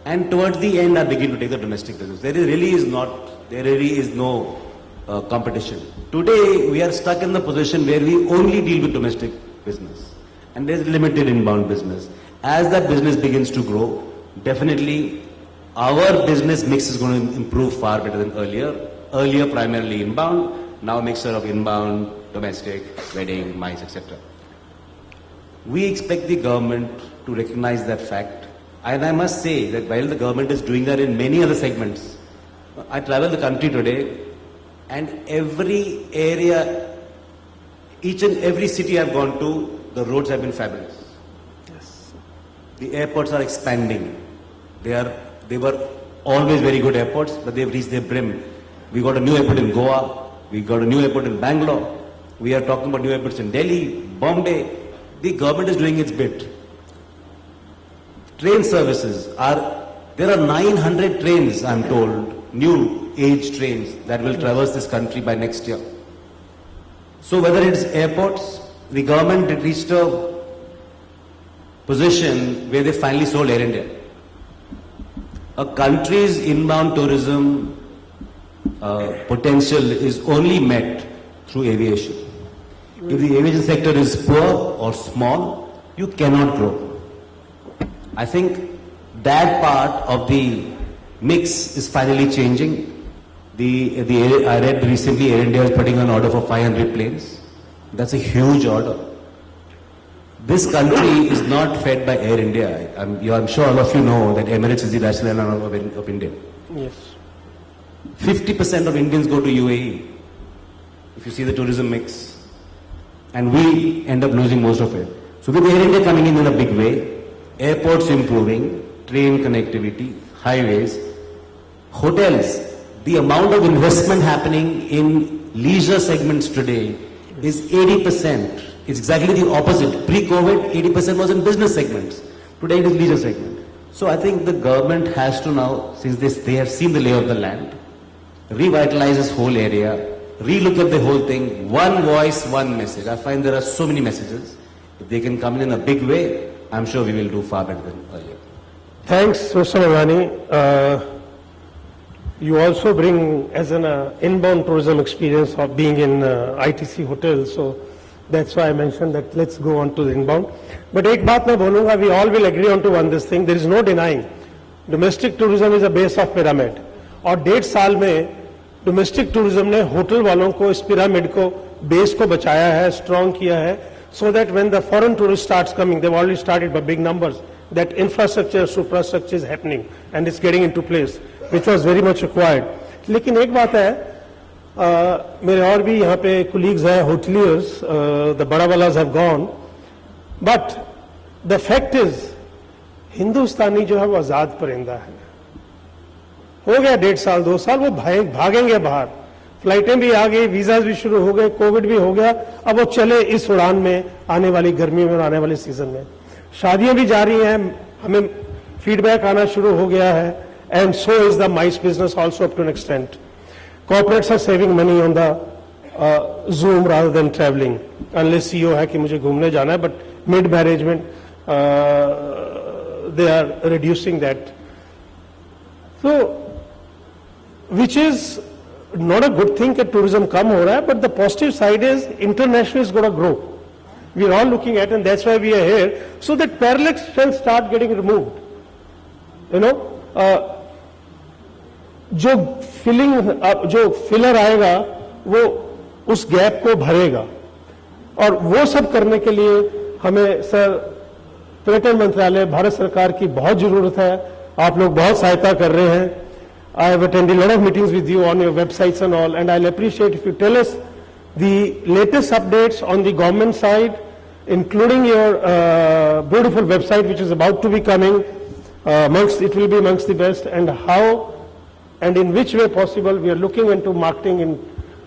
and towards the end, I begin to take the domestic business. There really is no competition. Today, we are stuck in the position where we only deal with domestic business, and there's limited inbound business. As that business begins to grow, definitely our business mix is going to improve far better than earlier. Earlier, primarily inbound, now a mixture of inbound, domestic, wedding, MICE, etc. We expect the government to recognize that fact. And I must say that while the government is doing that in many other segments, I travel the country today, and every area, each and every city I've gone to, the roads have been fabulous. Yes. The airports are expanding. They were always very good airports, but they've reached their brim. We got a new airport in Goa. We got a new airport in Bangalore. We are talking about new airports in Delhi, Bombay. The government is doing its bit. Train services there are 900 trains, I'm told, new age trains that will traverse this country by next year. So whether it's airports, the government had reached a position where they finally sold Air India. A country's inbound tourism potential is only met through aviation. If the aviation sector is poor or small, you cannot grow. I think that part of the mix is finally changing. I read recently Air India is putting an order for 500 planes. That's a huge order. This country is not fed by Air India. I'm sure all of you know that Emirates is the national airline of India. Yes. 50% of Indians go to UAE, if you see the tourism mix. And we end up losing most of it. So with Air India coming in a big way, airports improving, train connectivity, highways, hotels, the amount of investment happening in leisure segments today is 80%. It's exactly the opposite. Pre-COVID, 80% was in business segments. Today it is leisure segment. So I think the government has to now, since they have seen the lay of the land, revitalize this whole area, relook at the whole thing, one voice, one message. I find there are so many messages. If they can come in a big way, I'm sure we will do far better than earlier. Thanks, Mr. Malani. You also bring as an inbound tourism experience of being in ITC hotels. So That's why I mentioned that let's go on to the inbound. But एक बात मैं बोलूँगा, we all will agree on to one this thing. There is no denying. Domestic tourism is a base of pyramid. और 1.5 साल में domestic tourism ने hotel वालों को इस pyramid को base को बचाया है, strong किया है, so that when the foreign tourist starts coming, they've already started by big numbers. That infrastructure, suprastructure is happening and it's getting into place, which was very much required. लेकिन एक बात है, मेरे और भी यहाँ पे colleagues हैं, hoteliers, the badawalas have gone, but the fact is, हिंदुस्तानी जो है वो आजाद परिंदा है. हो गया 1.5 साल 2 साल, वो भागेंगे बाहर. फ्लाइटें भी आ गई, वीजाज भी शुरू हो गए, कोविड भी हो गया, अब वो चले इस उड़ान में आने वाली गर्मी में और आने वाले सीजन में. शादियां भी जारी हैं, हमें फीडबैक आना शुरू हो गया है, and so is the MICE business also up to an extent. Corporates are saving money on the Zoom rather than travelling, unless CEO है कि मुझे घूमने जाना है, but mid management they are reducing that. So, which is not a good thing that tourism come हो रहा है, but the positive side is international is going to grow. We are all looking at, and that's why we are here, so that parallax can start getting removed. You know, जो filler आएगा, वो उस gap को भरेगा, और वो सब करने के लिए हमें सर पर्यटन मंत्रालय, भारत सरकार की बहुत जरूरत है. आप लोग बहुत सहायता कर रहे हैं. I have attended a lot of meetings with you on your websites and all, and I'll appreciate if you tell us the latest updates on the government side, including your beautiful website which is about to be coming. It will be amongst the best, and how and in which way possible we are looking into marketing in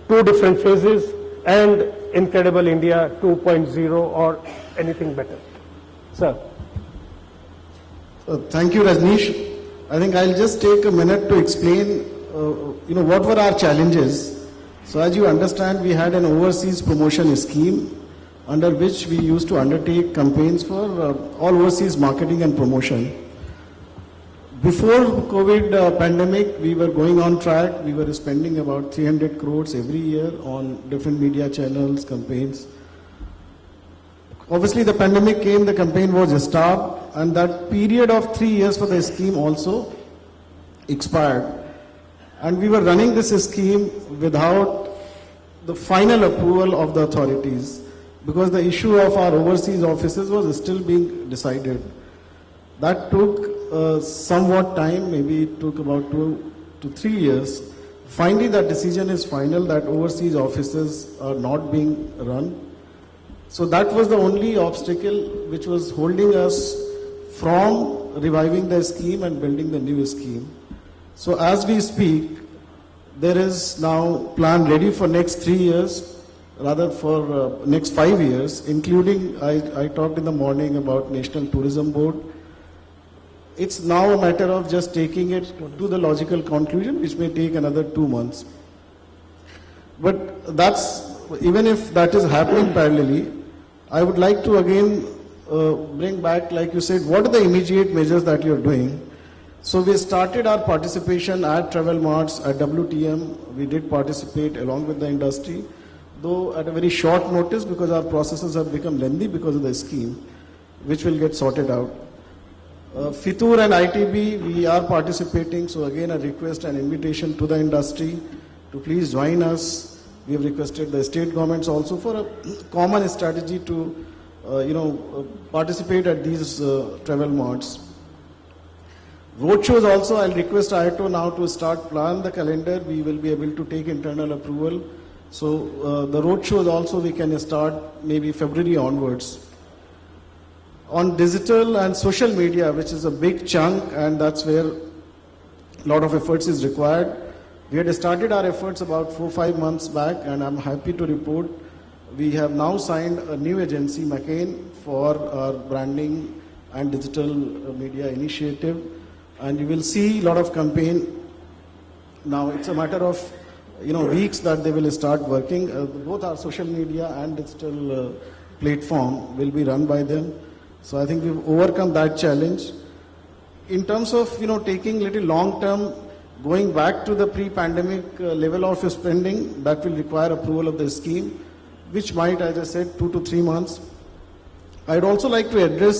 2 different phases, and Incredible India 2.0 or anything better. Sir. Thank you, Rajneesh. I think I'll just take a minute to explain, what were our challenges. So as you understand, we had an overseas promotion scheme under which we used to undertake campaigns for all overseas marketing and promotion. Before COVID pandemic, we were going on track. We were spending about 300 crores every year on different media channels, campaigns. Obviously, the pandemic came, the campaign was stopped, and that period of 3 years for the scheme also expired. And we were running this scheme without the final approval of the authorities, because the issue of our overseas offices was still being decided. That took somewhat time, maybe it took about 2 to 3 years. Finally, that decision is final that overseas offices are not being run. So that was the only obstacle which was holding us from reviving the scheme and building the new scheme. So as we speak, there is now plan ready for next 3 years, rather for next 5 years, including, I talked in the morning about National Tourism Board. It's now a matter of just taking it to the logical conclusion, which may take another 2 months. But even if that is happening parallelly, I would like to again bring back, like you said, what are the immediate measures that you're doing? So we started our participation at travel marts, at WTM. We did participate along with the industry, though at a very short notice, because our processes have become lengthy because of the scheme, which will get sorted out. Fitur and ITB, we are participating. So again, a request and invitation to the industry to please join us. We have requested the state governments also for a common strategy to, participate at these travel marts. Roadshows also, I'll request Iato now to start plan the calendar. We will be able to take internal approval. So the roadshows also we can start maybe February onwards. On digital and social media, which is a big chunk, and that's where a lot of efforts is required. We had started our efforts about 4-5 months back, and I'm happy to report we have now signed a new agency, McCain, for our branding and digital media initiative. And you will see a lot of campaign. Now it's a matter of weeks that they will start working. Both our social media and digital platform will be run by them. So I think we've overcome that challenge. In terms of taking little long term, going back to the pre-pandemic level of spending, that will require approval of the scheme. which might, as I said, 2 to 3 months. I'd also like to address,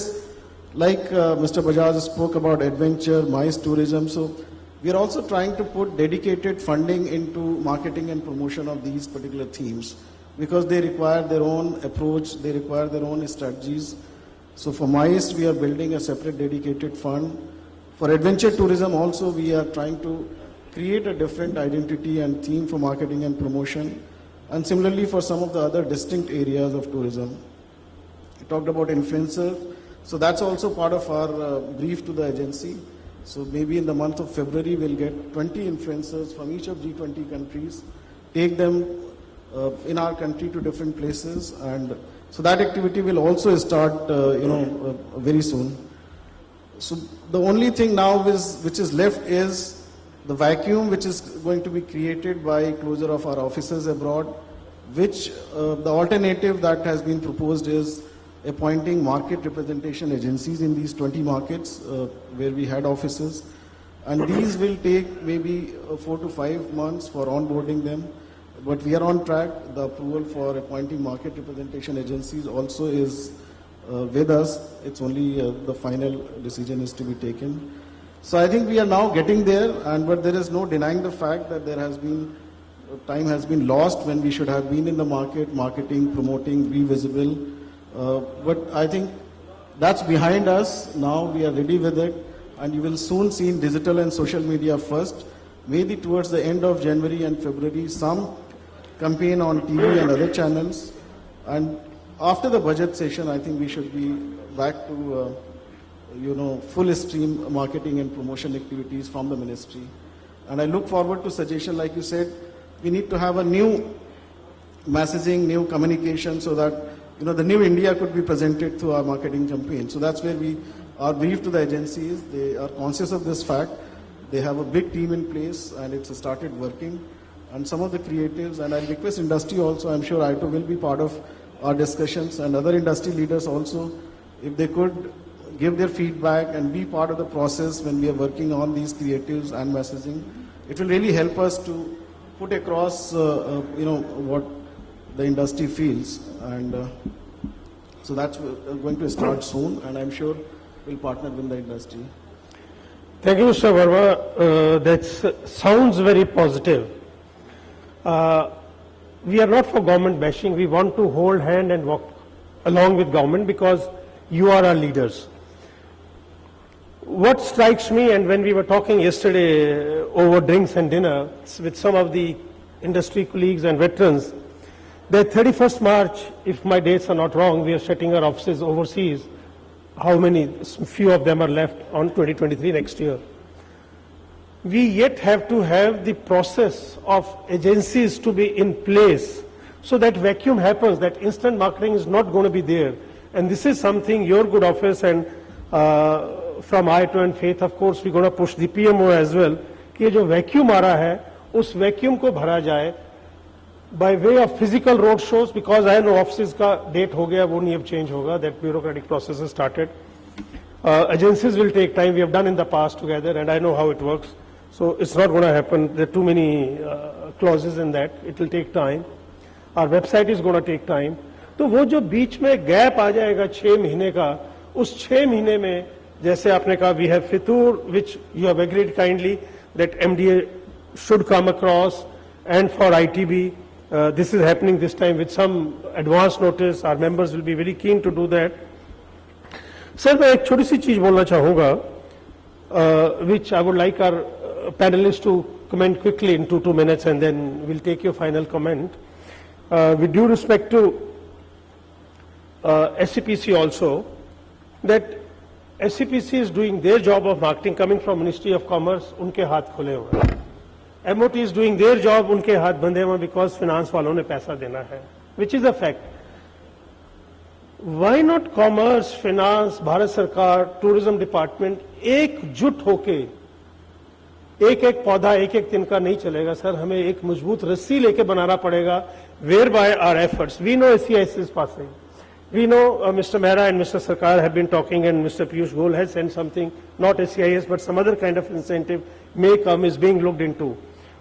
like Mr. Bajaj spoke about adventure, MICE tourism. So we are also trying to put dedicated funding into marketing and promotion of these particular themes, because they require their own approach, they require their own strategies. So for MICE, we are building a separate dedicated fund. For adventure tourism also, we are trying to create a different identity and theme for marketing and promotion. And similarly for some of the other distinct areas of tourism. We talked about influencers. So that's also part of our brief to the agency. So maybe in the month of February, we'll get 20 influencers from each of G20 countries, take them in our country to different places. And so that activity will also start, very soon. So the only thing now which is left is the vacuum which is going to be created by closure of our offices abroad, which the alternative that has been proposed is appointing market representation agencies in these 20 markets where we had offices. And these will take maybe 4 to 5 months for onboarding them. But we are on track. The approval for appointing market representation agencies also is with us. It's only the final decision is to be taken. So I think we are now getting there, but there is no denying the fact that there has been, time has been lost when we should have been in the market, marketing, promoting, be visible. But I think that's behind us. Now we are ready with it, and you will soon see in digital and social media first, maybe towards the end of January and February, some campaign on TV and other channels. And after the budget session, I think we should be back to full stream marketing and promotion activities from the ministry. And I look forward to suggestion, like you said, we need to have a new messaging, new communication, so that the new India could be presented through our marketing campaign. So that's where our brief to the agencies. They are conscious of this fact. They have a big team in place, and it's started working. And some of the creatives, and I request industry also, I'm sure Iato will be part of our discussions, and other industry leaders also, if they could give their feedback and be part of the process when we are working on these creatives and messaging. It will really help us to put across, what the industry feels. And so that's going to start soon, and I'm sure we'll partner with the industry. Thank you, Mr. Verma. That sounds very positive. We are not for government bashing. We want to hold hand and walk along with government because you are our leaders. What strikes me, and when we were talking yesterday over drinks and dinner with some of the industry colleagues and veterans, that 31st March, if my dates are not wrong, we are shutting our offices overseas. How many? Few of them are left on 2023 next year. We yet have to have the process of agencies to be in place so that vacuum happens, that instant marketing is not going to be there. And this is something your good office and from Iato and Faith, of course, we're going to push the PMO as well, कि जो vacuum आ रहा है, उस vacuum को भरा जाए by way of physical road shows, because I know offices का date हो गया, वो नहीं अब change होगा, that bureaucratic process has started. Agencies will take time, we have done in the past together, and I know how it works. So it's not going to happen, there are too many clauses in that, it will take time. Our website is going to take time. तो वो जो बीच में gap आ जाएगा 6 महीने का, उस 6 महीने में जैसे आपने कहा, we have Fitur, which you have agreed kindly that MDA should come across, and for ITB, this is happening this time with some advance notice. Our members will be very keen to do that. Sir, मैं एक छोटी सी चीज बोलना चाहूँगा, which I would like our panelists to comment quickly in 2 minutes, and then we'll take your final comment. With due respect to SCPC also, that SCPC is doing their job of marketing coming from Ministry of Commerce, उनके हाथ खुले हुए हैं. MOT is doing their job, उनके हाथ बंधे हुए because finance वालों ने पैसा देना है, which is a fact. Why not Commerce, Finance, Bharat सरकार, Tourism Department एकजुट होके एक पौधा एक तिनका नहीं चलेगा सर, हमें एक मजबूत रस्सी लेके बनाना पड़ेगा, whereby our efforts. We know SCIS is passing. We know Mr. Mehra and Mr. Sarkar have been talking, and Mr. Piyush Goyal has sent something, not SCIS, but some other kind of incentive may come, is being looked into.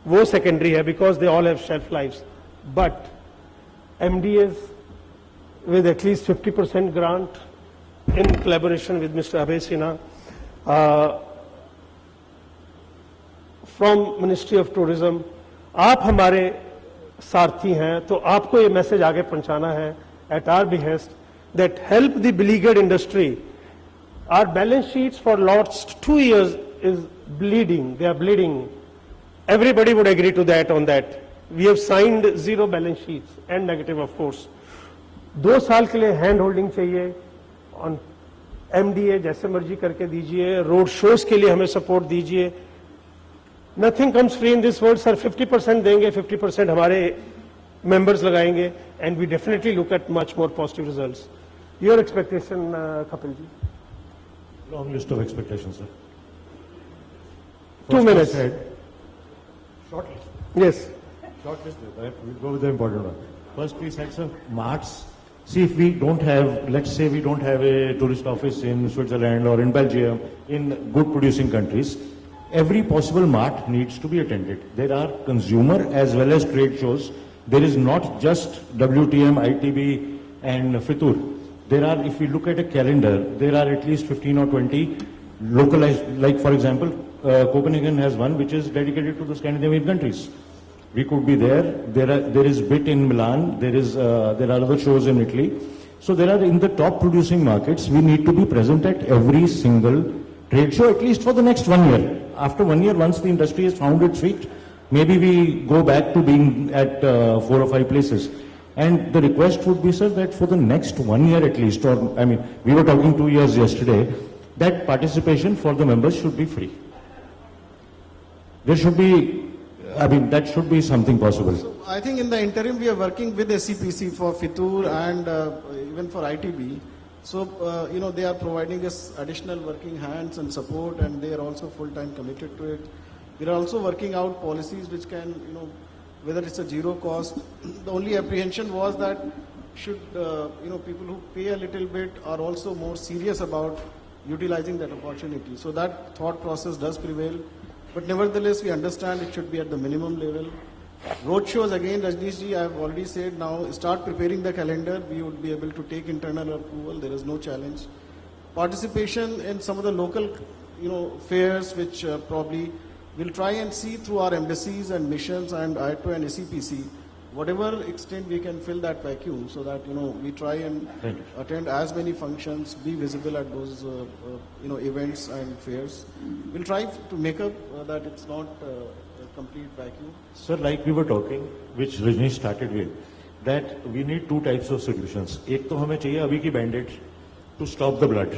वो secondary है because they all have shelf lives. But MDAs with at least 50% grant in collaboration with Mr. Abhay Sinha from Ministry of Tourism. आप हमारे सारथी हैं, तो आपको ये message आगे पहुंचाना है at our behest that help the beleaguered industry. Our balance sheets for last 2 years is bleeding. They are bleeding. Everybody would agree to that on that. We have signed 0 balance sheets and negative of course. 2 साल के लिए hand holding चाहिए on MDA जैसे मर्जी करके दीजिए, road shows के लिए हमें सपोर्ट दीजिए. Nothing comes free in this world sir. 50% देंगे, 50% हमारे मेंबर्स लगाएंगे and we definitely look at much more positive results. Your expectation Kapil ji? Long list of expectations, sir. 2 minutes. Short list. Yes. Short list. We'll go with the important one. First, we said, sir, marts. See, if we don't have, let's say we don't have a tourist office in Switzerland or in Belgium, in good producing countries, every possible mart needs to be attended. There are consumer as well as trade shows. There is not just WTM, ITB and Fitur. There are, if we look at a calendar, there are at least 15 or 20 localized, like for example, Copenhagen has one which is dedicated to the Scandinavian countries. We could be there. There is BIT in Milan. There are other shows in Italy. So there are in the top producing markets. We need to be present at every single trade show, at least for the next 1 year. After 1 year, once the industry has found its feet, maybe we go back to being at 4 or 5 places. And the request would be, sir, that for the next 1 year at least, or I mean, we were talking 2 years yesterday, that participation for the members should be free. There should be, I mean, that should be something possible. So I think in the interim we are working with SCPC for Fitur and even for ITB. So, they are providing us additional working hands and support, and they are also full-time committed to it. We are also working out policies which can, whether it's a zero cost. The only apprehension was that should, people who pay a little bit are also more serious about utilizing that opportunity. So that thought process does prevail. But nevertheless, we understand it should be at the minimum level. Road shows, again, Rajneesh ji, I have already said, now start preparing the calendar. We would be able to take internal approval. There is no challenge. Participation in some of the local, fairs, which probably we'll try and see through our embassies and missions and Iato and SCPC, whatever extent we can fill that vacuum, so that, we try and attend as many functions, be visible at those, events and fairs. We'll try to make up that it's not a complete vacuum. Sir, like we were talking, which Rajneesh started with, that we need 2 types of solutions. एक तो हमें चाहिए अभी की bandage to stop the blood,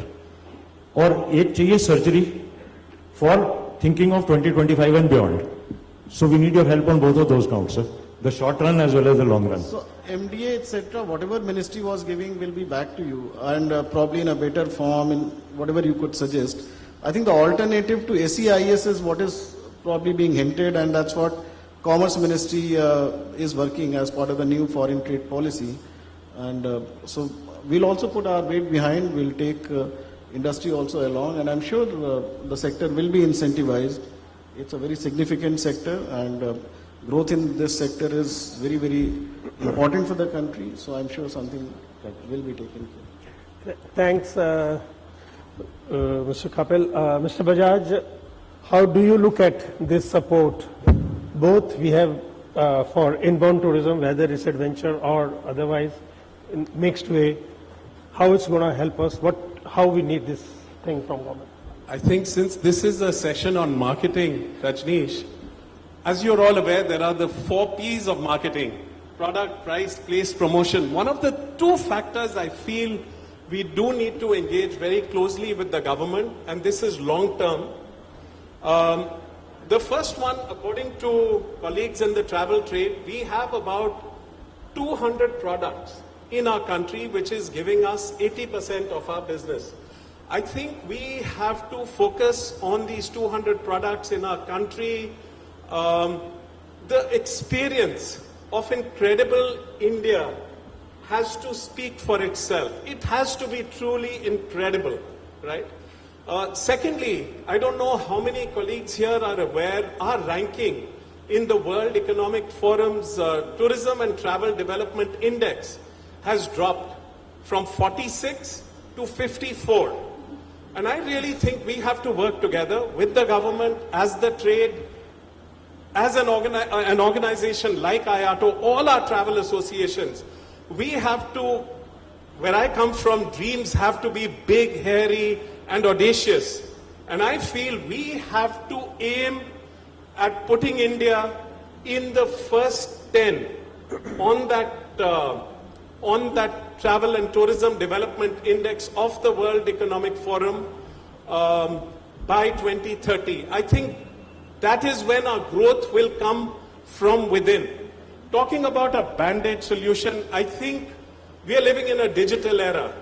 और एक चाहिए surgery for thinking of 2025 and beyond. So we need your help on both of those counts, sir. The short run as well as the long run. So MDA, etc., whatever ministry was giving will be back to you, and probably in a better form, in whatever you could suggest. I think the alternative to SEIS is what is probably being hinted, and that's what Commerce Ministry is working as part of the new foreign trade policy. And so we'll also put our weight behind. We'll take industry also along, and I'm sure the sector will be incentivized. It's a very significant sector, and growth in this sector is very, very important for the country. So I'm sure something that will be taken care. Thanks, Mr. Kapil. Mr. Bajaj, how do you look at this support? Both we have for inbound tourism, whether it's adventure or otherwise, in mixed way. How it's going to help us? How we need this thing from government? I think since this is a session on marketing, Rajneesh, as you're all aware, there are the 4 P's of marketing: product, price, place, promotion. One of the 2 factors I feel we do need to engage very closely with the government, and this is long term. The first one, according to colleagues in the travel trade, we have about 200 products in our country, which is giving us 80% of our business. I think we have to focus on these 200 products in our country. The experience of incredible India has to speak for itself. It has to be truly incredible, right? Secondly, I don't know how many colleagues here are aware, our ranking in the World Economic Forum's Tourism and Travel Development Index has dropped from 46 to 54. And I really think we have to work together with the government, as the trade, as an organization like Iato, all our travel associations. We have to, where I come from, dreams have to be big, hairy, and audacious. And I feel we have to aim at putting India in the first 10 on that Travel and Tourism Development Index of the World Economic Forum by 2030. I think that is when our growth will come from within. Talking about a band-aid solution, I think we are living in a digital era.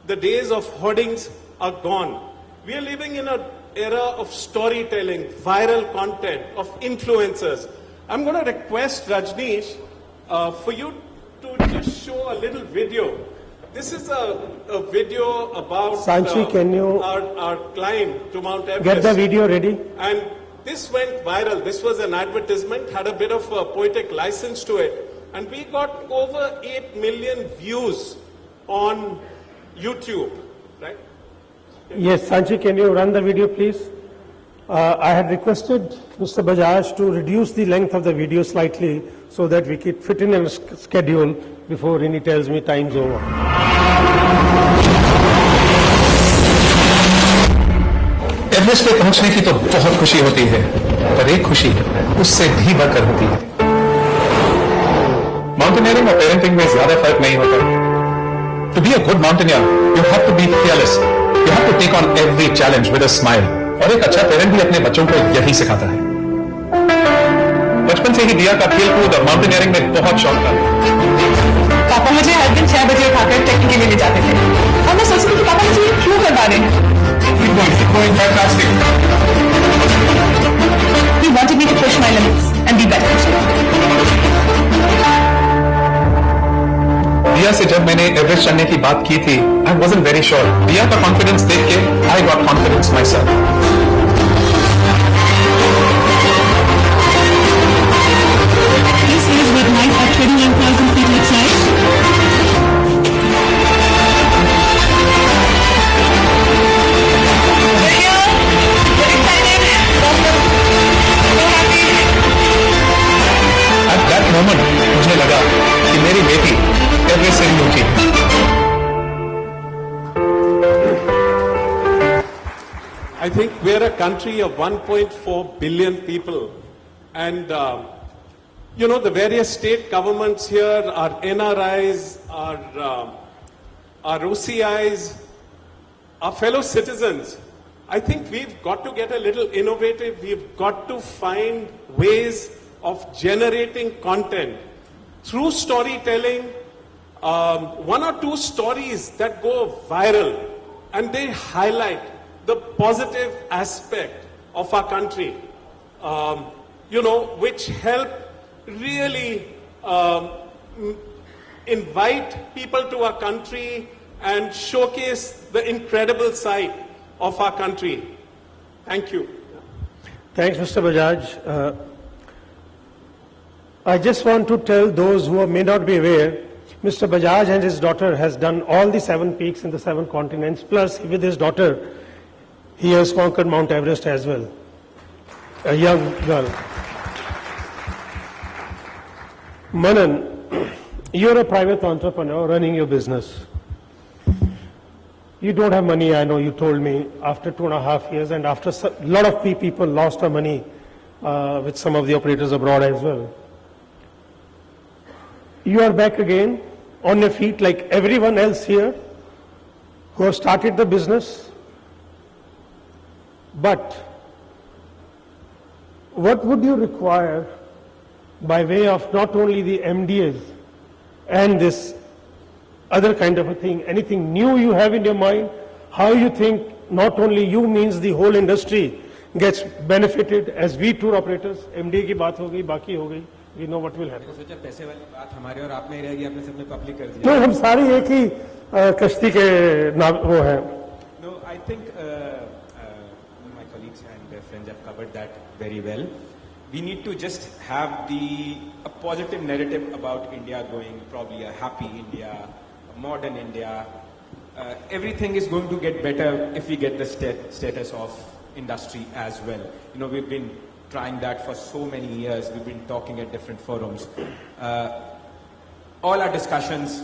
The days of hoardings are gone. We are living in an era of storytelling, viral content, of influencers. I'm going to request Rajneesh for you to just show a little video. This is a video about Sanchi, can you our climb to Mount Everest. get the video ready? And this went viral. This was an advertisement, had a bit of a poetic license to it. And we got over 8 million views on YouTube, right? Yes, Sanchi, can you run the video, please? I had requested Mr. Bajaj to reduce the length of the video slightly so that we could fit in a schedule before he tells me time's over. Everest पे पहुंचने की तो बहुत खुशी होती है, पर एक खुशी उससे भी बढ़कर होती है। माउंटेनियरिंग और पेरेंटिंग में ज्यादा फर्क नहीं होता। To be a good mountaineer, you have to be fearless, you have to take on every challenge with a smile. और एक अच्छा पेरेंट भी अपने बच्चों को यही सिखाता है। बचपन से ही दिया का खेलकूद और माउंटेनियरिंग में बहुत शौक था। पापा मुझे हर दिन 6 बजे उठाकर ट्रैकिंग के लिए ले जाते थे और मैं सोचती थी कि पापा मुझे ये क्यों करवा रहे हैं। Keep going, fantastic. He wanted me to push my limits and be better. दिया से जब मैंने एवरेस्ट चढ़ने की बात की थी, I wasn't very sure. दिया का कॉन्फिडेंस देख के I got confidence myself. This is with height at 21,000 feet outside. At that moment, मुझे लगा कि मेरी बेटी एवरेस्ट से ही ऊंची है। I think we're a country of 1.4 billion people, and you know, the various state governments here, our NRIs, our OCIs, our fellow citizens. I think we've got to get a little innovative. We've got to find ways of generating content through storytelling. One or two stories that go viral, and they highlight the positive aspect of our country, you know, which help really invite people to our country and showcase the incredible side of our country. Thank you. Thanks, Mr. Bajaj. I just want to tell those who may not be aware, Mr. Bajaj and his daughter has done all the 7 peaks in the 7 continents, plus with his daughter, he has conquered Mount Everest as well. A young girl. Manan, you're a private entrepreneur running your business. You don't have money, I know you told me, after 2.5 years, and after a lot of people lost their money with some of the operators abroad as well. You are back again on your feet like everyone else here who have started the business. But what would you require by way of not only the MDAs and this other kind of a thing, anything new you have in your mind, how you think not only you means the whole industry gets benefited as we tour operators, MDA की बात हो गई, बाकी हो गई, we know what will happen. सोचा पैसे वाली बात हमारे और आप में ही रहेगी, आपने सबने पब्लिक कर दिया. तो हम सारे एक ही कश्ती के वो हैं. No, I think my colleagues and friends have covered that very well. we need to just have a positive narrative about India going, probably a happy India, a modern India. Everything is going to get better if we get the status of industry as well. You know, we've been trying that for so many years. We've been talking at different forums. All our discussions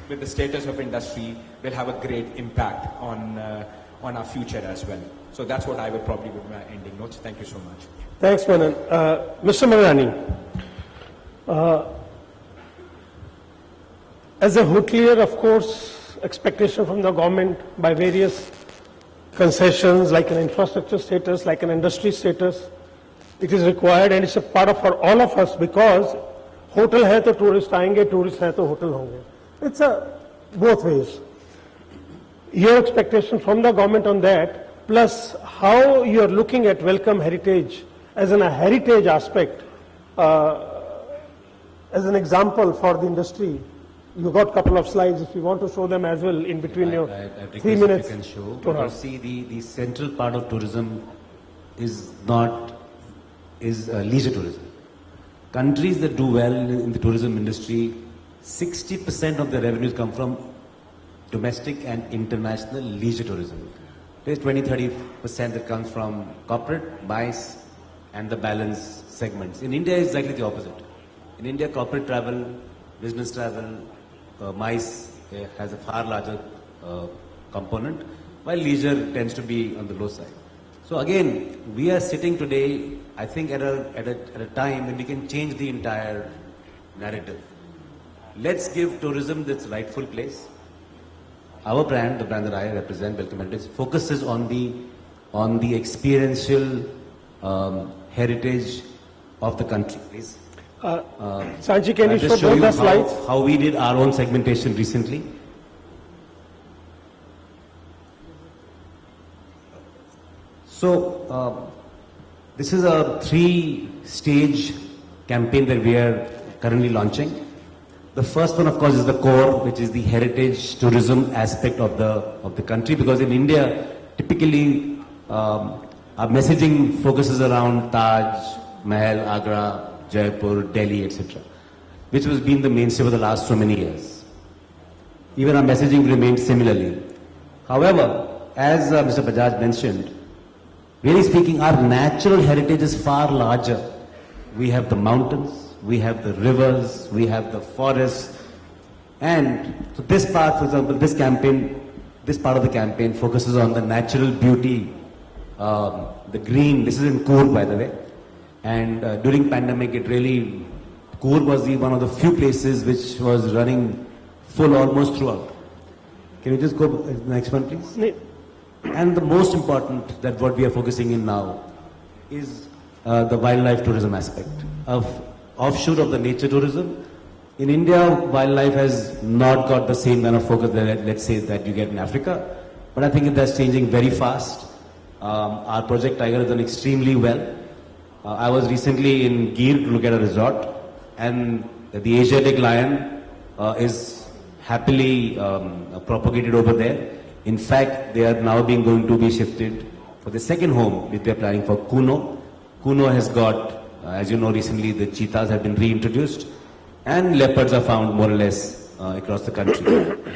with the status of industry will have a great impact on our future as well. So that's what I would probably put my ending notes. Thank you so much. Thanks, Manan. Mr. Marani, as a hotelier, of course, expectation from the government by various concessions like an infrastructure status, like an industry status, it is required and it's a part of for all of us because hotel hai to tourist aayenge, tourist hai to hotel honge. It's both ways. Your expectation from the government on that, plus how you are looking at welcome heritage as a heritage aspect, as an example for the industry. You got a couple of slides if you want to show them as well in between your 3 minutes. You can show. But see, the central part of tourism is leisure tourism. Countries that do well in the tourism industry, 60% of their revenues come from domestic and international leisure tourism. There's 20-30% that comes from corporate, MICE, and the balance segments. In India, it's exactly the opposite. In India, corporate travel, business travel, MICE has a far larger component, while leisure tends to be on the low side. So again, we are sitting today, I think, at a time when we can change the entire narrative. Let's give tourism its rightful place. Our brand, the brand that I represent, Welcome Heritage, focuses on the experiential heritage of the country. Please. Sanji, can you show both the slides? How we did our own segmentation recently. So, this is a 3-stage campaign that we are currently launching. The first one, of course, is the core, which is the heritage tourism aspect of the country, because in India, typically, our messaging focuses around Taj, Mahal, Agra, Jaipur, Delhi, etc., which has been the mainstay for the last so many years. Even our messaging remains similarly. However, as Mr. Bajaj mentioned, really speaking, our natural heritage is far larger. We have the mountains, we have the rivers, we have the forests, and so this part, for example, this part of the campaign focuses on the natural beauty, the green. This is in Coorg, by the way. And during pandemic, Coorg was one of the few places which was running full almost throughout. Can you just go to the next one, please? And the most important, that what we are focusing in now, is the wildlife tourism aspect of offshoot of the nature tourism. In India, wildlife has not got the same kind of focus that, let's say, that you get in Africa. But I think that's changing very fast. Our Project Tiger has done extremely well. I was recently in Gir to look at a resort, and the Asiatic lion is happily propagated over there. In fact, they are now going to be shifted for the second home, which they are planning for Kuno. Kuno has got, as you know, recently the cheetahs have been reintroduced, and leopards are found more or less across the country.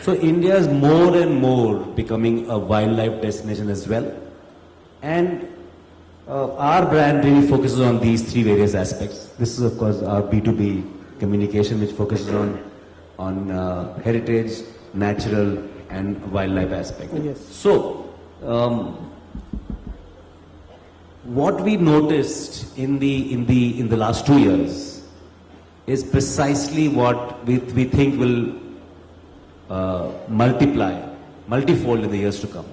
So India is more and more becoming a wildlife destination as well. And our brand really focuses on these 3 various aspects. This is, of course, our B2B communication, which focuses on heritage, natural, and wildlife aspect. Yes. So, what we noticed in the last 2 years is precisely what we think will multifold in the years to come.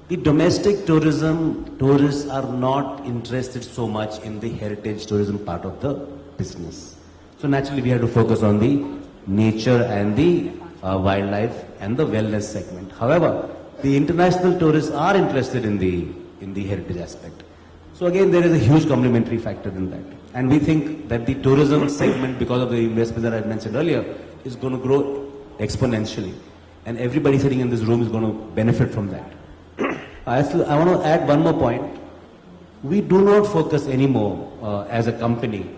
The domestic tourism, tourists are not interested so much in the heritage tourism part of the business. So naturally we have to focus on the nature and the wildlife and the wellness segment. However, the international tourists are interested in the heritage aspect. So again, there is a huge complementary factor in that. And we think that the tourism segment, because of the investment that I mentioned earlier, is going to grow exponentially. And everybody sitting in this room is going to benefit from that. I want to add one more point. we do not focus anymore as a company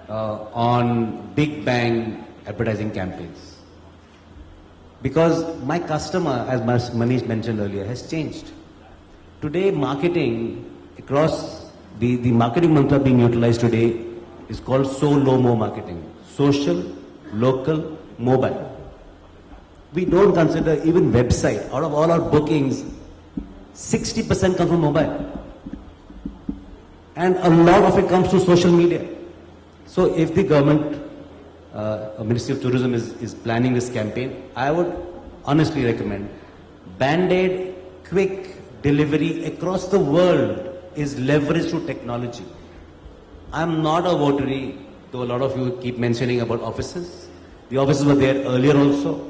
on big bang advertising campaigns. Because my customer, as Manish mentioned earlier, has changed. Today, marketing across the marketing mantra being utilized today is called so-lo-mo marketing. Social, local, mobile. We don't consider even website. Out of all our bookings, 60% come from mobile. And a lot of it comes through social media. So if the government, Ministry of Tourism is planning this campaign, I would honestly recommend Band-Aid quick delivery across the world is leveraged through technology. I'm not a votary, though a lot of you keep mentioning about offices. The offices were there earlier also.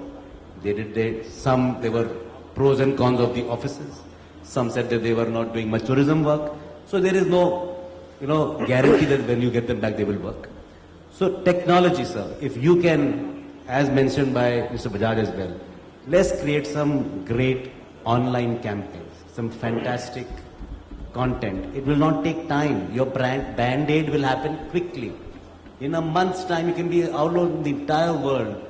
There were pros and cons of the offices. Some said that they were not doing much tourism work. So there is no, guarantee that when you get them back, they will work. So technology, sir, if you can, as mentioned by Mr. Bajaj as well, let's create some great online campaigns, some fantastic content. It will not take time. Your Band-Aid will happen quickly. In a month's time, you can be all over the entire world.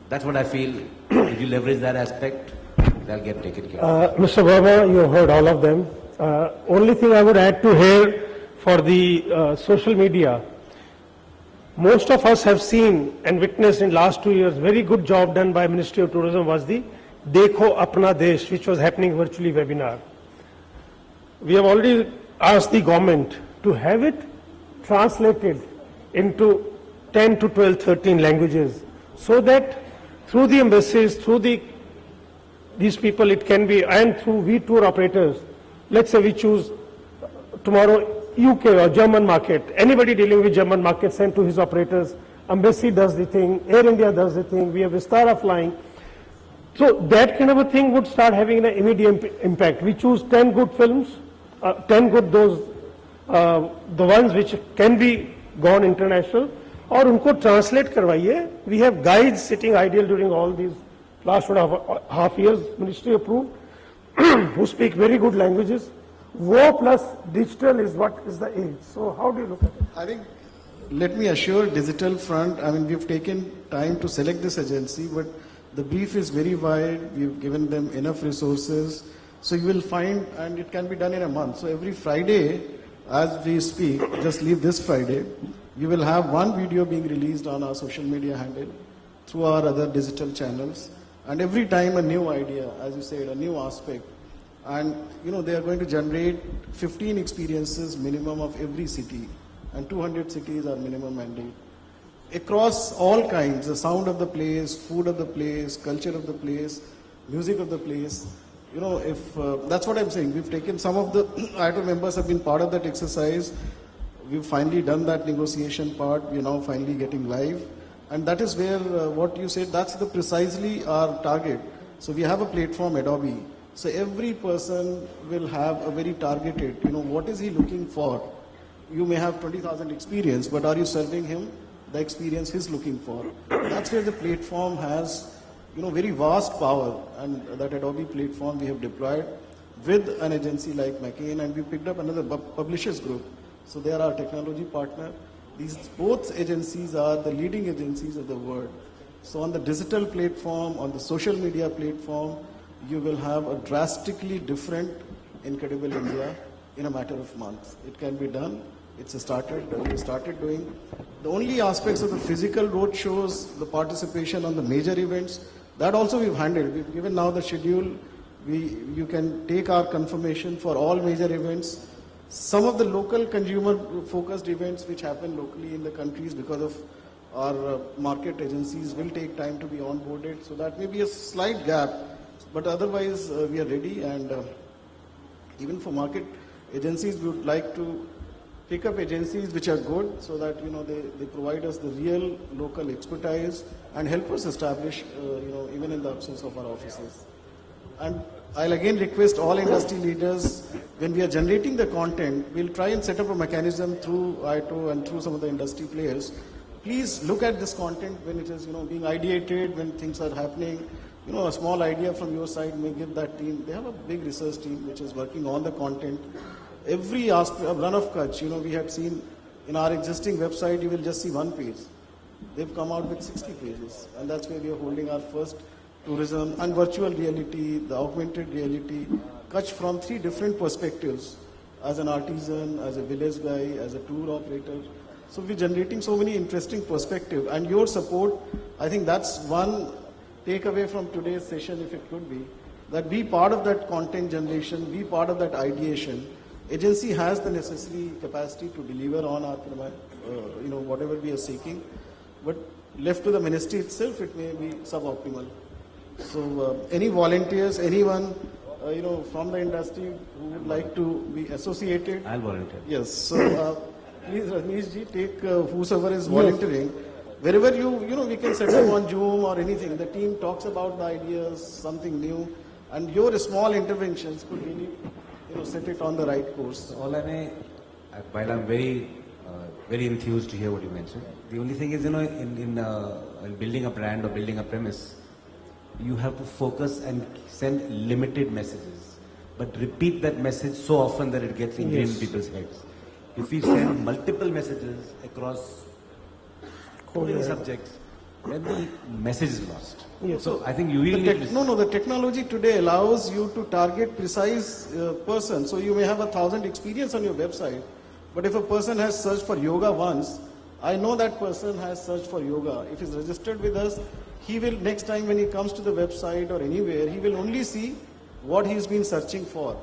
That's what I feel. If you leverage that aspect, they'll get taken care of. Mr. Verma, you heard all of them. Only thing I would add to here for the social media, most of us have seen and witnessed in last 2 years, very good job done by Ministry of Tourism was the Dekho Apna Desh, which was happening virtually webinar. We have already asked the government to have it translated into 10 to 12, 13 languages, so that through the embassies, through these people it can be, and through we tour operators, let's say we choose tomorrow UK or German market, anybody dealing with German market send to his operators, embassy does the thing, Air India does the thing, we have Vistara flying. So that kind of a thing would start having an immediate impact. We choose 10 good films, 10 good the ones which can be gone international, और उनको translate करवाइए. We have guides sitting ideal during all these last 1.5 years, ministry approved, who speak very good languages. War plus digital is what is the age. So how do you look at it? I think, let me assure digital front, I mean, we've taken time to select this agency, but the brief is very wide. We've given them enough resources. So you will find, and it can be done in a month. So every Friday, as we speak, just leave this Friday, you will have one video being released on our social media handle through our other digital channels. And every time a new idea, as you said, a new aspect. And, they are going to generate 15 experiences minimum of every city. And 200 cities are minimum mandate. Across all kinds, the sound of the place, food of the place, culture of the place, music of the place. That's what I'm saying. We've taken some of the Iato members have been part of that exercise. We've finally done that negotiation part. We're now finally getting live. And that is where what you said, that's precisely our target. So we have a platform, Adobe. So every person will have a very targeted, what is he looking for? You may have 20,000 experience, but are you serving him the experience he's looking for? That's where the platform has, very vast power. And that Adobe platform we have deployed with an agency like McCain, and we picked up another publishers group. So they are our technology partner. These both agencies are the leading agencies of the world. So on the digital platform, on the social media platform, you will have a drastically different, incredible India in a matter of months. It can be done. We started doing. The only aspects of the physical road shows, the participation on the major events, that also we've handled. We've given now the schedule. You can take our confirmation for all major events. Some of the local consumer-focused events which happen locally in the countries because of our market agencies will take time to be onboarded. So that may be a slight gap, but otherwise we are ready. And even for market agencies, we would like to pick up agencies which are good so that they provide us the real local expertise and help us establish even in the absence of our offices. And I'll again request all industry leaders, when we are generating the content, we'll try and set up a mechanism through Iato and through some of the industry players. Please look at this content when it is being ideated, when things are happening. A small idea from your side may give that team. They have a big research team which is working on the content. every run of Kutch, we had seen in our existing website, you will just see one page. They've come out with 60 pages, and that's where we are holding our first tourism and virtual reality, the augmented reality, Kutch from 3 different perspectives, as an artisan, as a village guy, as a tour operator. So we're generating so many interesting perspectives, and your support, I think that's one takeaway from today's session, if it could be, that be part of that content generation, be part of that ideation. Agency has the necessary capacity to deliver on our, whatever we are seeking, but left to the ministry itself, it may be suboptimal. So any volunteers, anyone, from the industry who would like to be associated? I'll volunteer. Yes. So please, Rajneesh ji, take whosoever is volunteering. Wherever we can set up on Zoom or anything. The team talks about the ideas, something new, and your small interventions could really, set it on the right course. All I may, while I'm very enthused to hear what you mentioned, the only thing is, in building a brand or building a premise, you have to focus and send limited messages, but repeat that message so often that it gets ingrained in people's heads. If we send multiple messages across many subjects, then the message is lost. Yes. So I think you really need to... the technology today allows you to target precise person. So you may have 1,000 experience on your website, but if a person has searched for yoga once, I know that person has searched for yoga. If he's registered with us, he will, next time when he comes to the website or anywhere, he will only see what he's been searching for.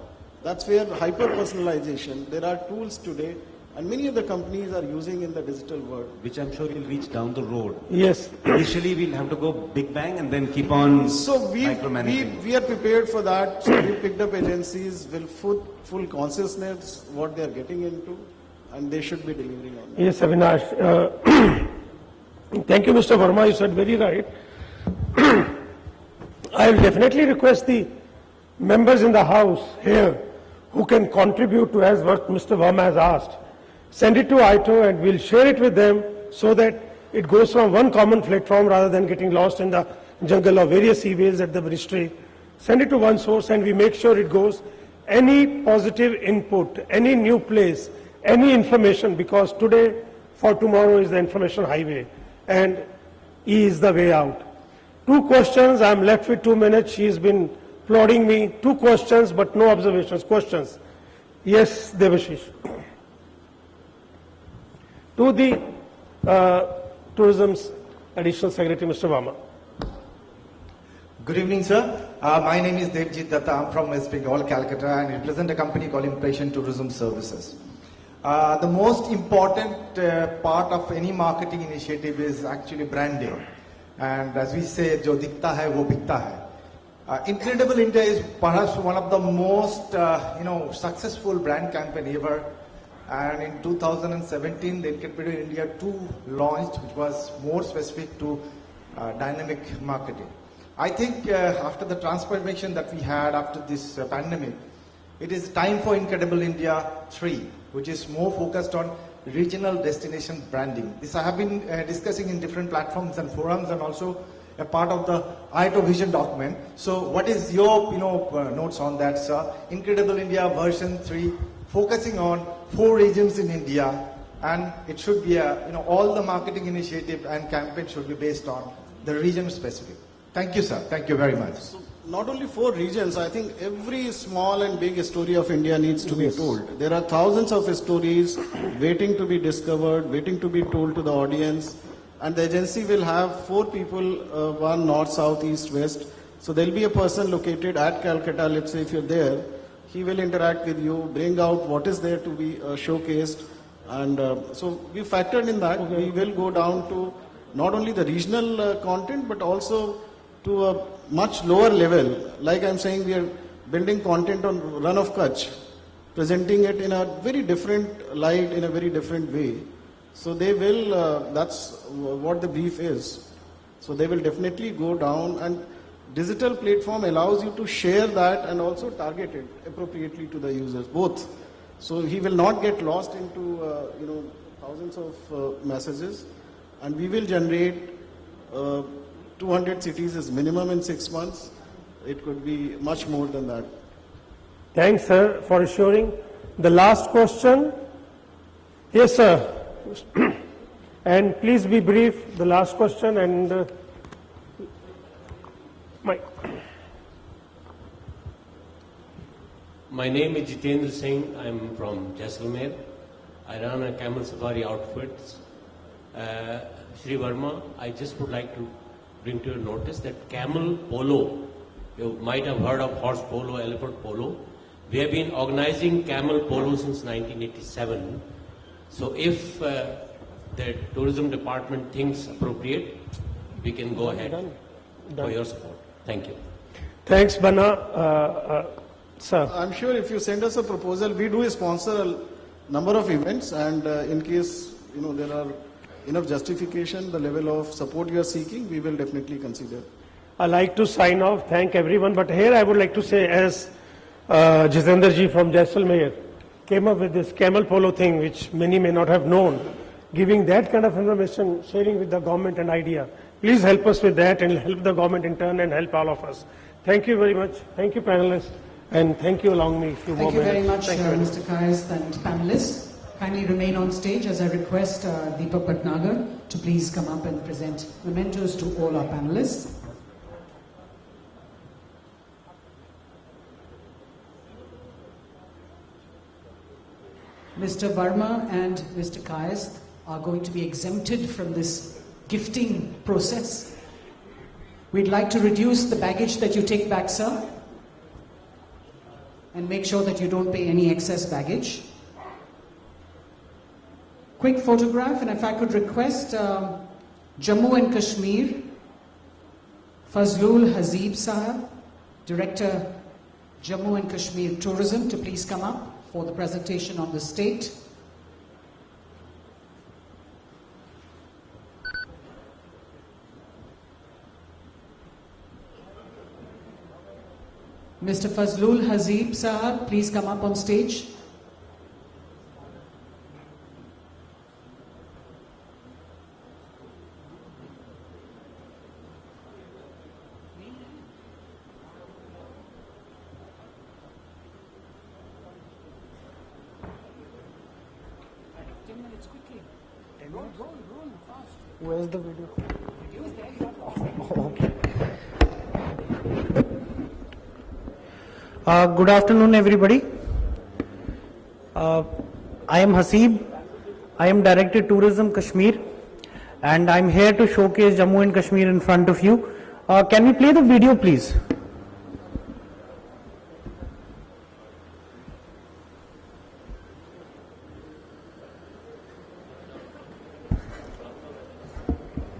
That's where hyper-personalization, there are tools today, and many of the companies are using in the digital world. Which I'm sure will reach down the road. Yes. Initially, we'll have to go big bang and then keep on micromanaging. We are prepared for that. So we picked up agencies with full consciousness what they are getting into, and they should be delivering on that. Yes, Avinash. Thank you, Mr. Verma. You said very right. I will definitely request the members in the House here who can contribute to as what Mr. Verma has asked. Send it to Iato and we'll share it with them so that it goes from one common platform rather than getting lost in the jungle of various emails at the ministry. Send it to one source and we make sure it goes. Any positive input, any new place, any information, because today for tomorrow is the information highway and E is the way out. 2 questions, I'm left with 2 minutes. She has been applauding me. 2 questions but no observations. Questions? Yes, Devashish. To the Tourism's Additional Secretary, Mr. Verma. Good evening, sir. My name is Devjit Datta. I'm from West Bengal, Calcutta, and I represent a company called Impression Tourism Services. The most important part of any marketing initiative is actually branding. And as we say, jo dikhta hai, wo bikta hai. Incredible India is perhaps one of the most, successful brand campaign ever. And in 2017, the Incredible India 2 launched, which was more specific to dynamic marketing. I think after the transformation that we had after this pandemic, it is time for Incredible India 3, which is more focused on regional destination branding. This I have been discussing in different platforms and forums and also a part of the Iato vision document. So what is your notes on that, sir? Incredible India version 3, focusing on 4 regions in India, and it should be all the marketing initiative and campaign should be based on the region specific. Thank you, sir. Thank you very much. So not only 4 regions, I think every small and big story of India needs to be told. There are thousands of stories waiting to be discovered, waiting to be told to the audience. And the agency will have 4 people, one north, south, east, west. So there will be a person located at Calcutta, let's say if you're there, he will interact with you, bring out what is there to be showcased. And so we factored in that. Okay. We will go down to not only the regional content, but also to a much lower level. Like I'm saying, we are building content on Run of Kutch, presenting it in a very different light, in a very different way. So they will, that's what the brief is. So they will definitely go down, and digital platform allows you to share that and also target it appropriately to the users, both. So he will not get lost into, thousands of messages, and we will generate 200 cities is minimum in 6 months. It could be much more than that. Thanks, sir, for assuring. The last question. Yes, sir. And please be brief. The last question and Mike. My name is Jitendra Singh. I'm from Jaisalmer. I run a camel safari outfits. Shri Verma, I just would like to bring to your notice that camel polo, you might have heard of horse polo, elephant polo. We have been organizing camel polo since 1987. So if the tourism department thinks appropriate, we can go ahead for your support. Thank you. Thanks, Bana. Sir. I'm sure if you send us a proposal, we do sponsor a number of events, and in case there are enough justification, the level of support you are seeking, we will definitely consider. I like to sign off, thank everyone, but here I would like to say, as Jitendra ji from Jaisalmer came up with this camel polo thing, which many may not have known, giving that kind of information, sharing with the government an idea. Please help us with that and help the government in turn and help all of us. Thank you very much. Thank you, panelists. And thank you allowing me to Thank you very much, Mr. Kayas and panelists. Kindly remain on stage as I request Deepak Bhatnagar to please come up and present mementos to all our panelists. Mr. Verma and Mr. Kayas are going to be exempted from this gifting process. We'd like to reduce the baggage that you take back, sir, and make sure that you don't pay any excess baggage. Quick photograph, and if I could request Jammu and Kashmir, Fazlul Hazib Sahab, Director, Jammu and Kashmir Tourism, to please come up for the presentation on the state. Mr. Fazlul Hazib Sahab, please come up on stage. Where's the video? Good afternoon, everybody. I am Hasib. I am Director Tourism Kashmir, and I'm here to showcase Jammu and Kashmir in front of you. Can we play the video, please?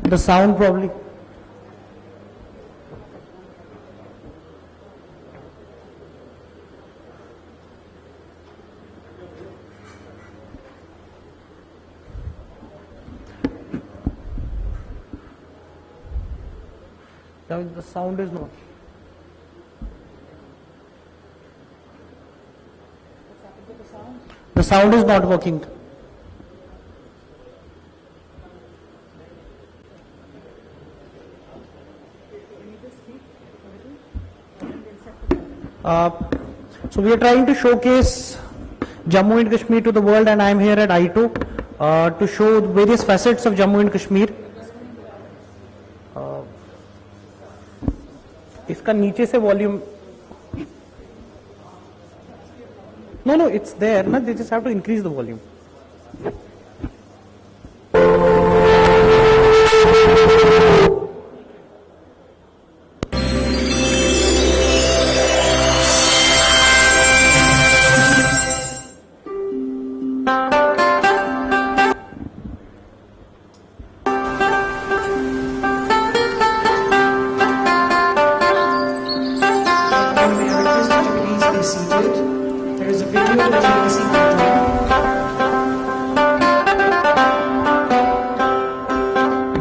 The sound probably. No, the sound is not. The sound is not working. So we are trying to showcase Jammu and Kashmir to the world, and I am here at Iato to show various facets of Jammu and Kashmir. इसका नीचे से volume no it's there na, they just have to increase the volume.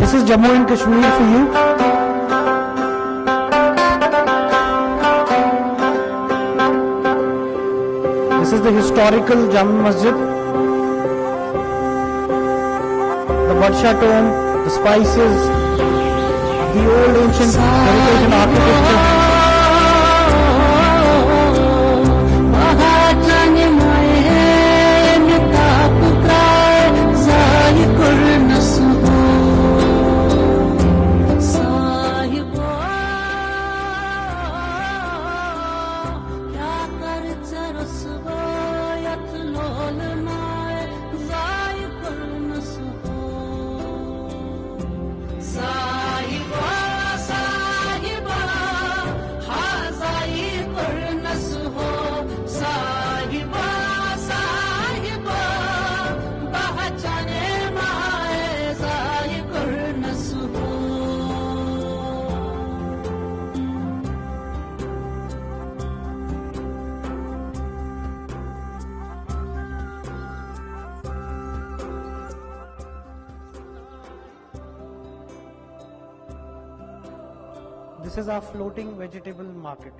This is Jammu and Kashmir for you. This is the historical Jama Masjid, the Badsha tomb, the spices, the old ancient heritage and architecture. This is our floating vegetable market.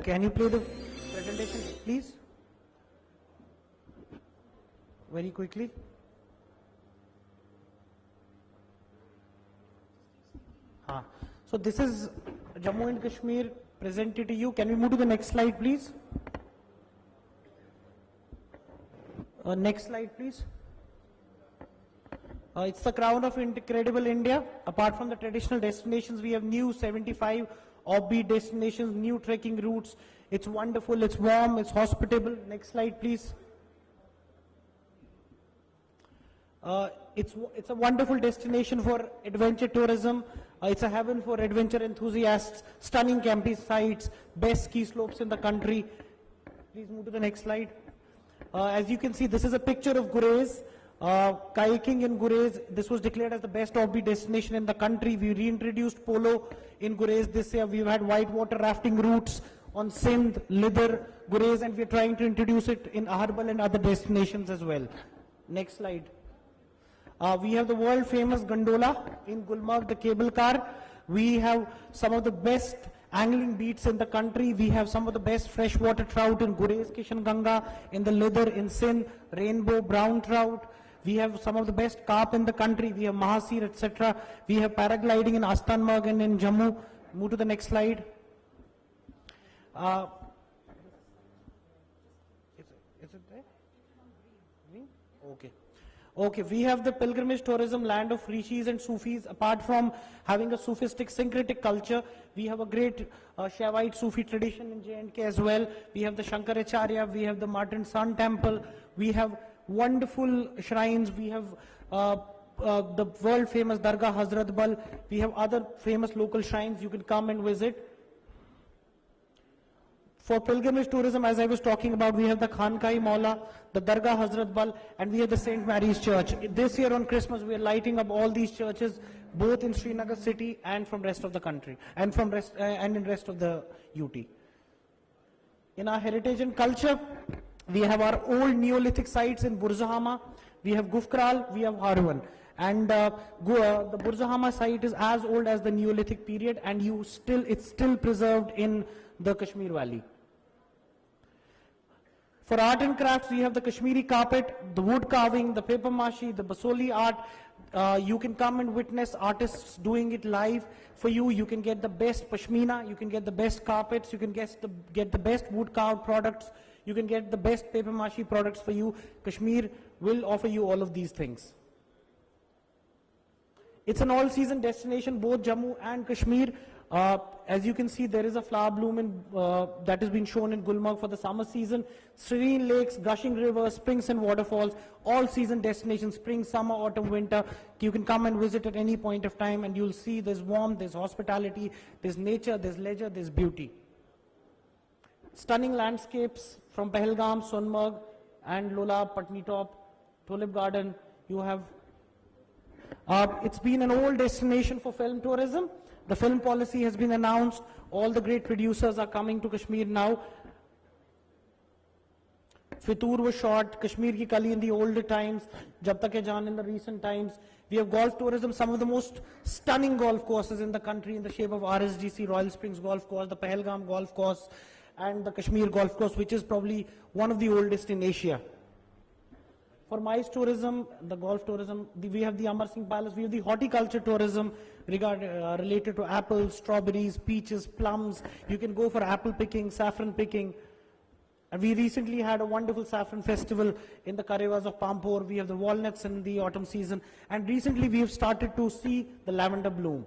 Can you play the presentation, please? Very quickly. So this is Jammu and Kashmir presented to you. Can we move to the next slide, please? Next slide, please. It's the crown of incredible India. Apart from the traditional destinations, we have new 75 offbeat destinations, new trekking routes. It's wonderful, it's warm, it's hospitable. Next slide, please. It's a wonderful destination for adventure tourism. It's a heaven for adventure enthusiasts. Stunning camping sites, best ski slopes in the country. Please move to the next slide. As you can see, this is a picture of Gurez. Kayaking in Gurez, this was declared as the best offbeat destination in the country. We reintroduced polo in Gurez this year. We've had whitewater rafting routes on Sindh, Lidar, Gurez, and we're trying to introduce it in Aharbal and other destinations as well. Next slide. We have the world famous gondola in Gulmarg, the cable car. We have some of the best angling beats in the country. We have some of the best freshwater trout in Gurez, Kishan Ganga, in the Lidar, in Sindh, rainbow brown trout. We have some of the best carp in the country. We have Mahasir, etc. We have paragliding in Astanmarg and in Jammu. Move to the next slide. Is it there? Green? Okay. Okay, we have the pilgrimage tourism, land of rishis and Sufis. Apart from having a Sufistic syncretic culture, we have a great Shaivite Sufi tradition in J&K as well. We have the Shankaracharya, we have the Martin Sun Temple, we have wonderful shrines, we have the world famous Dargah Hazrat Bal, we have other famous local shrines you can come and visit. For pilgrimage tourism, as I was talking about, we have the Khankai Maula, the Dargah Hazrat Bal, and we have the St. Mary's Church. This year on Christmas, we are lighting up all these churches, both in Srinagar city and from rest of the country, and in rest of the UT. In our heritage and culture, we have our old Neolithic sites in Burzahama, we have Gufkral, we have Harwan. And the Burzahama site is as old as the Neolithic period, and it's still preserved in the Kashmir Valley. For art and crafts, we have the Kashmiri carpet, the wood carving, the paper mache, the basoli art. You can come and witness artists doing it live for you. You can get the best pashmina, you can get the best carpets, you can get the best wood carved products, you can get the best paper mache products for you. Kashmir will offer you all of these things. It's an all-season destination, both Jammu and Kashmir. As you can see, there is a flower bloom that has been shown in Gulmarg for the summer season. Serene lakes, gushing rivers, springs and waterfalls, all-season destinations, spring, summer, autumn, winter. You can come and visit at any point of time and you'll see there's warmth, there's hospitality, there's nature, there's leisure, there's beauty. Stunning landscapes from Pahalgam, Sonmarg and Lola, Patni Top, Tulip Garden. You have it's been an old destination for film tourism. The film policy has been announced. All the great producers are coming to Kashmir now. Fitur was shot, Kashmir ki Kali in the older times, Jab Tak Hai Jaan in the recent times. We have golf tourism, some of the most stunning golf courses in the country in the shape of RSGC, Royal Springs Golf Course, the Pahalgam Golf Course, and the Kashmir Golf Course, which is probably one of the oldest in Asia. For MICE tourism, the golf tourism, we have the Amar Singh Palace, we have the horticulture tourism related to apples, strawberries, peaches, plums. You can go for apple picking, saffron picking. And we recently had a wonderful saffron festival in the Karevas of Pampur. We have the walnuts in the autumn season. And recently we have started to see the lavender bloom.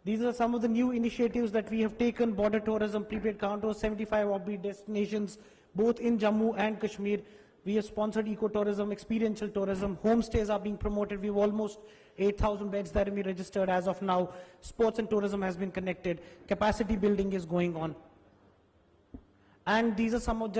These are some of the new initiatives that we have taken: border tourism, prepaid counters, 75 offbeat destinations, both in Jammu and Kashmir. We have sponsored eco-tourism, experiential tourism, homestays are being promoted. We have almost 8,000 beds that have been registered as of now. Sports and tourism has been connected. Capacity building is going on. And these are some of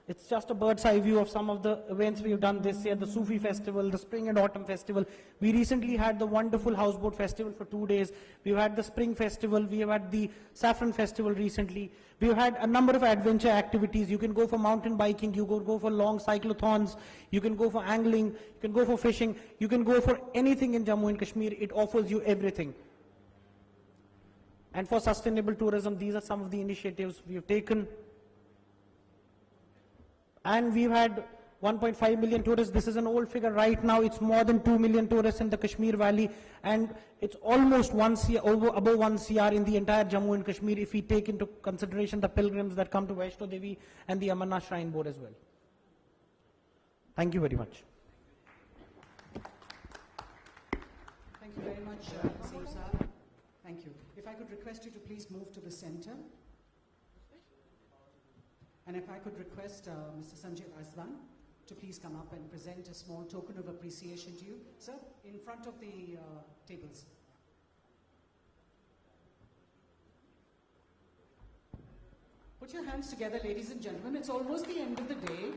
it's just a bird's eye view of some of the events we have done this year. The Sufi Festival, the Spring and Autumn Festival. We recently had the wonderful Houseboat Festival for 2 days. We've had the Spring Festival. We have had the Saffron Festival recently. We've had a number of adventure activities. You can go for mountain biking. You can go for long cyclothons. You can go for angling. You can go for fishing. You can go for anything in Jammu and Kashmir. It offers you everything. And for sustainable tourism, these are some of the initiatives we have taken. And we've had 1.5 million tourists. This is an old figure right now. It's more than 2 million tourists in the Kashmir Valley. And it's almost above 1 CR in the entire Jammu and Kashmir if we take into consideration the pilgrims that come to Vaishno Devi and the Amarnath Shrine Board as well. Thank you very much. Thank you very much, Haseeb Saab. Thank you. If I could request you to please move to the center. And if I could request Mr. Sanjay Aswan to please come up and present a small token of appreciation to you. Sir, in front of the tables. Put your hands together, ladies and gentlemen. It's almost the end of the day.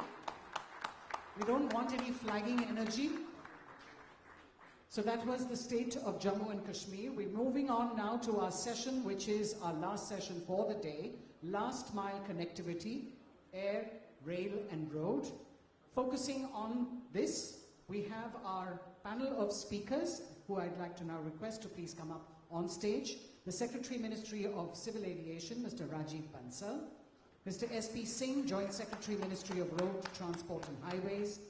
We don't want any flagging energy. So that was the state of Jammu and Kashmir. We're moving on now to our session, which is our last session for the day. Last mile connectivity, air, rail and road. Focusing on this, we have our panel of speakers who I'd like to now request to please come up on stage. The Secretary Ministry of Civil Aviation, Mr. Rajiv Bansal. Mr. S.P. Singh, Joint Secretary Ministry of Road, Transport and Highways.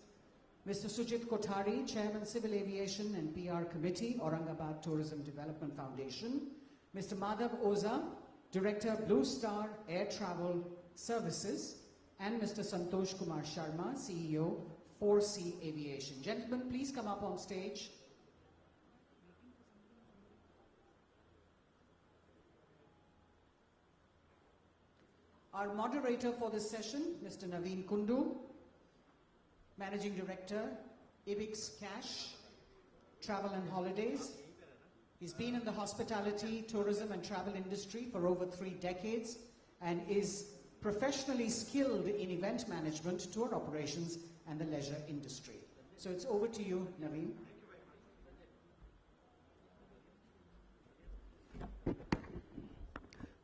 Mr. Sujit Kothari, Chairman Civil Aviation and PR Committee, Aurangabad Tourism Development Foundation. Mr. Madhav Oza, Director, Blue Star Air Travel Services. And Mr. Santosh Kumar Sharma, CEO, 4C Aviation. Gentlemen, please come up on stage. Our moderator for this session, Mr. Naveen Kundu, Managing Director, Ibix Cash, Travel and Holidays. He's been in the hospitality, tourism and travel industry for over 3 decades and is professionally skilled in event management, tour operations and the leisure industry. So it's over to you, Naveen.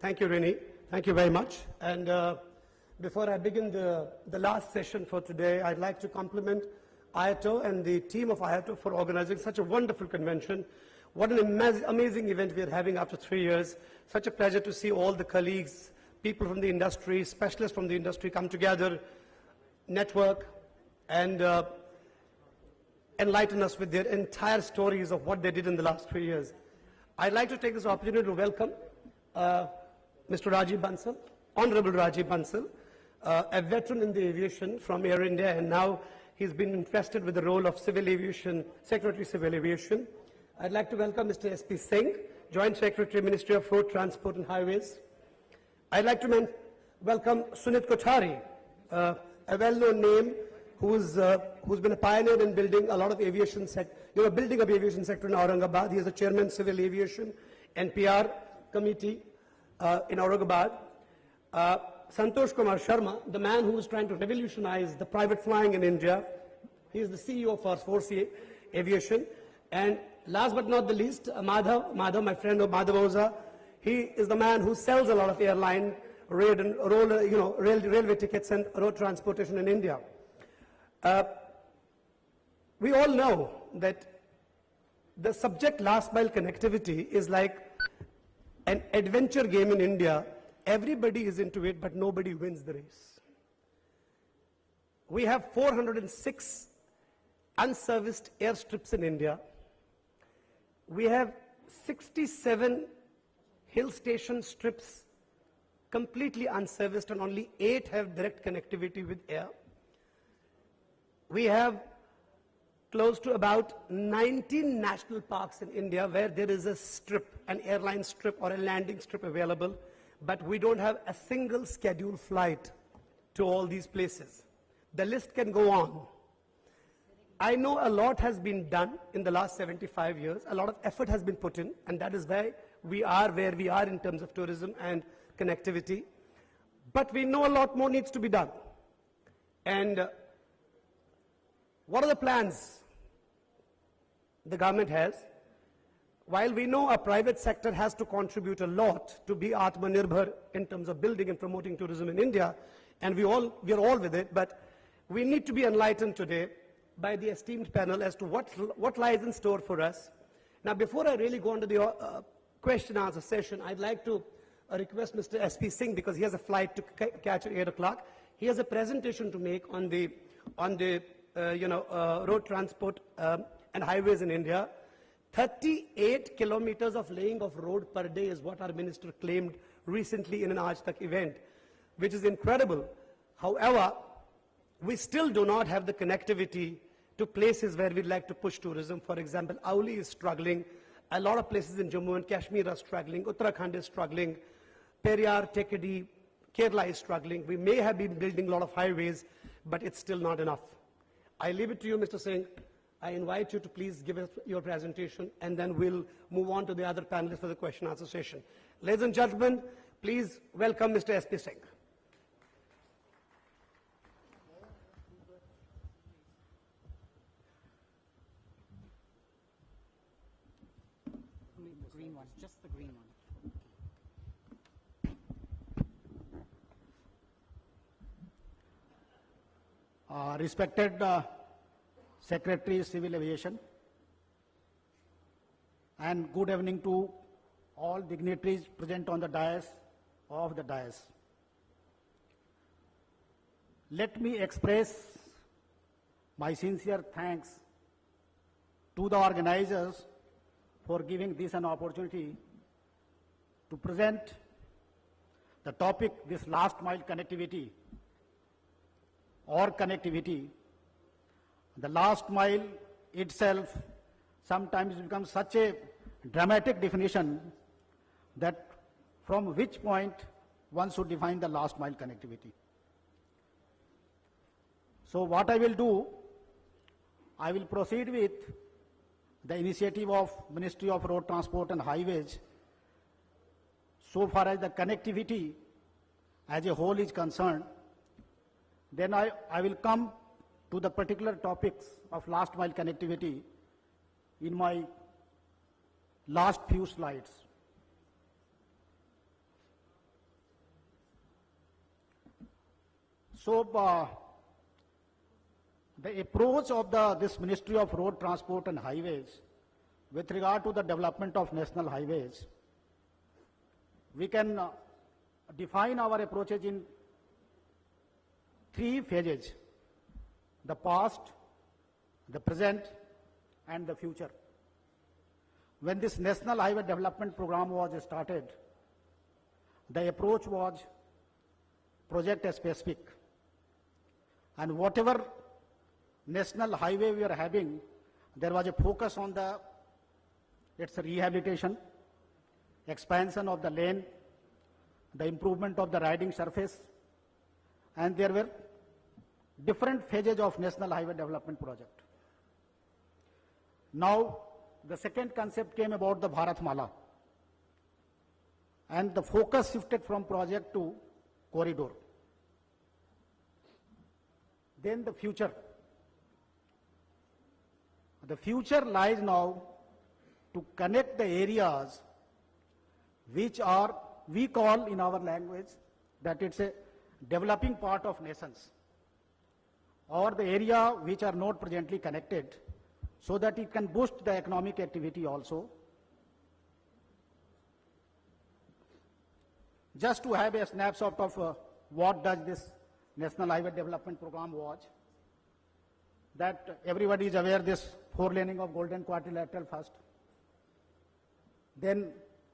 Thank you, Rini. Thank you very much. And before I begin the last session for today, I'd like to compliment Iato and the team of Iato for organizing such a wonderful convention. What an amazing event we are having after 3 years. Such a pleasure to see all the colleagues, people from the industry, specialists from the industry come together, network, and enlighten us with their entire stories of what they did in the last 3 years. I'd like to take this opportunity to welcome Mr. Rajiv Bansal, Honorable Rajiv Bansal, a veteran in the aviation from Air India, and now he's been entrusted with the role of Civil Aviation, Secretary Civil Aviation. I'd like to welcome Mr. S.P. Singh, Joint Secretary, Ministry of Road Transport and Highways. I'd like to welcome Sunit Kothari, a well-known name who's been a pioneer in building a lot of aviation building up aviation sector in Aurangabad. He is the Chairman Civil Aviation NPR Committee in Aurangabad. Santosh Kumar Sharma, the man who is trying to revolutionize the private flying in India. He is the CEO for 4C Aviation. And last but not the least, Madhav, my friend of Madhav Oza, he is the man who sells a lot of airline, railway tickets and road transportation in India. We all know that the subject last mile connectivity is like an adventure game in India. Everybody is into it, but nobody wins the race. We have 406 unserviced airstrips in India. We have 67 hill station strips completely unserviced, and only 8 have direct connectivity with air. We have close to about 19 national parks in India where there is a strip, an airline strip or a landing strip available, but we don't have a single scheduled flight to all these places. The list can go on. I know a lot has been done in the last 75 years. A lot of effort has been put in, and that is why we are where we are in terms of tourism and connectivity. But we know a lot more needs to be done. And what are the plans the government has? While we know our private sector has to contribute a lot to be Atmanirbhar in terms of building and promoting tourism in India, and we are all with it, but we need to be enlightened today by the esteemed panel as to what lies in store for us. Now, before I really go on to the question and answer session, I'd like to request Mr. S.P. Singh, because he has a flight to catch at 8 o'clock. He has a presentation to make on the road transport and highways in India. 38 kilometers of laying of road per day is what our minister claimed recently in an Aaj Tak event, which is incredible. However, we still do not have the connectivity to places where we'd like to push tourism. For example, Auli is struggling. A lot of places in Jammu and Kashmir are struggling. Uttarakhand is struggling. Periyar, Tekadi, Kerala is struggling. We may have been building a lot of highways, but it's still not enough. I leave it to you, Mr. Singh. I invite you to please give us your presentation, and then we'll move on to the other panelists for the question and answer session. Ladies and gentlemen, please welcome Mr. S.P. Singh. The green one, just the green one. Respected Secretary Civil Aviation, and good evening to all dignitaries present on the dais of the dais. Let me express my sincere thanks to the organizers for giving this an opportunity to present the topic, this last mile connectivity or connectivity. The last mile itself sometimes becomes such a dramatic definition that from which point one should define the last mile connectivity. So what I will do, I will proceed with the initiative of Ministry of Road Transport and Highways so far as the connectivity as a whole is concerned. Then I will come to the particular topics of last mile connectivity in my last few slides. So the approach of this Ministry of Road Transport and Highways with regard to the development of national highways, we can define our approaches in 3 phases: the past, the present, and the future. When this National Highway Development Program was started, the approach was project specific, and whatever national highway we are having, there was a focus on its rehabilitation, expansion of the lane, the improvement of the riding surface, and there were different phases of National Highway Development Project. Now, the second concept came about the Bharatmala, and the focus shifted from project to corridor. Then the future. The future lies now to connect the areas which are, we call in our language, that it's a developing part of nations, or the area which are not presently connected, so that it can boost the economic activity also. Just to have a snapshot of what does this National Highway Development Program was, that everybody is aware this 4-laning of Golden Quadrilateral first. Then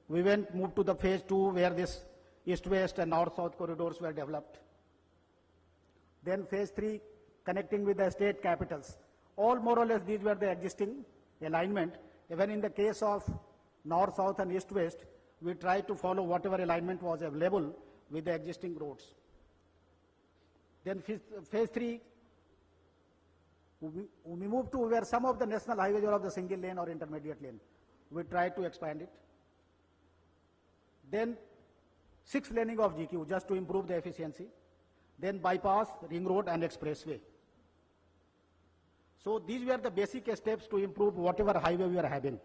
we moved to the phase 2 where this east-west and north-south corridors were developed. Then phase 3 connecting with the state capitals. All more or less these were the existing alignment. Even in the case of north-south and east-west, we tried to follow whatever alignment was available with the existing roads. Then phase 3, we moved to where some of the national highways were of the single lane or intermediate lane. We tried to expand it. Then 6-laning of GQ just to improve the efficiency. Then bypass, ring road and expressway. So these were the basic steps to improve whatever highway we are having.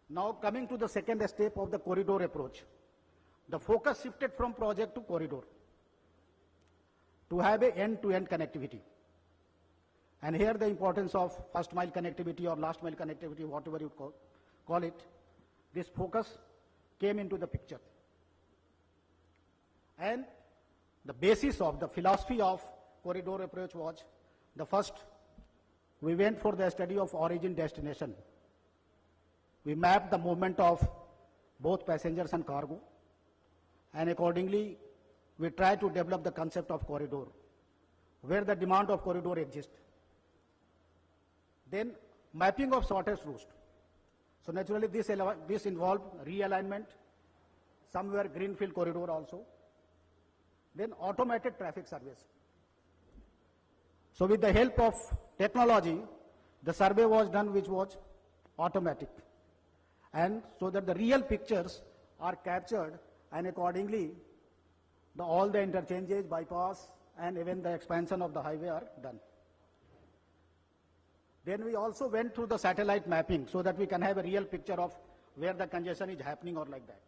Now coming to the second step of the corridor approach. The focus shifted from project to corridor to have a end-to-end connectivity. And here the importance of first mile connectivity or last mile connectivity, whatever you call it, this focus came into the picture. And the basis of the philosophy of corridor approach was, the first, we went for the study of origin destination. We mapped the movement of both passengers and cargo, and accordingly we tried to develop the concept of corridor, where the demand of corridor exists. Then mapping of shortest routes. So naturally this involved realignment, somewhere greenfield corridor also. Then automated traffic surveys. So with the help of technology, the survey was done which was automatic. And so that the real pictures are captured, and accordingly all the interchanges, bypass and even the expansion of the highway are done. Then we also went through the satellite mapping so that we can have a real picture of where the congestion is happening or like that.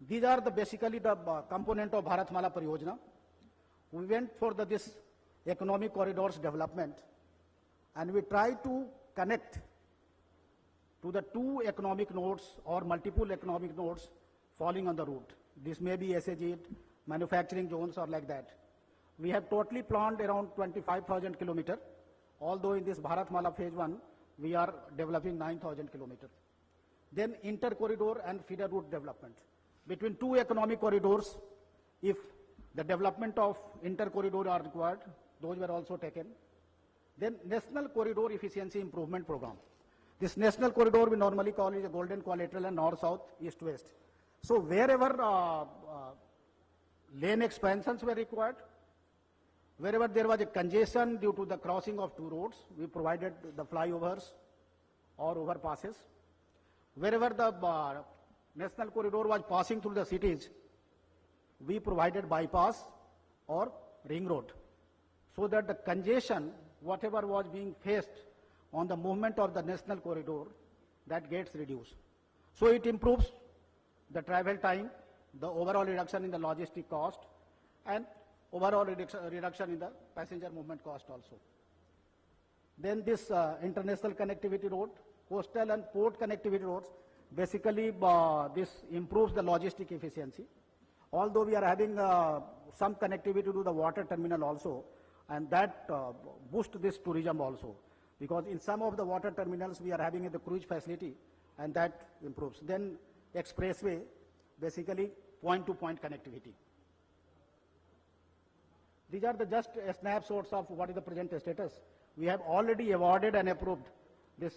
These are basically the component of Bharatmala Pariyojana. We went for this economic corridors development, and we tried to connect to the 2 economic nodes or multiple economic nodes falling on the route. This may be SAG, manufacturing zones or like that. We have totally planned around 25,000 kilometers, although in this Bharatmala phase 1, we are developing 9,000 kilometers. Then inter-corridor and feeder route development. Between 2 economic corridors, if The development of inter-corridor are required. Those were also taken. Then National Corridor Efficiency Improvement Program. This National Corridor we normally call it a golden quadrilateral and north-south, east-west. So wherever lane expansions were required, wherever there was a congestion due to the crossing of two roads, we provided the flyovers or overpasses. Wherever the National Corridor was passing through the cities, we provided bypass or ring road, so that the congestion, whatever was being faced on the movement of the National Corridor, that gets reduced. So it improves the travel time, the overall reduction in the logistic cost, and overall reduction in the passenger movement cost also. Then this international connectivity road, coastal and port connectivity roads, basically this improves the logistic efficiency. Although we are having some connectivity to the water terminal also, and that boosts this tourism also, because in some of the water terminals we are having the cruise facility, and that improves. Then expressway, basically point-to-point connectivity. These are the just snapshots of what is the present status. We have already awarded and approved this,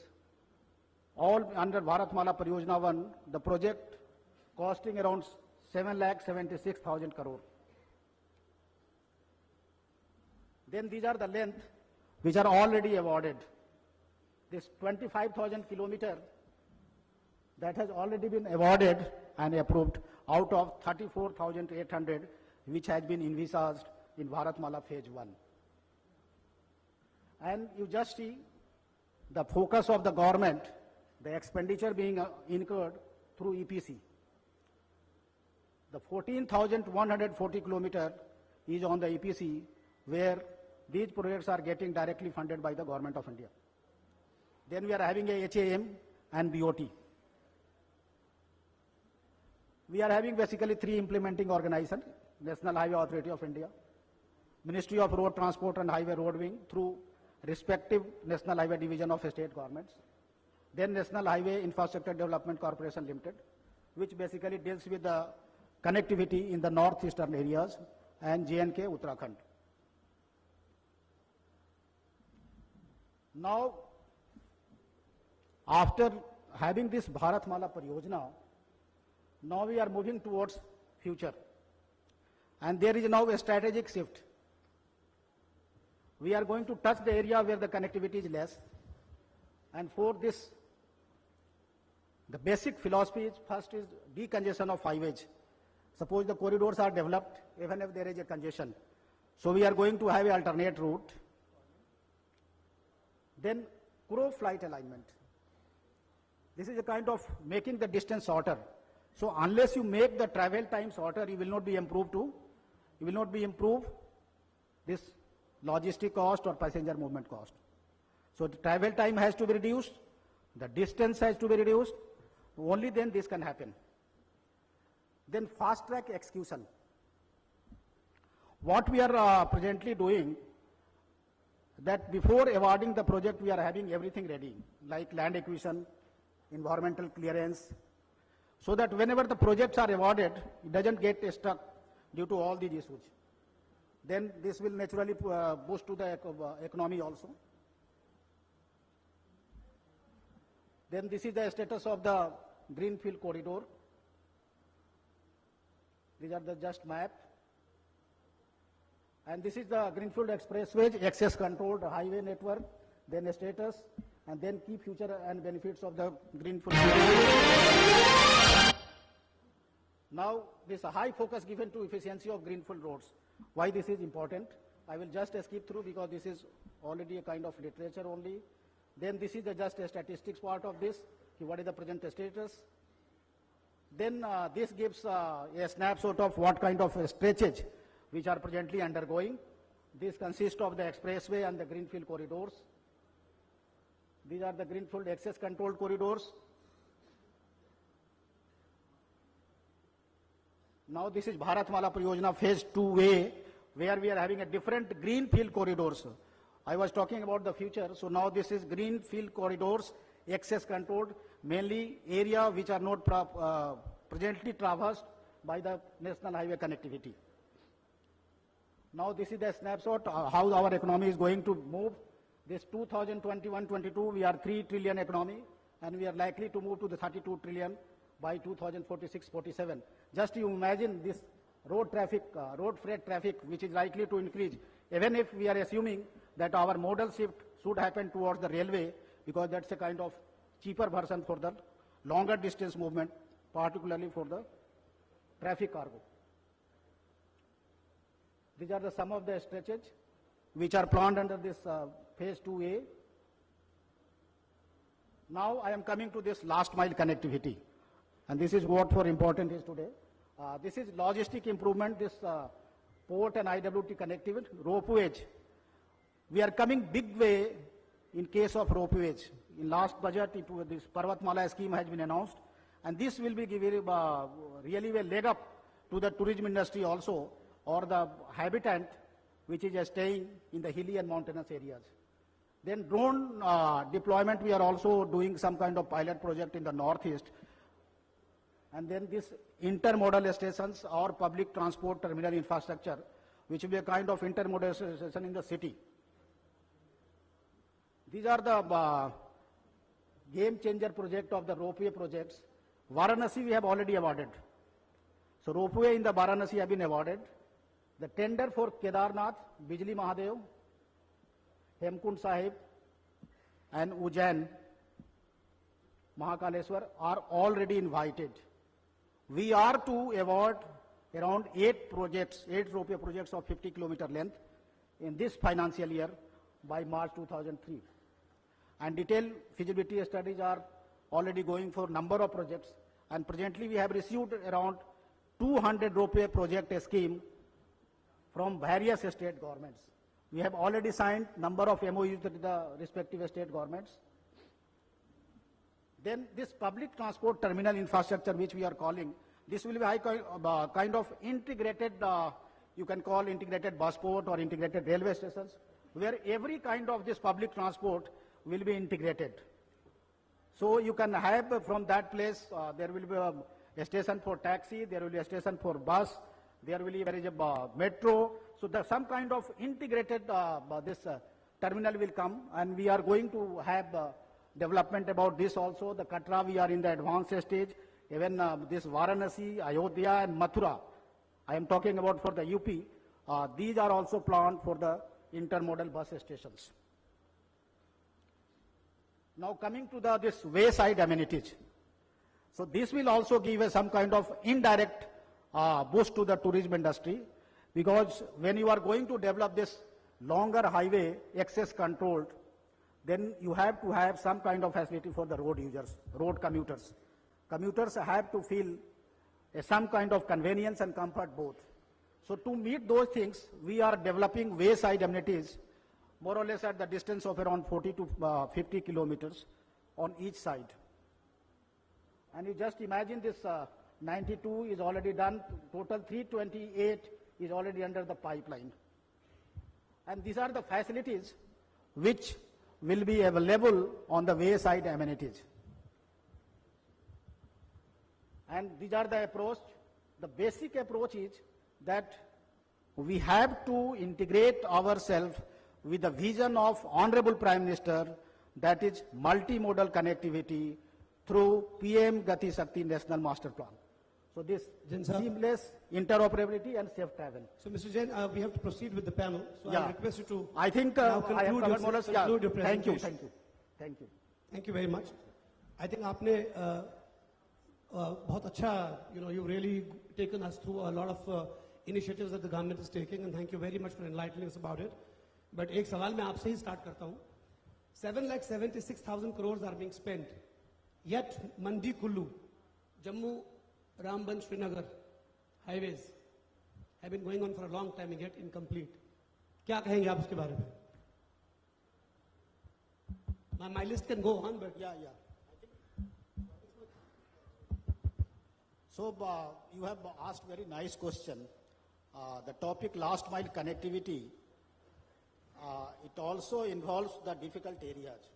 all under Bharatmala Pariyojana 1, the project costing around 7,76,000 crore. Then these are the length which are already awarded. This 25,000 kilometer that has already been awarded and approved out of 34,800 which has been envisaged in Bharatmala phase 1. And you just see the focus of the government, the expenditure being incurred through EPC. The 14,140 kilometer is on the EPC, where these projects are getting directly funded by the government of India. Then we are having a HAM and BOT. We are having basically 3 implementing organizations: National Highway Authority of India, Ministry of Road Transport and Highway Road Wing through respective National Highway Division of state governments, then National Highway Infrastructure Development Corporation Limited, which basically deals with the connectivity in the northeastern areas, and J&K Uttarakhand. Now, after having this Bharatmala Pariyojana, now we are moving towards future. And there is now a strategic shift. We are going to touch the area where the connectivity is less. And for this, the basic philosophy is first is decongestion of highways. Suppose the corridors are developed, even if there is a congestion. So we are going to have an alternate route. Then crow flight alignment. This is a kind of making the distance shorter. So unless you make the travel time shorter, you will not be improved this logistic cost or passenger movement cost. So the travel time has to be reduced, the distance has to be reduced, only then this can happen. Then fast track execution. What we are presently doing, that before awarding the project we are having everything ready, like land acquisition, environmental clearance, so that whenever the projects are awarded, it doesn't get stuck due to all these issues. Then this will naturally boost to the economy also. Then this is the status of the Greenfield corridor. These are the just map. And this is the Greenfield Expressway, access controlled highway network, then a status, and then key future and benefits of the Greenfield. Now, this high focus given to efficiency of Greenfield roads. Why this is important? I will just skip through because this is already a kind of literature only. Then this is just a statistics part of this. What is the present status? Then this gives a snapshot of what kind of stretches which are presently undergoing. This consists of the expressway and the Greenfield corridors. These are the Greenfield access controlled corridors. Now this is Bharatmala Pariyojana phase 2A, where we are having a different greenfield corridors. I was talking about the future, so now this is greenfield corridors, access controlled, mainly area which are not presently traversed by the national highway connectivity. Now this is the snapshot how our economy is going to move. This 2021-22 we are 3 trillion economy and we are likely to move to the 32 trillion by 2046-47. Just you imagine this road traffic, road freight traffic which is likely to increase, even if we are assuming that our modal shift should happen towards the railway because that's a kind of cheaper version for the longer distance movement, particularly for the traffic cargo. These are some of the stretches which are planned under this phase 2A. Now I am coming to this last mile connectivity, and this is what for important is today. This is logistic improvement, this port and IWT connectivity, ropeways. We are coming big way in case of ropeways. In last budget, this Parvatmala scheme has been announced, and this will be giving really a leg up to the tourism industry also, or the habitant which is staying in the hilly and mountainous areas. Then drone deployment, we are also doing some kind of pilot project in the northeast. And then this intermodal stations or public transport terminal infrastructure, which will be a kind of intermodal station in the city. These are the game changer project of the ropeway projects. Varanasi we have already awarded. So ropeway in the Varanasi have been awarded. The tender for Kedarnath, Bijli Mahadev, Hemkund Sahib and Ujjain, Mahakaleshwar are already invited. We are to award around 8 ropeway projects of 50 kilometer length in this financial year by March 2003. And detailed feasibility studies are already going for number of projects, and presently we have received around 200 ropeway project scheme from various state governments. We have already signed number of MOUs with the respective state governments. Then this public transport terminal infrastructure which we are calling, this will be kind of integrated, you can call integrated bus port or integrated railway stations, where every kind of this public transport will be integrated. So you can have from that place, there will be a station for taxi, there will be a station for bus, there will be a metro. So some kind of integrated this terminal will come, and we are going to have development about this also. The Katra we are in the advanced stage. Even this Varanasi, Ayodhya and Mathura, I am talking about for the UP. These are also planned for the intermodal bus stations. Now coming to this wayside amenities. So this will also give some kind of indirect boost to the tourism industry, because when you are going to develop this longer highway access controlled, then you have to have some kind of facility for the road users, road commuters. Commuters have to feel some kind of convenience and comfort both. So to meet those things, we are developing wayside amenities more or less at the distance of around 40 to 50 kilometers on each side. And you just imagine this 92 is already done, total 328 is already under the pipeline. And these are the facilities which will be available on the wayside amenities. And these are the approach. The basic approach is that we have to integrate ourselves with the vision of Honorable Prime Minister, that is multimodal connectivity through PM Gati Shakti National Master Plan. So this seamless interoperability and safe travel. So Mr. Jain, we have to proceed with the panel. So I request you to I think now I have covered more or less, conclude your presentation. Thank you. Thank you very much. I think आपने बहुत अच्छा, you've really taken us through a lot of initiatives that the government is taking, and thank you very much for enlightening us about it. But एक सवाल मैं आपसे ही start करता हूँ. 7,76,000 crores are being spent, yet Mandi Kullu, Jammu, Ramban, Srinagar highways have been going on for a long time and yet incomplete. क्या कहेंगे आप उसके बारे में? My list can go on, but yeah. So you have asked very nice question. The topic last mile connectivity, it also involves the difficult areas.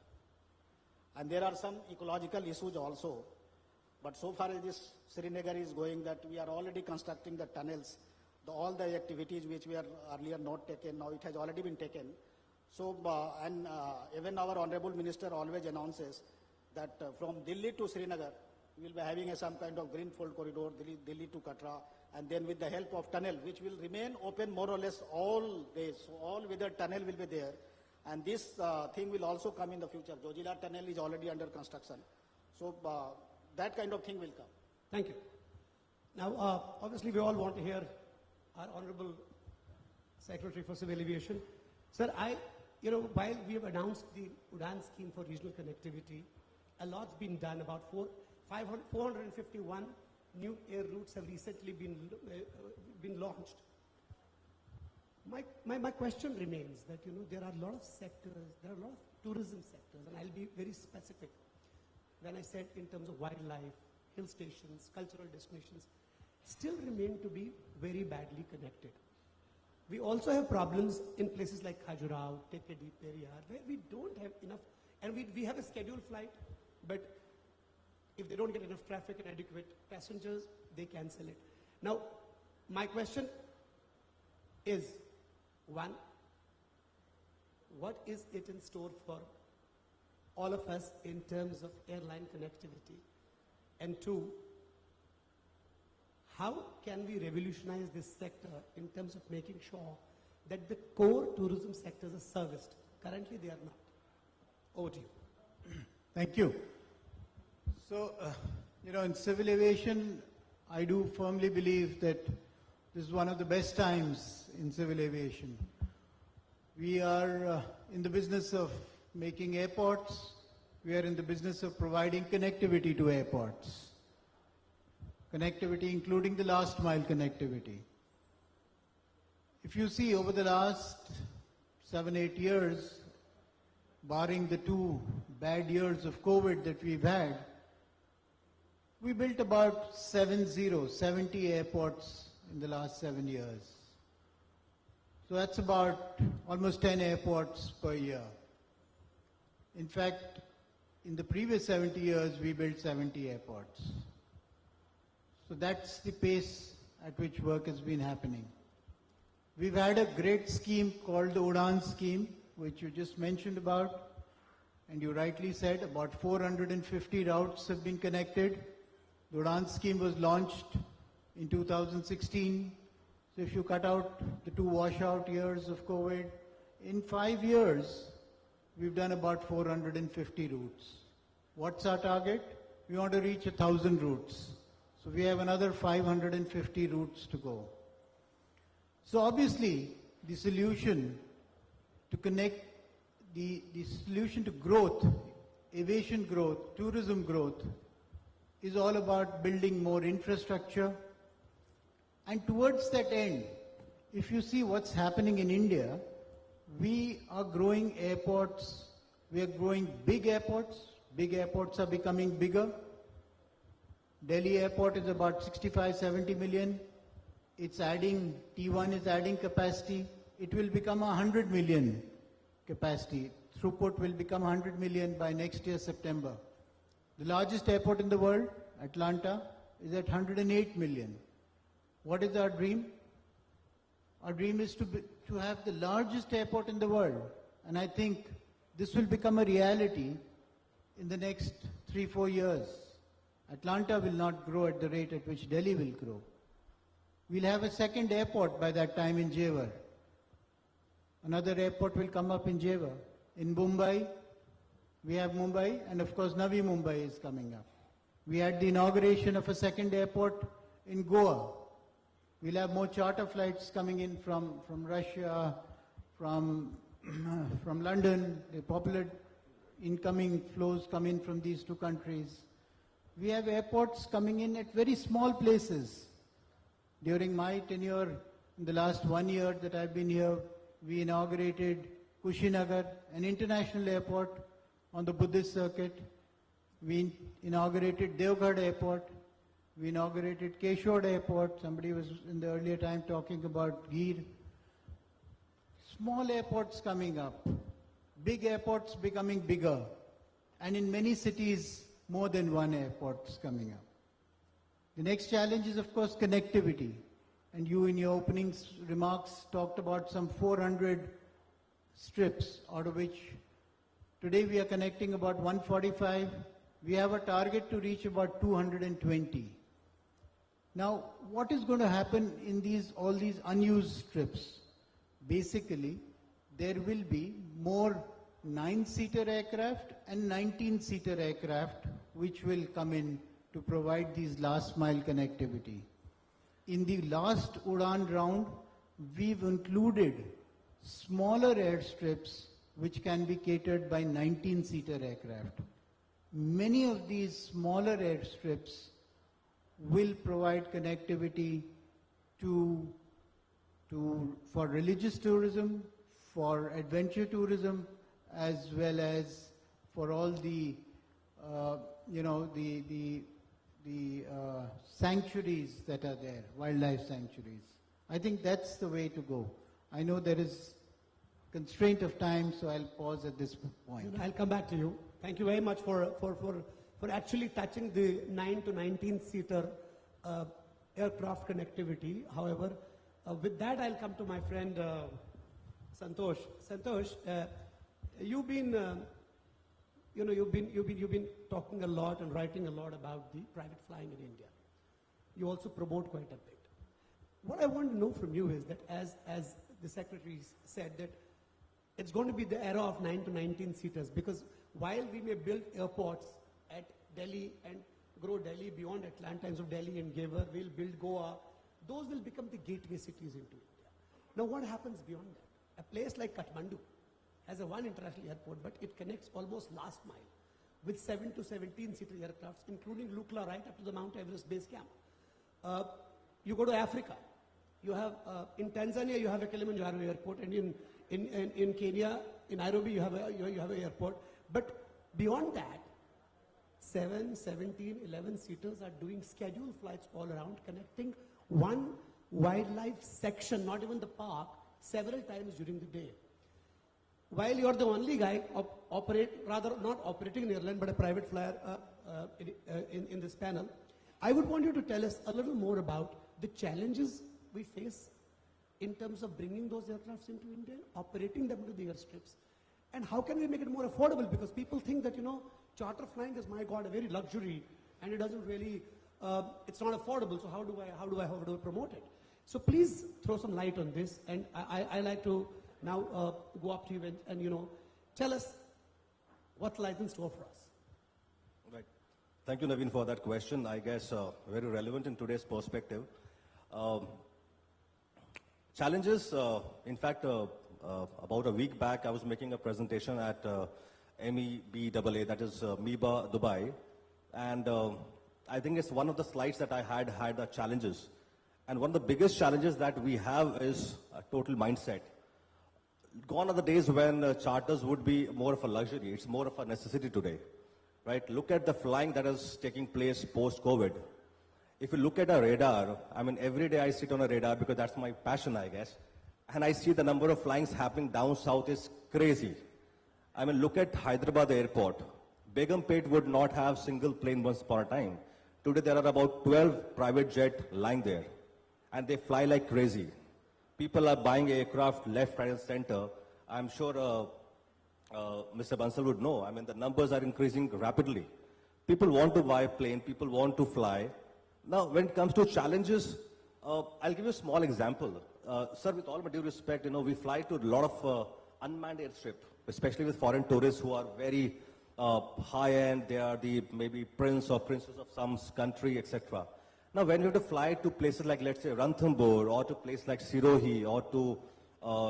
And there are some ecological issues also. But so far as this Srinagar is going, that we are already constructing the tunnels all the activities which were earlier not taken, now it has already been taken. So, even our Honorable Minister always announces that from Delhi to Srinagar, we will be having some kind of greenfield corridor, Delhi to Katra, and then with the help of tunnel, which will remain open more or less all days. So all weather tunnel will be there. And this thing will also come in the future. Jojila tunnel is already under construction. So that kind of thing will come. Thank you. Now, obviously, we all want to hear our Honorable Secretary for Civil Aviation. Sir, while we have announced the UDAN scheme for regional connectivity, a lot's been done. About 451 new air routes have recently been launched. My question remains that, there are a lot of sectors, there are a lot of tourism sectors, and I'll be very specific when I said in terms of wildlife, hill stations, cultural destinations, still remain to be very badly connected. We also have problems in places like Khajuraho, Tekedi, Periyar, where we don't have enough, and we have a scheduled flight, but if they don't get enough traffic and adequate passengers, they cancel it. Now, my question is, one, what is it in store for all of us in terms of airline connectivity? And two, how can we revolutionize this sector in terms of making sure that the core tourism sectors are serviced? Currently, they are not. Over to you. Thank you. So, in civil aviation, I do firmly believe that this is one of the best times in civil aviation. We are in the business of making airports. We are in the business of providing connectivity to airports. Connectivity including the last mile connectivity. If you see over the last 7-8 years, barring the 2 bad years of COVID that we've had, we built about 70 airports in the last 7 years. So that's about almost 10 airports per year. In fact, in the previous 70 years, we built 70 airports. So that's the pace at which work has been happening. We've had a great scheme called the UDAN scheme, which you just mentioned about, and you rightly said about 450 routes have been connected. The UDAN scheme was launched in 2016. So if you cut out the 2 washout years of COVID, in 5 years, we've done about 450 routes. What's our target? We want to reach 1,000 routes. So we have another 550 routes to go. So obviously, the solution to connect, the solution to growth, aviation growth, tourism growth, is all about building more infrastructure. And towards that end, if you see what's happening in India, we are growing airports, we are growing big airports are becoming bigger. Delhi airport is about 65-70 million. It's adding, T1 is adding capacity. It will become 100 million capacity. Throughput will become 100 million by next year, September. The largest airport in the world, Atlanta, is at 108 million. What is our dream? Our dream is to have the largest airport in the world. And I think this will become a reality in the next 3-4 years. Atlanta will not grow at the rate at which Delhi will grow. We'll have a second airport by that time in Jewar. Another airport will come up in Jewar. In Mumbai, we have Mumbai, and of course Navi Mumbai is coming up. We had the inauguration of a second airport in Goa. We'll have more charter flights coming in from Russia, from London. The popular incoming flows come in from these 2 countries. We have airports coming in at very small places. During my tenure, in the last 1 year that I've been here, we inaugurated Kushinagar, an international airport on the Buddhist circuit. We inaugurated Devgarh Airport. We inaugurated Keshod Airport. Somebody was in the earlier time talking about Gir. Small airports coming up. Big airports becoming bigger. And in many cities, more than 1 airport is coming up. The next challenge is, of course, connectivity. and you in your opening remarks talked about some 400 strips, out of which today we are connecting about 145. We have a target to reach about 220. Now, what is going to happen in all these unused strips? Basically, there will be more 9-seater aircraft and 19-seater aircraft which will come in to provide these last mile connectivity. In the last Udan round, we've included smaller airstrips which can be catered by 19-seater aircraft. Many of these smaller airstrips will provide connectivity for religious tourism, for adventure tourism, as well as for all the sanctuaries that are there, wildlife sanctuaries. I think that's the way to go. I know there is constraint of time, so I'll pause at this point. I'll come back to you. Thank you very much for actually touching the 9 to 19-seater aircraft connectivity. However, with that, I'll come to my friend Santosh. Santosh, you've been talking a lot and writing a lot about the private flying in India. You also promote quite a bit. What I want to know from you is that, as the secretary said, that it's going to be the era of 9 to 19 seaters, because while we may build airports at Delhi and grow Delhi beyond Atlantis of Delhi and Gaver, we'll build Goa, those will become the gateway cities into India. Now, what happens beyond that? A place like Kathmandu has a one international airport, but it connects almost last mile with 7 to 17-seater aircrafts, including Lukla right up to the Mount Everest base camp. You go to Africa. You have in Tanzania you have a Kilimanjaro airport, and in Kenya, in Nairobi you have an airport. But beyond that, 7, 17, 11 seaters are doing scheduled flights all around, connecting one wildlife section, not even the park, several times during the day. While you're the only guy not operating an airline, but a private flyer in this panel, I would want you to tell us a little more about the challenges we face in terms of bringing those aircrafts into India, operating them to the airstrips, and how can we make it more affordable? Because people think that, charter flying is, my God, a very luxury, and it doesn't really, it's not affordable. So how do I promote it? So please throw some light on this, and I like to now go up to you and tell us what lies in store for us. Right. Thank you, Naveen, for that question. I guess very relevant in today's perspective. Challenges, in fact, about a week back, I was making a presentation at MEBAA, that is MEBA Dubai, and I think it's one of the slides that I had the challenges. And one of the biggest challenges that we have is a total mindset. Gone are the days when charters would be more of a luxury. It's more of a necessity today, right? Look at the flying that is taking place post-COVID. If you look at a radar, I mean, every day I sit on a radar because that's my passion, I guess. And I see the number of flyings happening down south is crazy. I mean, look at Hyderabad airport. Begumpet would not have single plane once upon a time. Today there are about 12 private jet lying there. And they fly like crazy. People are buying aircraft left, right, and center. I'm sure Mr. Bansal would know. I mean, the numbers are increasing rapidly. People want to buy a plane. People want to fly. Now, when it comes to challenges, I'll give you a small example. Sir, with all my due respect, we fly to a lot of unmanned airstrip, especially with foreign tourists who are very high-end. They are the maybe prince or princess of some country, etc. Now, when you have to fly to places like, let's say, Ranthambore, or to places like Sirohi, or to,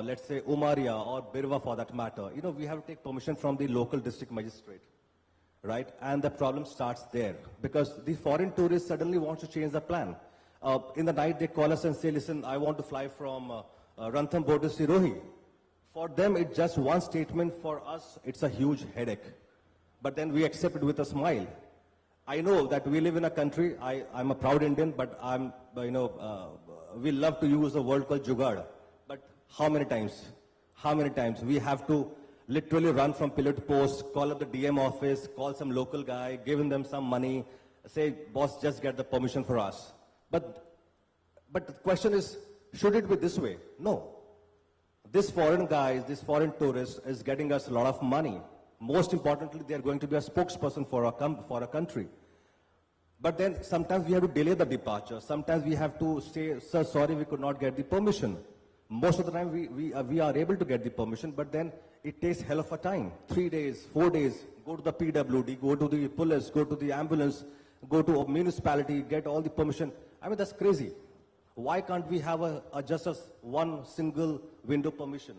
let's say, Umaria, or Birwa for that matter, we have to take permission from the local district magistrate, right? And the problem starts there, because the foreign tourists suddenly want to change the plan. In the night, they call us and say, listen, I want to fly from Ranthambore to Sirohi. For them, it's just one statement. For us, it's a huge headache. But then we accept it with a smile. I know that we live in a country, I'm a proud Indian, but we love to use a word called jugaad. But how many times? How many times? We have to literally run from pillar to post, call up the DM office, call some local guy, giving them some money, say, boss, just get the permission for us. But But the question is, should it be this way? No. This foreign guy, this foreign tourist is getting us a lot of money. Most importantly, they are going to be a spokesperson for a country. But then sometimes we have to delay the departure. Sometimes we have to say, sir, sorry, we could not get the permission. Most of the time we are able to get the permission, but then it takes hell of a time. 3 days, 4 days, go to the PWD, go to the police, go to the ambulance, go to a municipality, get all the permission. I mean, that's crazy. Why can't we have just one single window permission?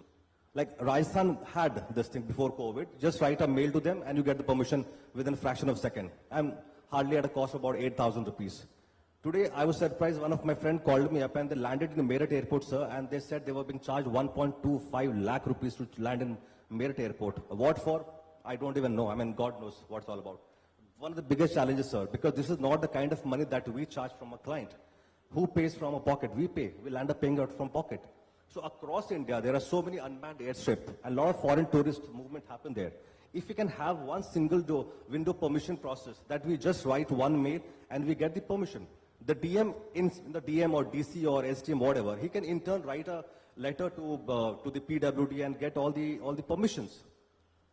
Like Rajasthan had this thing before COVID. Just write a mail to them and you get the permission within a fraction of a second. And hardly at a cost of about 8,000 rupees. Today, I was surprised. One of my friends called me up and they landed in the Meerut airport, sir, and they said they were being charged 1.25 lakh rupees to land in Meerut airport. What for? I don't even know. I mean, God knows what it's all about. One of the biggest challenges, sir, because this is not the kind of money that we charge from a client. Who pays from a pocket? We pay. We land up paying out from pocket. So across India, there are so many unmanned airstrips, and a lot of foreign tourist movement happen there. If we can have one single window permission process, that we just write one mail and we get the permission. The DM in the DM or DC or STM, whatever, he can in turn write a letter to the PWD and get all the permissions.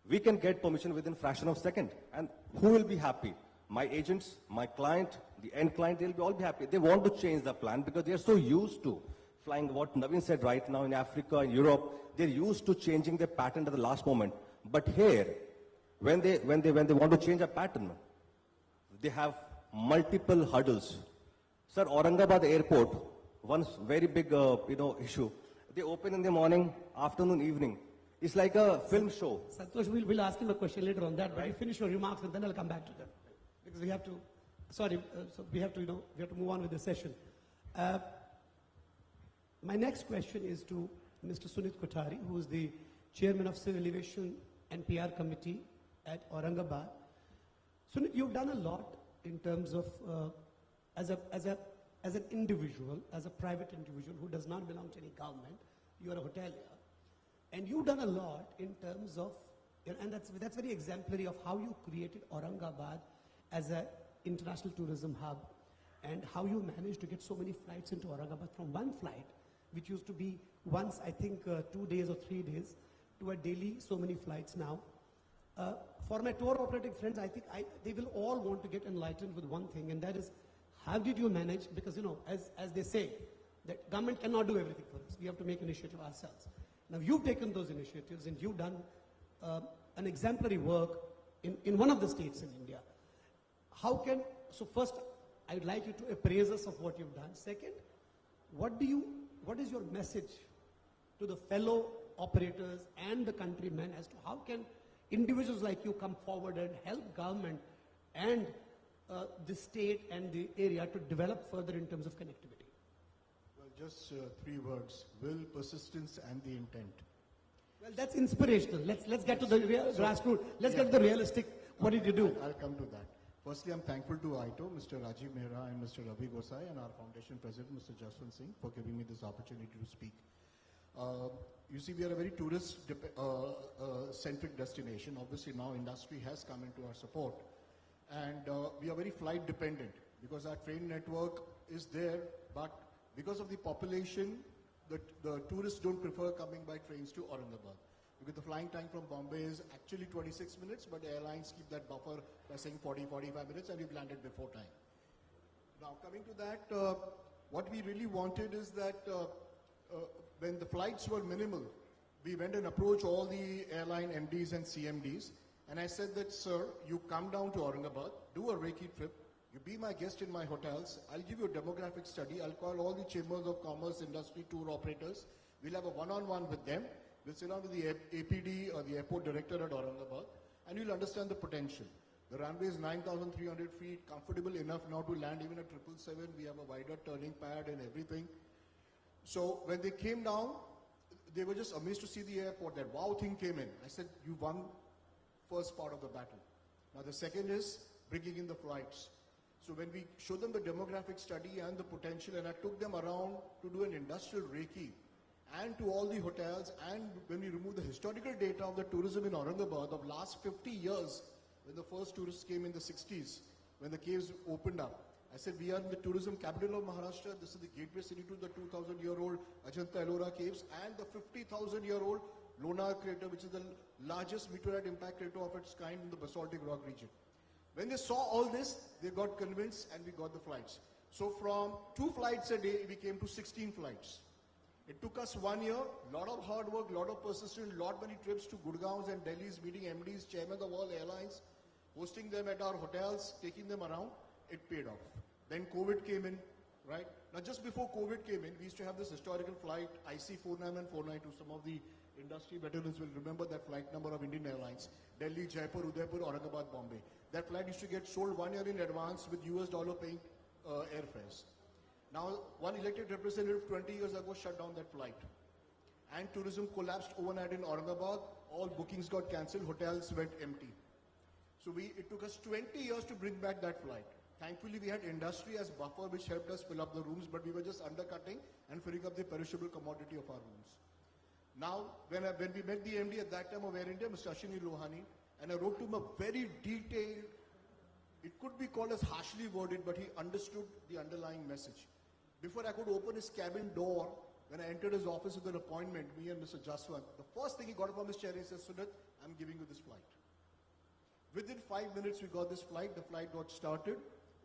We can get permission within a fraction of a second. And who will be happy? My agents, my client, the end client, they'll all be happy. They want to change the plan because they are so used to flying, what Naveen said right now in Africa, in Europe, they're used to changing their pattern at the last moment. But here, when they want to change a pattern, they have multiple hurdles. Sir, Aurangabad airport, one very big issue. They open in the morning, afternoon, evening. It's like a film show. Santosh, we'll ask him a question later on that, but you finish your remarks and then I'll come back to them. Because we have to, so we have to move on with the session. My next question is to Mr. Sunit Kothari, who is the chairman of Civil Aviation and PR Committee at Aurangabad. Sunit, you've done a lot in terms of, as an individual, as a private individual who does not belong to any government, you're a hotelier. And you've done a lot in terms of, and that's very exemplary of how you created Aurangabad as an international tourism hub and how you managed to get so many flights into Aurangabad from one flight, which used to be once, I think, 2 days or 3 days, to a daily so many flights now. For my tour operating friends, I think they will all want to get enlightened with one thing, and that is, how did you manage, because as they say, that government cannot do everything for us. We have to make initiative ourselves. Now you've taken those initiatives and you've done an exemplary work in one of the states in India. So first, I would like you to appraise us of what you've done. Second, what is your message to the fellow operators and the countrymen as to how can individuals like you come forward and help government and the state and the area to develop further in terms of connectivity? Well, just 3 words: will, persistence, and the intent. Well, that's inspirational. Let's get to the grassroots. Let's get to the realistic. What did you do? I'll come to that. Firstly, I'm thankful to Iato, Mr. Rajiv Mehra and Mr. Ravi Gosai, and our foundation president, Mr. Jaswant Singh, for giving me this opportunity to speak. You see, we are a very tourist-centric destination. Obviously, now industry has come into our support. And we are very flight dependent because our train network is there, but because of the population, the tourists don't prefer coming by trains to Aurangabad. Because the flying time from Bombay is actually 26 minutes, but airlines keep that buffer by saying 40-45 minutes, and we've landed before time. Now, coming to that, what we really wanted is that when the flights were minimal, we went and approached all the airline MDs and CMDs, and I said that, sir, you come down to Aurangabad, do a Reiki trip, you be my guest in my hotels, I'll give you a demographic study, I'll call all the chambers of commerce, industry, tour operators, we'll have a one-on-one with them, we'll sit down with the APD or the airport director at Aurangabad, and you'll understand the potential. The runway is 9,300 feet, comfortable enough now to land even a 777, we have a wider turning pad and everything. So when they came down, they were just amazed to see the airport, that wow thing came in. I said, you won first part of the battle. Now the second is bringing in the flights. So when we showed them the demographic study and the potential, and I took them around to do an industrial Reiki and to all the hotels, and when we removed the historical data of the tourism in Aurangabad of last 50 years, when the first tourists came in the 60s, when the caves opened up, I said, we are in the tourism capital of Maharashtra. This is the gateway city to the 2,000-year-old Ajanta-Ellora caves and the 50,000-year-old Lonar crater, which is the largest meteorite impact crater of its kind in the basaltic rock region. When they saw all this, they got convinced and we got the flights. So from 2 flights a day, we came to 16 flights. It took us 1 year, lot of hard work, lot of persistence, lot many trips to Gurgaons and Delhi's, meeting MDs, chairman of all airlines, hosting them at our hotels, taking them around. It paid off. Then COVID came in, right? Now just before COVID came in, we used to have this historical flight, IC 491, 492. Some of the industry veterans will remember that flight number of Indian Airlines. Delhi, Jaipur, Udaipur, Aurangabad, Bombay. That flight used to get sold 1 year in advance with US dollar paying airfares. Now, one elected representative 20 years ago shut down that flight. And tourism collapsed overnight in Aurangabad. All bookings got cancelled, hotels went empty. So it took us 20 years to bring back that flight. Thankfully, we had industry as buffer which helped us fill up the rooms, but we were just undercutting and filling up the perishable commodity of our rooms. Now, when we met the MD at that time of Air India, Mr. Ashwini Lohani, and I wrote to him a very detailed, it could be called as harshly worded, but he understood the underlying message. Before I could open his cabin door, when I entered his office with an appointment, me and Mr. Jaswant, the first thing he got up from his chair, he said, Sunat, I'm giving you this flight. Within 5 minutes, we got this flight. The flight got started,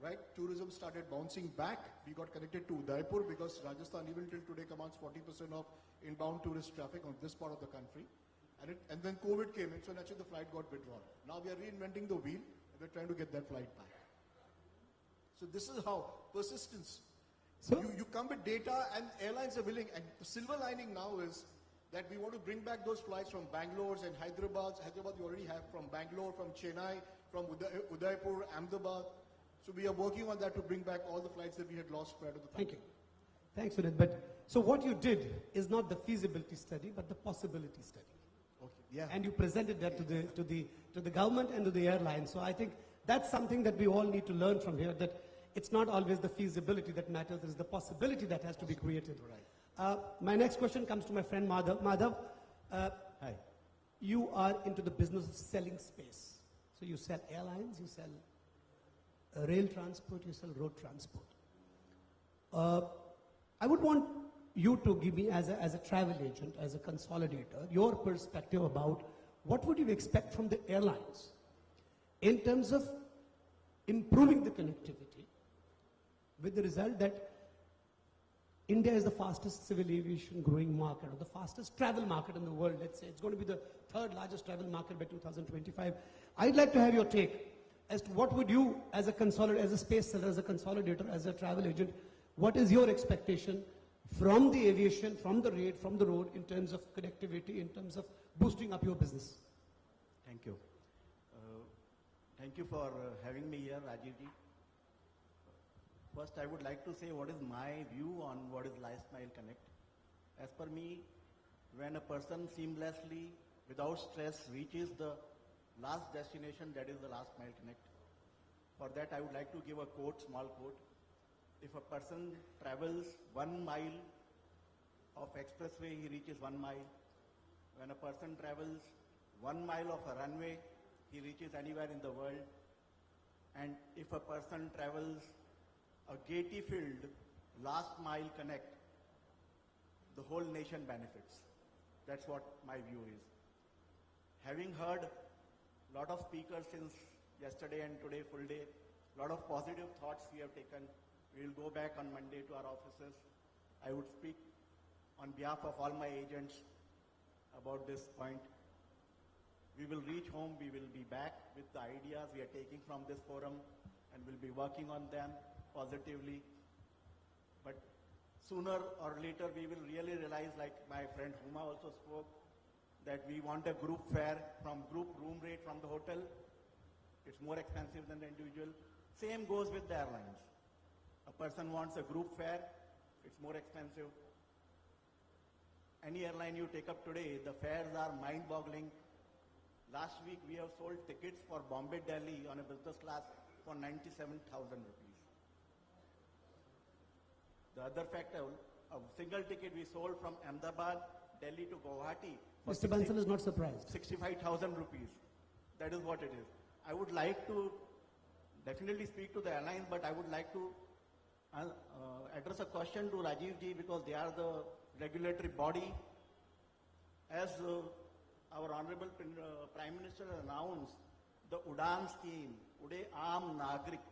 right? Tourism started bouncing back. We got connected to Udaipur because Rajasthan, even till today, commands 40% of inbound tourist traffic on this part of the country. And then COVID came in, so naturally the flight got withdrawn. Now we are reinventing the wheel, and we're trying to get that flight back. So this is how persistence. So you come with data, and airlines are willing. And the silver lining now is that we want to bring back those flights from Bangalore and Hyderabad. Hyderabad we already have, from Bangalore, from Chennai, from Udaipur, Ahmedabad. So we are working on that to bring back all the flights that we had lost prior to the pandemic. Thank you. Thanks, Sunit. But so what you did is not the feasibility study, but the possibility study. Okay. Yeah. And you presented that to the government and to the airlines. So I think that's something that we all need to learn from here, that it's not always the feasibility that matters, it's the possibility that has to be created. Right. My next question comes to my friend Madhav. Madhav, hi. You are into the business of selling space. So you sell airlines, you sell rail transport, you sell road transport. I would want you to give me, as a travel agent, as a consolidator, your perspective about what would you expect from the airlines in terms of improving the connectivity, with the result that India is the fastest civil aviation growing market, or the fastest travel market in the world, let's say. It's going to be the 3rd largest travel market by 2025. I'd like to have your take as to what would you, as a consolidator, as a space seller, as a consolidator, as a travel agent, what is your expectation from the aviation, from the rate, from the road, in terms of connectivity, in terms of boosting up your business? Thank you. Thank you for having me here, Rajiv ji. First, I would like to say what is my view on what is Last Mile Connect. As per me, when a person seamlessly, without stress, reaches the last destination, that is the Last Mile Connect. For that, I would like to give a quote, small quote. If a person travels 1 mile of expressway, he reaches 1 mile. When a person travels 1 mile of a runway, he reaches anywhere in the world. And if a person travels a gate-filled last mile connect, the whole nation benefits. That's what my view is. Having heard a lot of speakers since yesterday and today, full day, a lot of positive thoughts we have taken. We will go back on Monday to our offices. I would speak on behalf of all my agents about this point. We will reach home, we will be back with the ideas we are taking from this forum, and we'll be working on them positively. But sooner or later we will really realize, like my friend Huma also spoke, that we want a group fare from group room rate from the hotel. It's more expensive than the individual. Same goes with the airlines. A person wants a group fare, it's more expensive. Any airline you take up today, the fares are mind-boggling. Last week we have sold tickets for Bombay, Delhi on a business class for 97,000 rupees. The other factor, a single ticket we sold from Ahmedabad, Delhi to Guwahati. Mr. Bansal is not surprised. 65,000 rupees. That is what it is. I would like to definitely speak to the airlines, but I would like to address a question to Rajiv ji because they are the regulatory body. As our Honorable Prime Minister announced, the Udan scheme, Ude Aam Nagrik,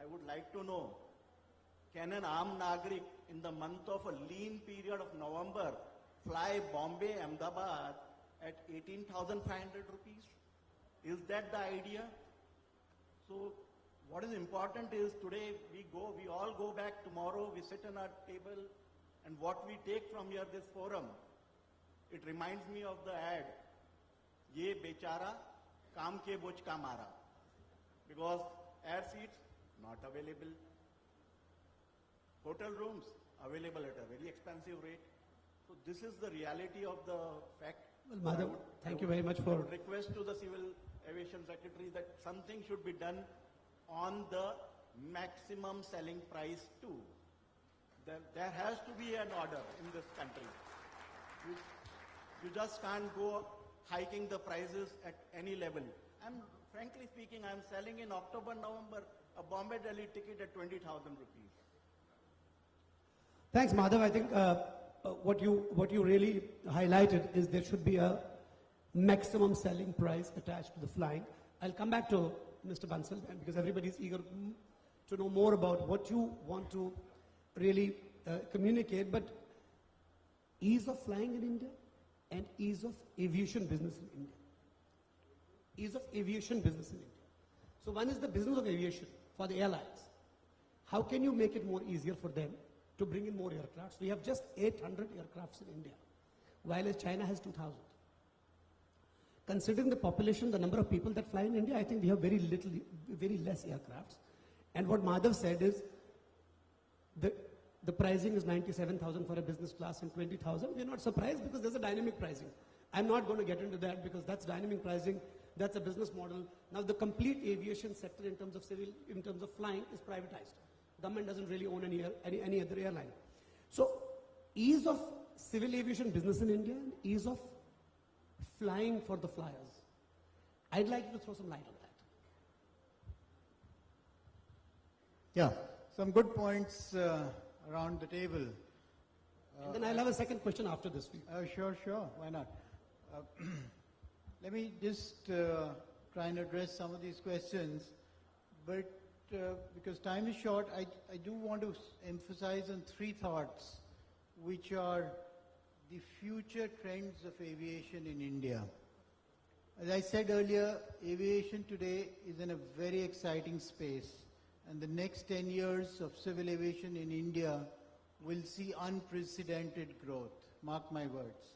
I would like to know, can an Aam Nagrik in the month of a lean period of November fly Bombay, Ahmedabad at 18,500 rupees? Is that the idea? So what is important is today we all go back tomorrow, we sit on our table, and what we take from here, this forum, it reminds me of the ad, Ye Bechara, Kaam ke boj ka mara. Because air seats, not available. Hotel rooms, available at a very expensive rate. So this is the reality of the fact. Well, Madhav, thank you very much for... I would request to the Civil Aviation Secretary that something should be done on the maximum selling price too. There has to be an order in this country. You just can't go hiking the prices at any level. Frankly speaking, I'm selling in October, November a Bombay Delhi ticket at 20,000 rupees. Thanks, Madhav. I think what you really highlighted is there should be a maximum selling price attached to the flying. I'll come back to Mr. Bansal because everybody's eager to know more about what you want to really communicate. But ease of flying in India and ease of aviation business in India. Ease of aviation business in India. So one is the business of aviation for the airlines. How can you make it more easier for them to bring in more aircrafts? We have just 800 aircrafts in India, while China has 2,000. Considering the population, the number of people that fly in India, I think we have very less aircrafts. And what Madhav said is, the pricing is 97,000 for a business class and 20,000. We're not surprised because there's a dynamic pricing. I'm not going to get into that because that's dynamic pricing. That's a business model. Now the complete aviation sector in terms of flying is privatized. Government doesn't really own any other airline. So ease of civil aviation business in India and ease of flying for the flyers. I'd like you to throw some light on that. Yeah, some good points around the table. And then I'll have a second question after this. Sure, why not? Let me just try and address some of these questions, but because time is short, I do want to emphasize on three thoughts, which are the future trends of aviation in India. As I said earlier, aviation today is in a very exciting space, and the next 10 years of civil aviation in India will see unprecedented growth. Mark my words.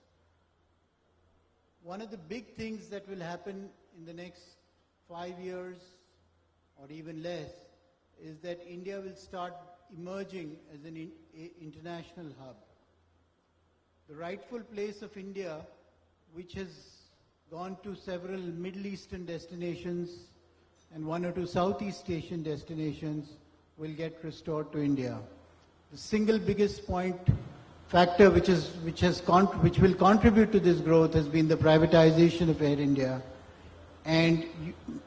One of the big things that will happen in the next 5 years or even less is that India will start emerging as an international hub. The rightful place of India, which has gone to several Middle Eastern destinations and one or two Southeast Asian destinations, will get restored to India. The single biggest factor which will contribute to this growth has been the privatization of Air India. And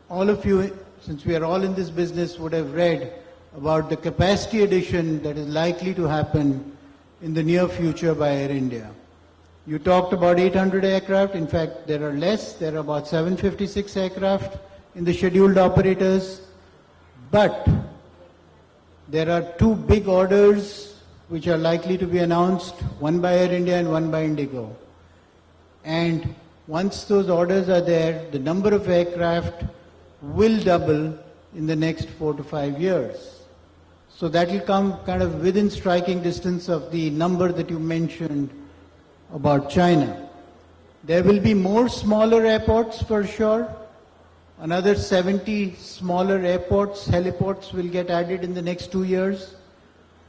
all of you, since we are all in this business, would have read about the capacity addition that is likely to happen in the near future by Air India. You talked about 800 aircraft. In fact, there are less. There are about 756 aircraft in the scheduled operators. But there are two big orders which are likely to be announced, one by Air India and one by Indigo. And once those orders are there, the number of aircraft will double in the next 4 to 5 years. So that will come kind of within striking distance of the number that you mentioned about China. There will be more smaller airports for sure. Another 70 smaller airports, heliports will get added in the next 2 years.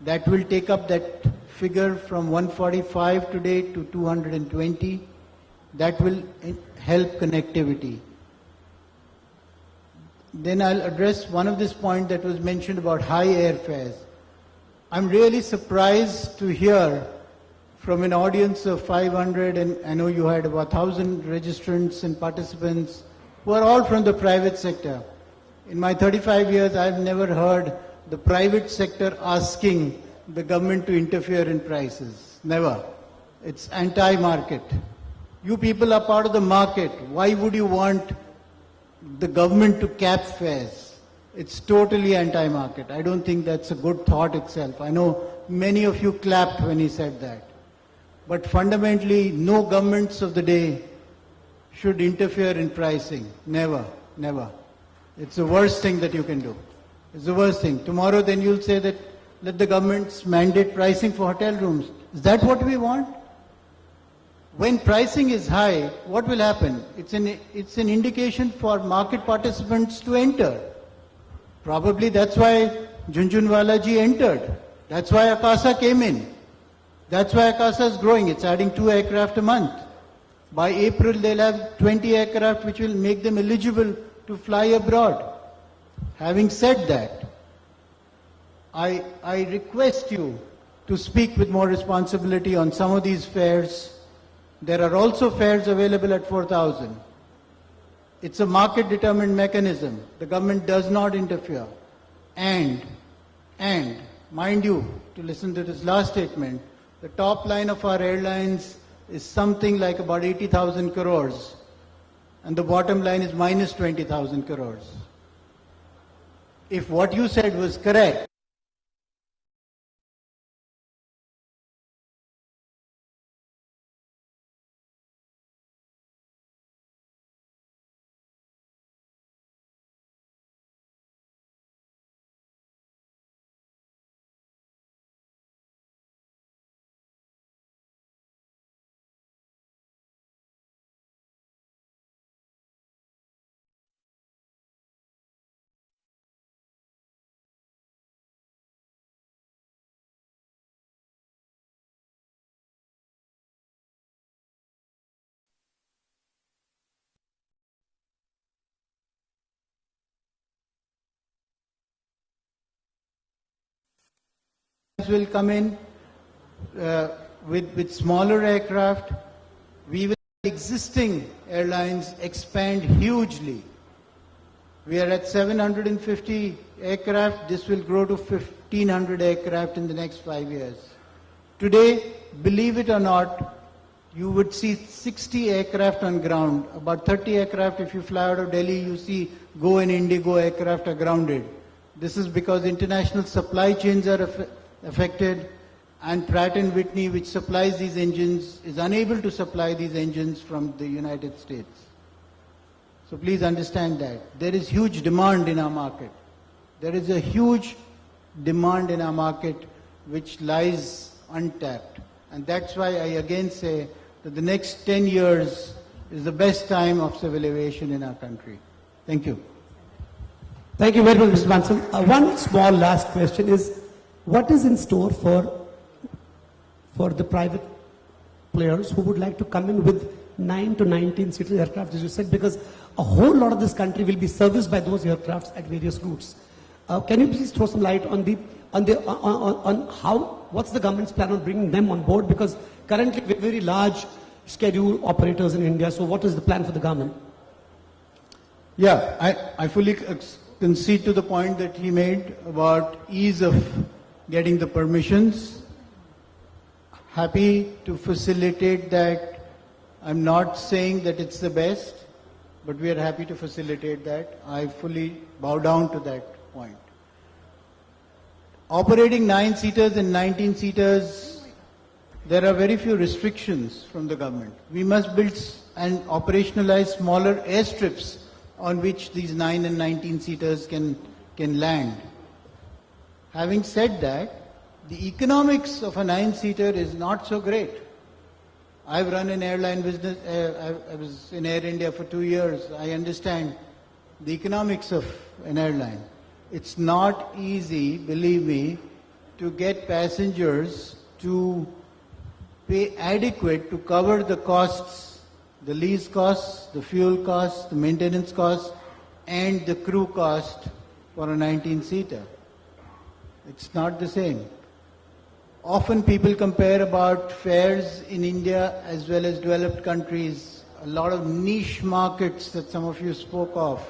That will take up that figure from 145 today to 220. That will help connectivity. Then I'll address one of this point that was mentioned about high airfares. I'm really surprised to hear from an audience of 500, and I know you had about 1,000 registrants and participants who are all from the private sector. In my 35 years, I've never heard the private sector asking the government to interfere in prices. Never. It's anti-market. You people are part of the market. Why would you want the government to cap fares? It's totally anti-market. I don't think that's a good thought itself. I know many of you clapped when he said that. But fundamentally, no governments of the day should interfere in pricing. Never, never. It's the worst thing that you can do. It's the worst thing. Tomorrow then you'll say that let the governments mandate pricing for hotel rooms. Is that what we want? When pricing is high, what will happen? It's an indication for market participants to enter. Probably that's why Jhunjhunwala ji entered. That's why Akasa came in. That's why Akasa is growing. It's adding 2 aircraft a month. By April, they'll have 20 aircraft which will make them eligible to fly abroad. Having said that, I request you to speak with more responsibility on some of these fares. There are also fares available at 4,000. It's a market-determined mechanism. The government does not interfere. And, mind you, to listen to this last statement, the top line of our airlines is something like about 80,000 crores. And the bottom line is minus 20,000 crores. If what you said was correct, will come in with smaller aircraft. We will existing airlines expand hugely. We are at 750 aircraft. This will grow to 1,500 aircraft in the next 5 years. Today, believe it or not, you would see 60 aircraft on ground. About 30 aircraft, if you fly out of Delhi, you see Go and Indigo aircraft are grounded. This is because international supply chains are affected, and Pratt & Whitney, which supplies these engines, is unable to supply these engines from the United States. So please understand that. There is huge demand in our market. There is a huge demand in our market which lies untapped. And that's why I again say that the next 10 years is the best time of civil aviation in our country. Thank you. Thank you very much, Mr. Bansal. One small last question is, what is in store for the private players who would like to come in with 9 to 19-seater aircraft, as you said, because a whole lot of this country will be serviced by those aircrafts at various routes. Can you please throw some light on how, what's the government's plan on bringing them on board? Because currently we're very large schedule operators in India, so what is the plan for the government? Yeah, I fully concede to the point that he made about ease of getting the permissions. Happy to facilitate that. I'm not saying that it's the best, but we are happy to facilitate that. I fully bow down to that point. Operating 9-seaters and 19-seaters, there are very few restrictions from the government. We must build and operationalize smaller airstrips on which these 9 and 19-seaters can land. Having said that, the economics of a 9-seater is not so great. I've run an airline business, I was in Air India for 2 years. I understand the economics of an airline. It's not easy, believe me, to get passengers to pay adequate to cover the costs, the lease costs, the fuel costs, the maintenance costs, and the crew cost for a 19-seater. It's not the same. Often people compare about fares in India as well as developed countries, a lot of niche markets that some of you spoke of.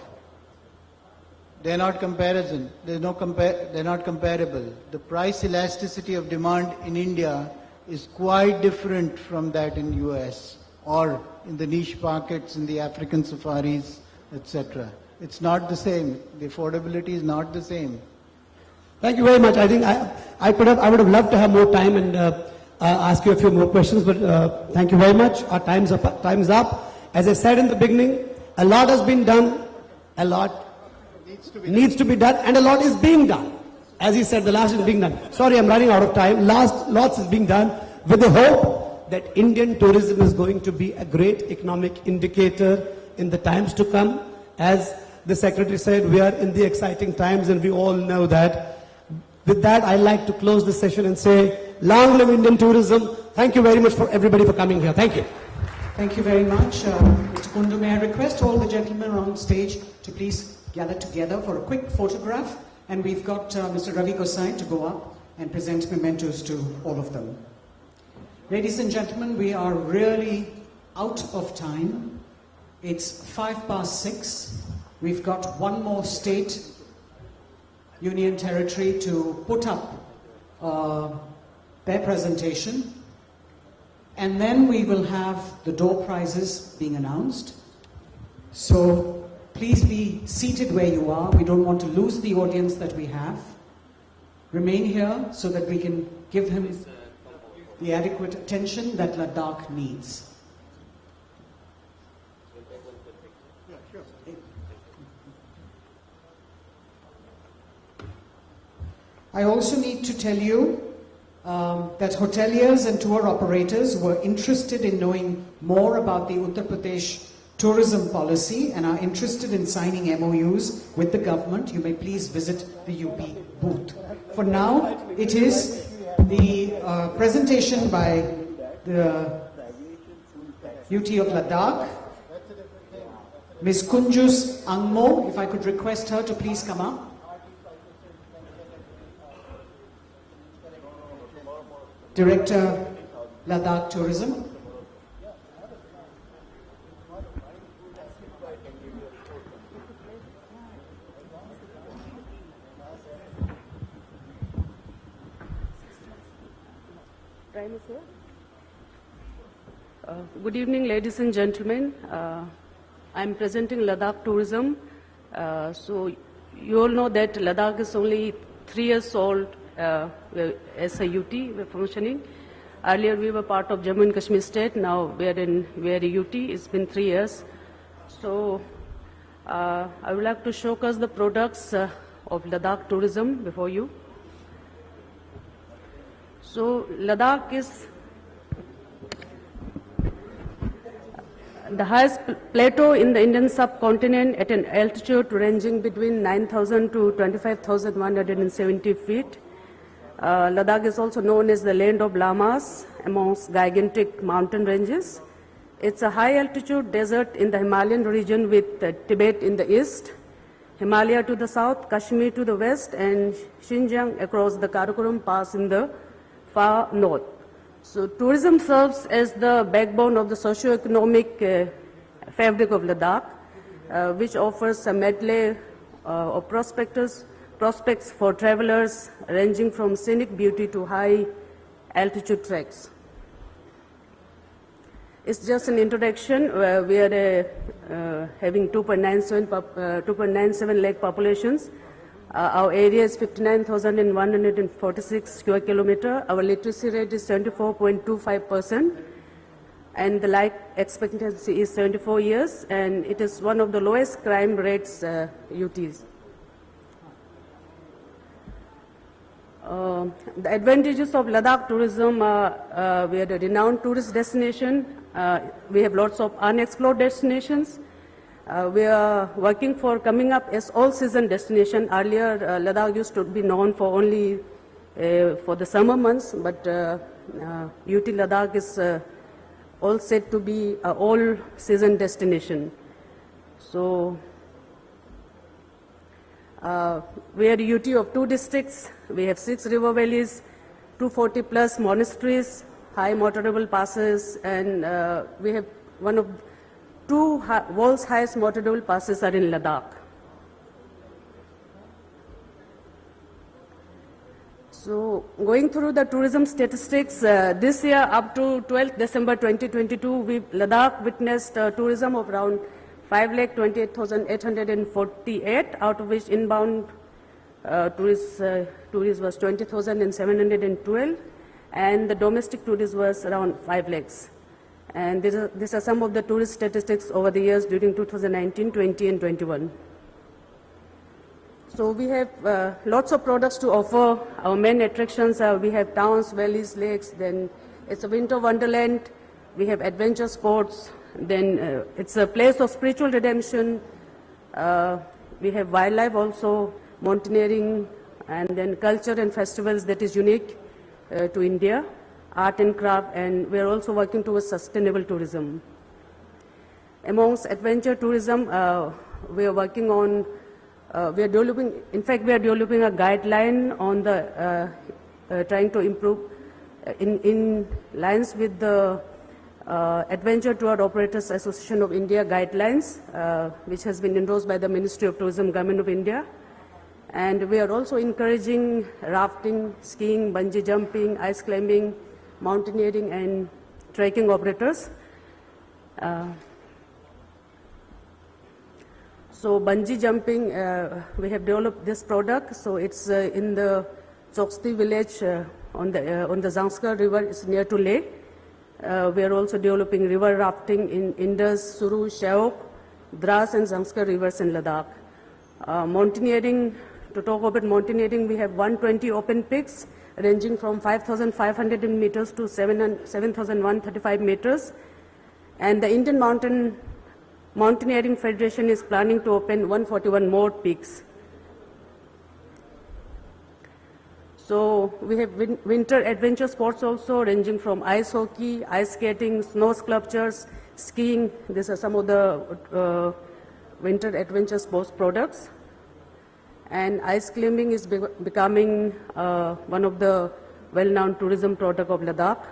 they're not comparison. They're not comparable. The price elasticity of demand in India is quite different from that in US or in the niche markets in the African safaris, etc. It's not the same. The affordability is not the same. Thank you very much. I think I would have loved to have more time and ask you a few more questions, but thank you very much. Our time's up. As I said in the beginning, a lot has been done, a lot needs to be done, and a lot is being done. As he said, the last is being done. Sorry, I'm running out of time. Lots is being done with the hope that Indian tourism is going to be a great economic indicator in the times to come. As the Secretary said, we are in the exciting times, and we all know that. With that, I'd like to close the session and say, long live Indian tourism. Thank you very much for everybody for coming here. Thank you. Thank you very much, Mr. Kundu. May I request all the gentlemen on stage to please gather together for a quick photograph, and we've got Mr. Ravi Gosai to go up and present mementos to all of them. Ladies and gentlemen, we are really out of time. It's 6:05. We've got one more state, union territory to put up their presentation, and then we will have the door prizes being announced. So please be seated where you are. We don't want to lose the audience that we have. Remain here so that we can give him the adequate attention that Ladakh needs. I also need to tell you that hoteliers and tour operators who are interested in knowing more about the Uttar Pradesh tourism policy and are interested in signing MOUs with the government, you may please visit the UP booth. For now, it is the presentation by the UT of Ladakh, Ms. Kunjus Angmo. If I could request her to please come up. Director, Ladakh Tourism. Good evening, ladies and gentlemen. I'm presenting Ladakh Tourism. So you all know that Ladakh is only 3 years old as a UT, we're functioning. Earlier we were part of Jammu and Kashmir state, now we are a UT. It's been 3 years. So I would like to showcase the products of Ladakh Tourism before you. So Ladakh is the highest plateau in the Indian subcontinent at an altitude ranging between 9,000 to 25,170 feet. Ladakh is also known as the land of llamas amongst gigantic mountain ranges. It's a high altitude desert in the Himalayan region with Tibet in the east, Himalaya to the south, Kashmir to the west, and Xinjiang across the Karakoram Pass in the far north. So tourism serves as the backbone of the socio-economic fabric of Ladakh, which offers a medley of prospects for travelers ranging from scenic beauty to high altitude treks. It's just an introduction. We are having 2.97 lakh populations. Our area is 59,146 square kilometer. Our literacy rate is 74.25%, and the life expectancy is 74 years, and it is one of the lowest crime rates UTs. The advantages of Ladakh tourism are we are a renowned tourist destination. We have lots of unexplored destinations. We are working for coming up as all-season destination. Earlier, Ladakh used to be known for only for the summer months, but UT Ladakh is all set to be an all-season destination. So we are a UT of 2 districts. We have 6 river valleys, 240 plus monasteries, high motorable passes, and we have one of 2 world's highest motorable passes are in Ladakh. So, going through the tourism statistics, this year up to 12th December 2022, Ladakh witnessed tourism of around 5,28,848, out of which inbound tourists was 20,712, and the domestic tourists was around 5 lakhs. And these are some of the tourist statistics over the years during 2019, 20, and 21. So we have lots of products to offer. Our main attractions are, we have towns, valleys, lakes, then it's a winter wonderland, we have adventure sports, then it's a place of spiritual redemption, we have wildlife also, mountaineering, and then culture and festivals that is unique to India, art and craft, and we are also working towards sustainable tourism. Amongst adventure tourism, we are working on we are developing a guideline on the trying to improve in lines with the Adventure Tour Operators Association of India guidelines, which has been endorsed by the Ministry of Tourism, Government of India. And we are also encouraging rafting, skiing, bungee jumping, ice climbing, mountaineering, and trekking operators. So bungee jumping, we have developed this product. So it's in the Choksti village on the Zanskar River. It's near to Leh. We are also developing river rafting in Indus, Suru, Sheok, Dras, and Zanskar rivers in Ladakh. Mountaineering, to talk about mountaineering, we have 120 open peaks ranging from 5,500 meters to 7,135 meters. And the Indian Mountaineering Federation is planning to open 141 more peaks. So we have winter adventure sports also, ranging from ice hockey, ice skating, snow sculptures, skiing. These are some of the winter adventure sports products. And ice climbing is becoming one of the well-known tourism product of Ladakh.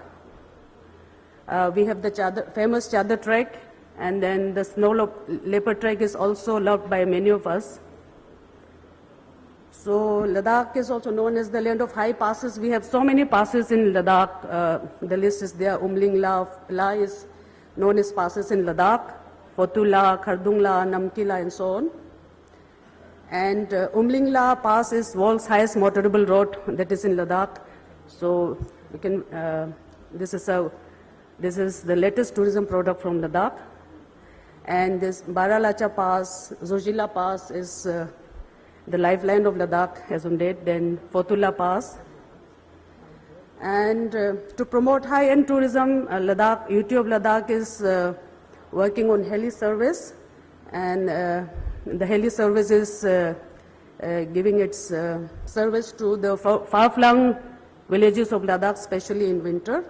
We have the famous Chadar trek, and then the snow leopard trek is also loved by many of us. So Ladakh is also known as the land of high passes. We have so many passes in Ladakh. The list is there. Umlingla, La is known as passes in Ladakh, Fotula, Khardungla, Namkila, and so on. And Umlingla Pass is world's highest motorable road that is in Ladakh. So we can. This is the latest tourism product from Ladakh. And this Baralacha Pass, Zojila Pass is the lifeline of Ladakh as on date. Then Fotula Pass. And to promote high-end tourism, UT of Ladakh is working on heli service, and the heli service is giving its service to the far-flung villages of Ladakh, especially in winter.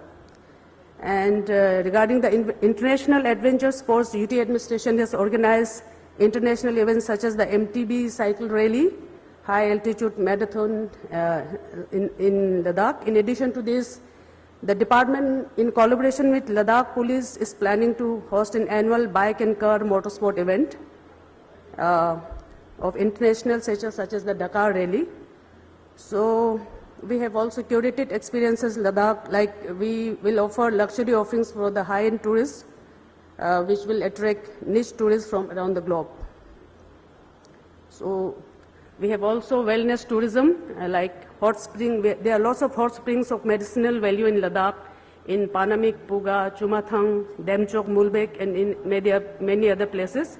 And regarding the international adventure sports, UT administration has organized international events such as the MTB cycle rally, high altitude marathon in Ladakh. In addition to this, the department, in collaboration with Ladakh Police, is planning to host an annual bike and car motorsport event of international such as the Dakar Rally. So we have also curated experiences in Ladakh, like we will offer luxury offerings for the high-end tourists, which will attract niche tourists from around the globe. So we have also wellness tourism, like hot spring. There are lots of hot springs of medicinal value in Ladakh, in Panamik, Puga, Chumathang, Demchok, Mulbek, and in many other places.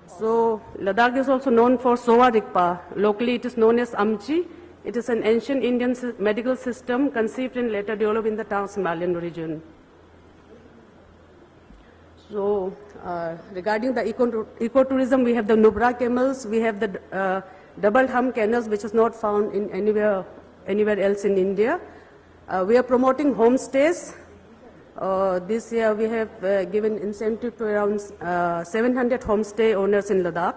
So Ladakh is also known for Sowa Rigpa. Locally it is known as Amchi. It is an ancient Indian medical system conceived and later developed in the Trans-Himalayan region. So regarding the ecotourism, we have the Nubra camels, we have the double hump camels, which is not found in anywhere else in India. We are promoting homestays. This year we have given incentive to around 700 homestay owners in Ladakh.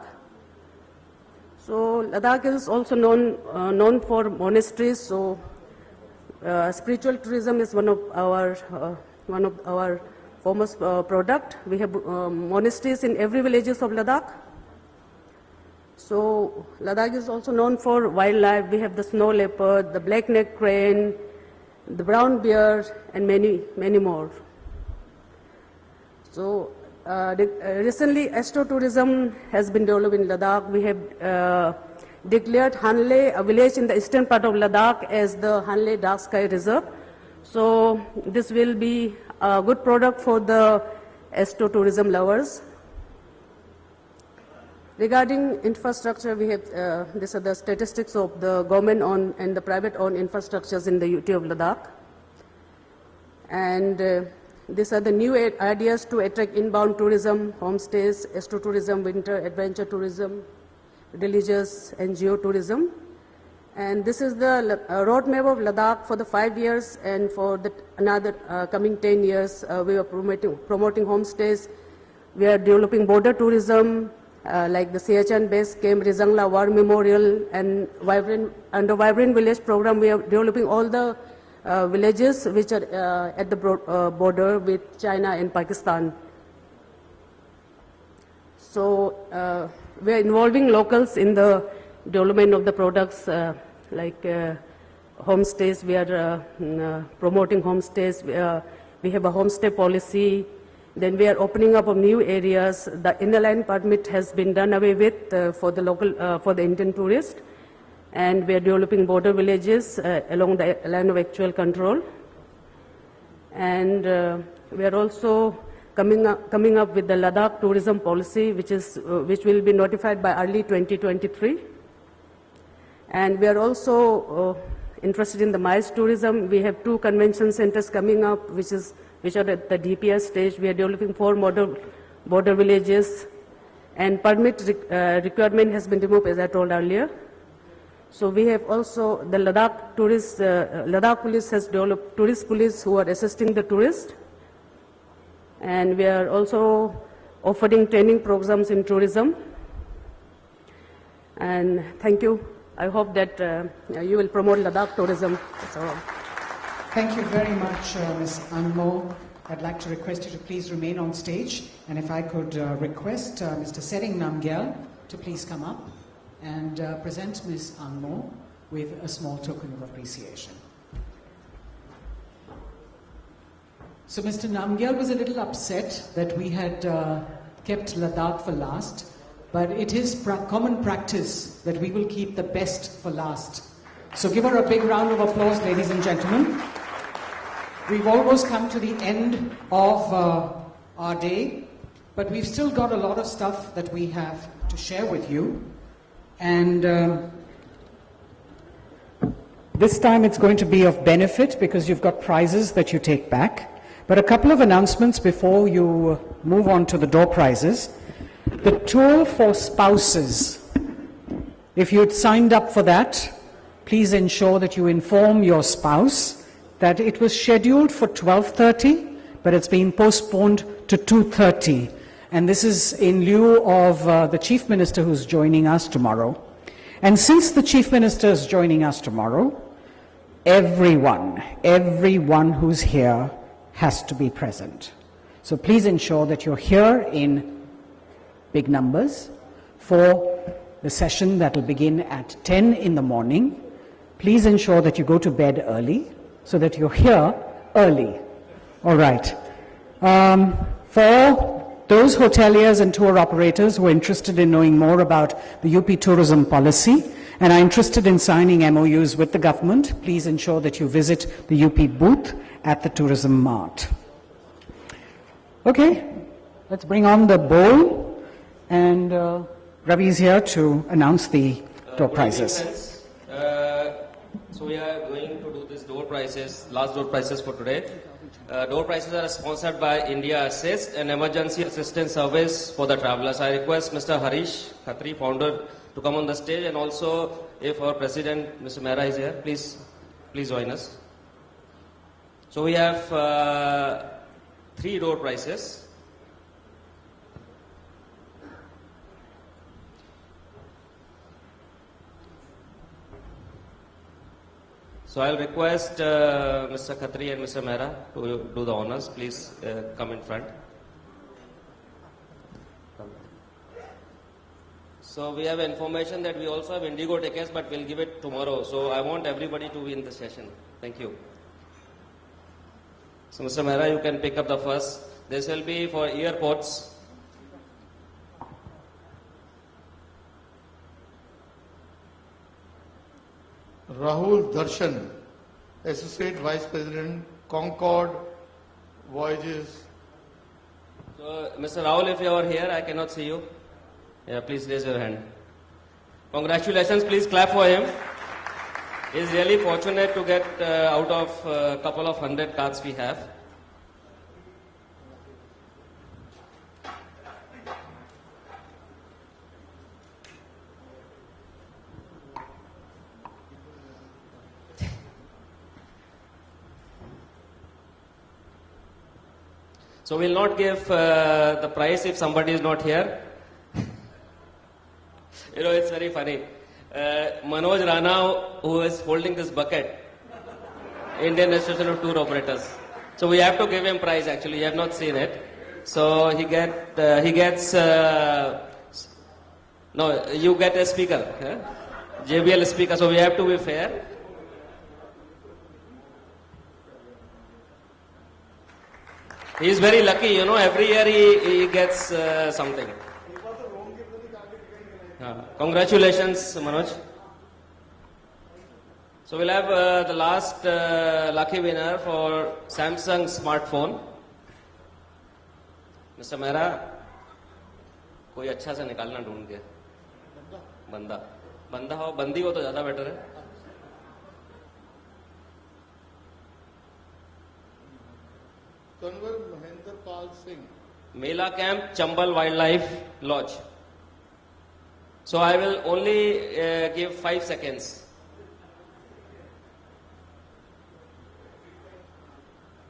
So Ladakh is also known for monasteries. So spiritual tourism is one of our foremost product. We have monasteries in every villages of Ladakh. So Ladakh is also known for wildlife. We have the snow leopard, the black-necked crane, the brown bear, and many, many more. So recently, astrotourism has been developed in Ladakh. We have declared Hanle, a village in the eastern part of Ladakh, as the Hanle Dark Sky Reserve. So this will be a good product for the astrotourism lovers. Regarding infrastructure, we have, these are the statistics of the government-owned and the private-owned infrastructures in the UT of Ladakh. And these are the new ideas to attract inbound tourism, homestays, astrotourism, winter adventure tourism, religious and geotourism. And this is the roadmap of Ladakh for the 5 years, and for the another coming 10 years, we are promoting homestays. We are developing border tourism, like the Siachen Base Camp, Rizangla War Memorial, and under Vibrant Village program, we are developing all the villages which are at the border with China and Pakistan. So we are involving locals in the development of the products like homestays. We are promoting homestays. We have a homestay policy. Then we are opening up of new areas. The inner line permit has been done away with for the local, for the Indian tourist. And we are developing border villages along the line of actual control. And we are also coming up with the Ladakh tourism policy, which will be notified by early 2023. And we are also interested in the MICE tourism. We have 2 convention centers coming up, which are at the DPS stage. We are developing 4 border villages, and permit requirement has been removed, as I told earlier. So we have also the Ladakh Ladakh police has developed tourist police who are assisting the tourists, and we are also offering training programs in tourism. And thank you. I hope that you will promote Ladakh tourism. So, thank you very much, Ms. Anmo. I'd like to request you to please remain on stage, and if I could request Mr. Sering Namgyal to please come up and present Ms. Anmo with a small token of appreciation. So Mr. Namgyal was a little upset that we had kept Ladakh for last, but it is common practice that we will keep the best for last. So give her a big round of applause, ladies and gentlemen. We've almost come to the end of our day, but we've still got a lot of stuff that we have to share with you. And this time it's going to be of benefit because you've got prizes that you take back. But a couple of announcements before you move on to the door prizes. The tour for spouses. If you'd signed up for that, please ensure that you inform your spouse that it was scheduled for 12:30, but it's been postponed to 2:30. And this is in lieu of the Chief Minister who's joining us tomorrow. And since the Chief Minister is joining us tomorrow, everyone who's here has to be present. So please ensure that you're here in big numbers for the session that will begin at 10 in the morning. Please ensure that you go to bed early so that you're here early. All right. For those hoteliers and tour operators who are interested in knowing more about the UP tourism policy and are interested in signing MOUs with the government, please ensure that you visit the UP booth at the Tourism Mart. Okay, let's bring on the bowl, and Ravi is here to announce the door prizes. So we are going to do this door prizes, last door prizes for today. Door prizes are sponsored by India Assist, an emergency assistance service for the travelers. I request Mr. Harish Khatri, founder, to come on the stage, and also if our president, Mr. Mehra, is here, please join us. So we have 3 door prizes. So I'll request Mr. Khatri and Mr. Mehra to do the honors. Please come in front. So we have information that we also have Indigo tickets, but we'll give it tomorrow. So I want everybody to be in the session. Thank you. So Mr. Mehra, you can pick up the first. This will be for airports. Rahul Darshan, Associate Vice President, Concord Voyages. So Mr. Rahul, if you are here, I cannot see you. Yeah, please raise your hand. Congratulations, please clap for him. He is really fortunate to get out of a couple of 100 cards we have. So we'll not give the prize if somebody is not here. You know, it's very funny. Manoj Rana, who is holding this bucket, Indian Association of Tour Operators. So we have to give him prize actually, you have not seen it. So he gets, no, you get a speaker, JBL speaker, so we have to be fair. He is very lucky, you know, every year he gets something. Congratulations, Manoj. So we'll have the last lucky winner for Samsung smartphone. Mr. Mehra, कोई अच्छा सा निकालना ढूंढ के. बंदा हो, बंदी हो तो ज्यादा बेटर है. Conver Mahendra Pal Singh. Mela Camp, Chambal Wildlife Lodge. So I will only give 5 seconds.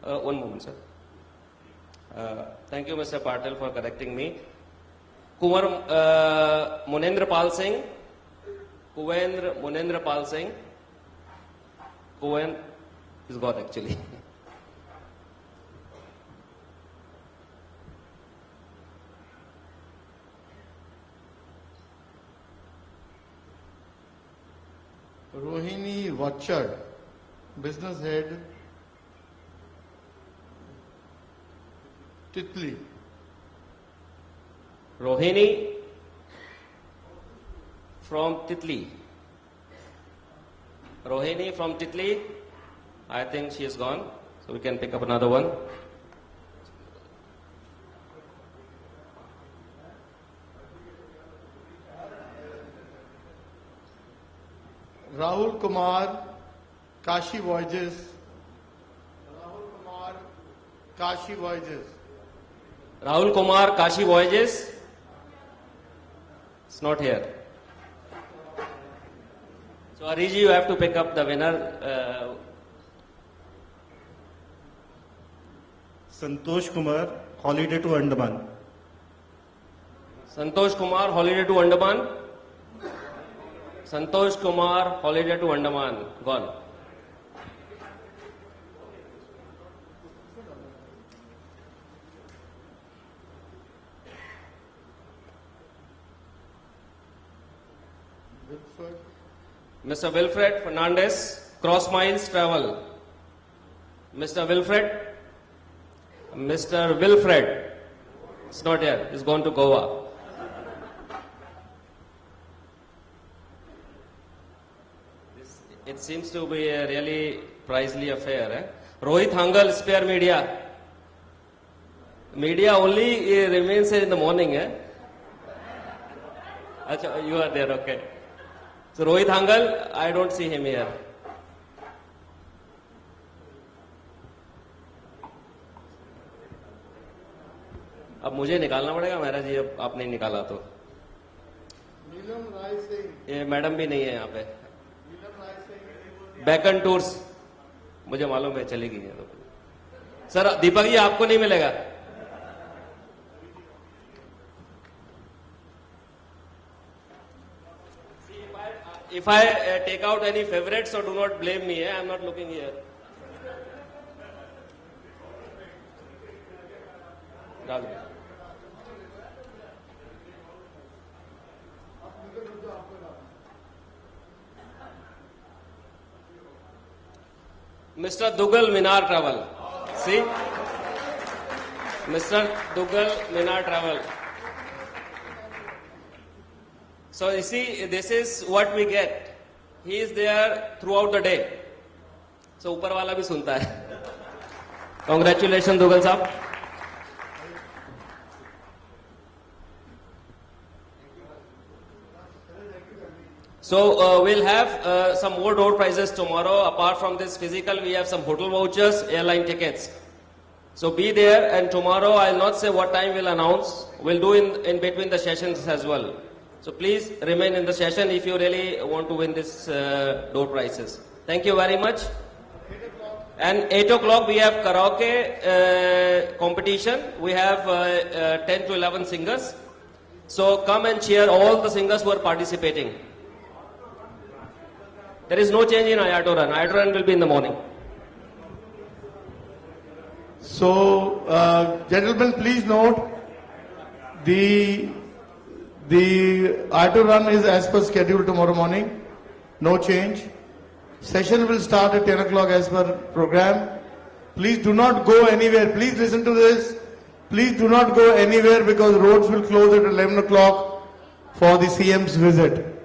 One moment, sir. Thank you, Mr. Patel, for correcting me. Munendra Pal Singh. Kuvendra Munendra Pal Singh. Kuven is God actually. Rohini Vachad, Business Head, Titli. Rohini from Titli. Rohini from Titli. I think she is gone, so we can pick up another one. Rahul Kumar, Kashi Voyages. Rahul Kumar, Kashi Voyages. Rahul Kumar, Kashi Voyages. It's not here. So Ariji, you have to pick up the winner. Santosh Kumar, Holiday to Andaman. Santosh Kumar, Holiday to Andaman. Santosh Kumar, Holiday to Andaman. Gone. Mr. Wilfred Fernandez, Cross Miles Travel. Mr. Wilfred. Mr. Wilfred. It's not here. He's gone to Goa. It seems to be a really pricely affair. Rohit Hangal, Spare Media. Media only remains in the morning. Achha, you are there, okay. So Rohit Hangal, I don't see him here. अब मुझे निकालना पड़ेगा महाराज जी, अब आप नहीं निकाला तो. नीलम राय सिंह. ये मैडम भी नहीं है यहाँ पे. बैकन टूर्स, मुझे मालूम है चली गई है तो. सर दीपक जी आपको नहीं मिलेगा. If I take out any favorites, so do not blame me. I am not looking here. Mr. Dugal Minar Travel. See? Mr. Dugal Minar Travel. So you see, this is what we get. He is there throughout the day. So ऊपर वाला भी सुनता है. Congratulations, Dugal साहब. So we'll have some more door prizes tomorrow. Apart from this physical, we have some hotel vouchers, airline tickets. So be there, and tomorrow I'll not say what time we'll announce. We'll do in between the sessions as well. So please remain in the session if you really want to win this door prizes. Thank you very much. And 8 o'clock we have karaoke competition. We have 10 to 11 singers. So come and cheer all the singers who are participating. There is no change in Iato run. Iato run will be in the morning. So, gentlemen, please note the Iato run is as per schedule tomorrow morning. No change. Session will start at 10 o'clock as per program. Please do not go anywhere. Please listen to this. Please do not go anywhere because roads will close at 11 o'clock for the CM's visit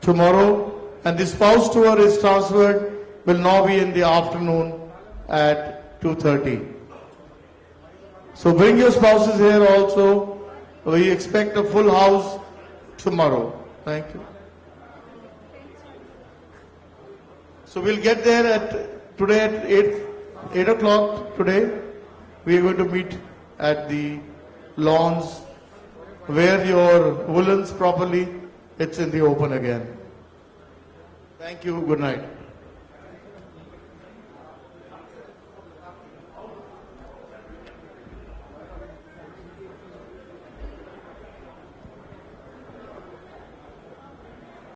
tomorrow. And the spouse tour is transferred, will now be in the afternoon at 2:30. So bring your spouses here also. We expect a full house tomorrow. Thank you. So we'll get there today at 8 o'clock today. We are going to meet at the lawns. Wear your woolens properly. It's in the open again. Thank you. Good night.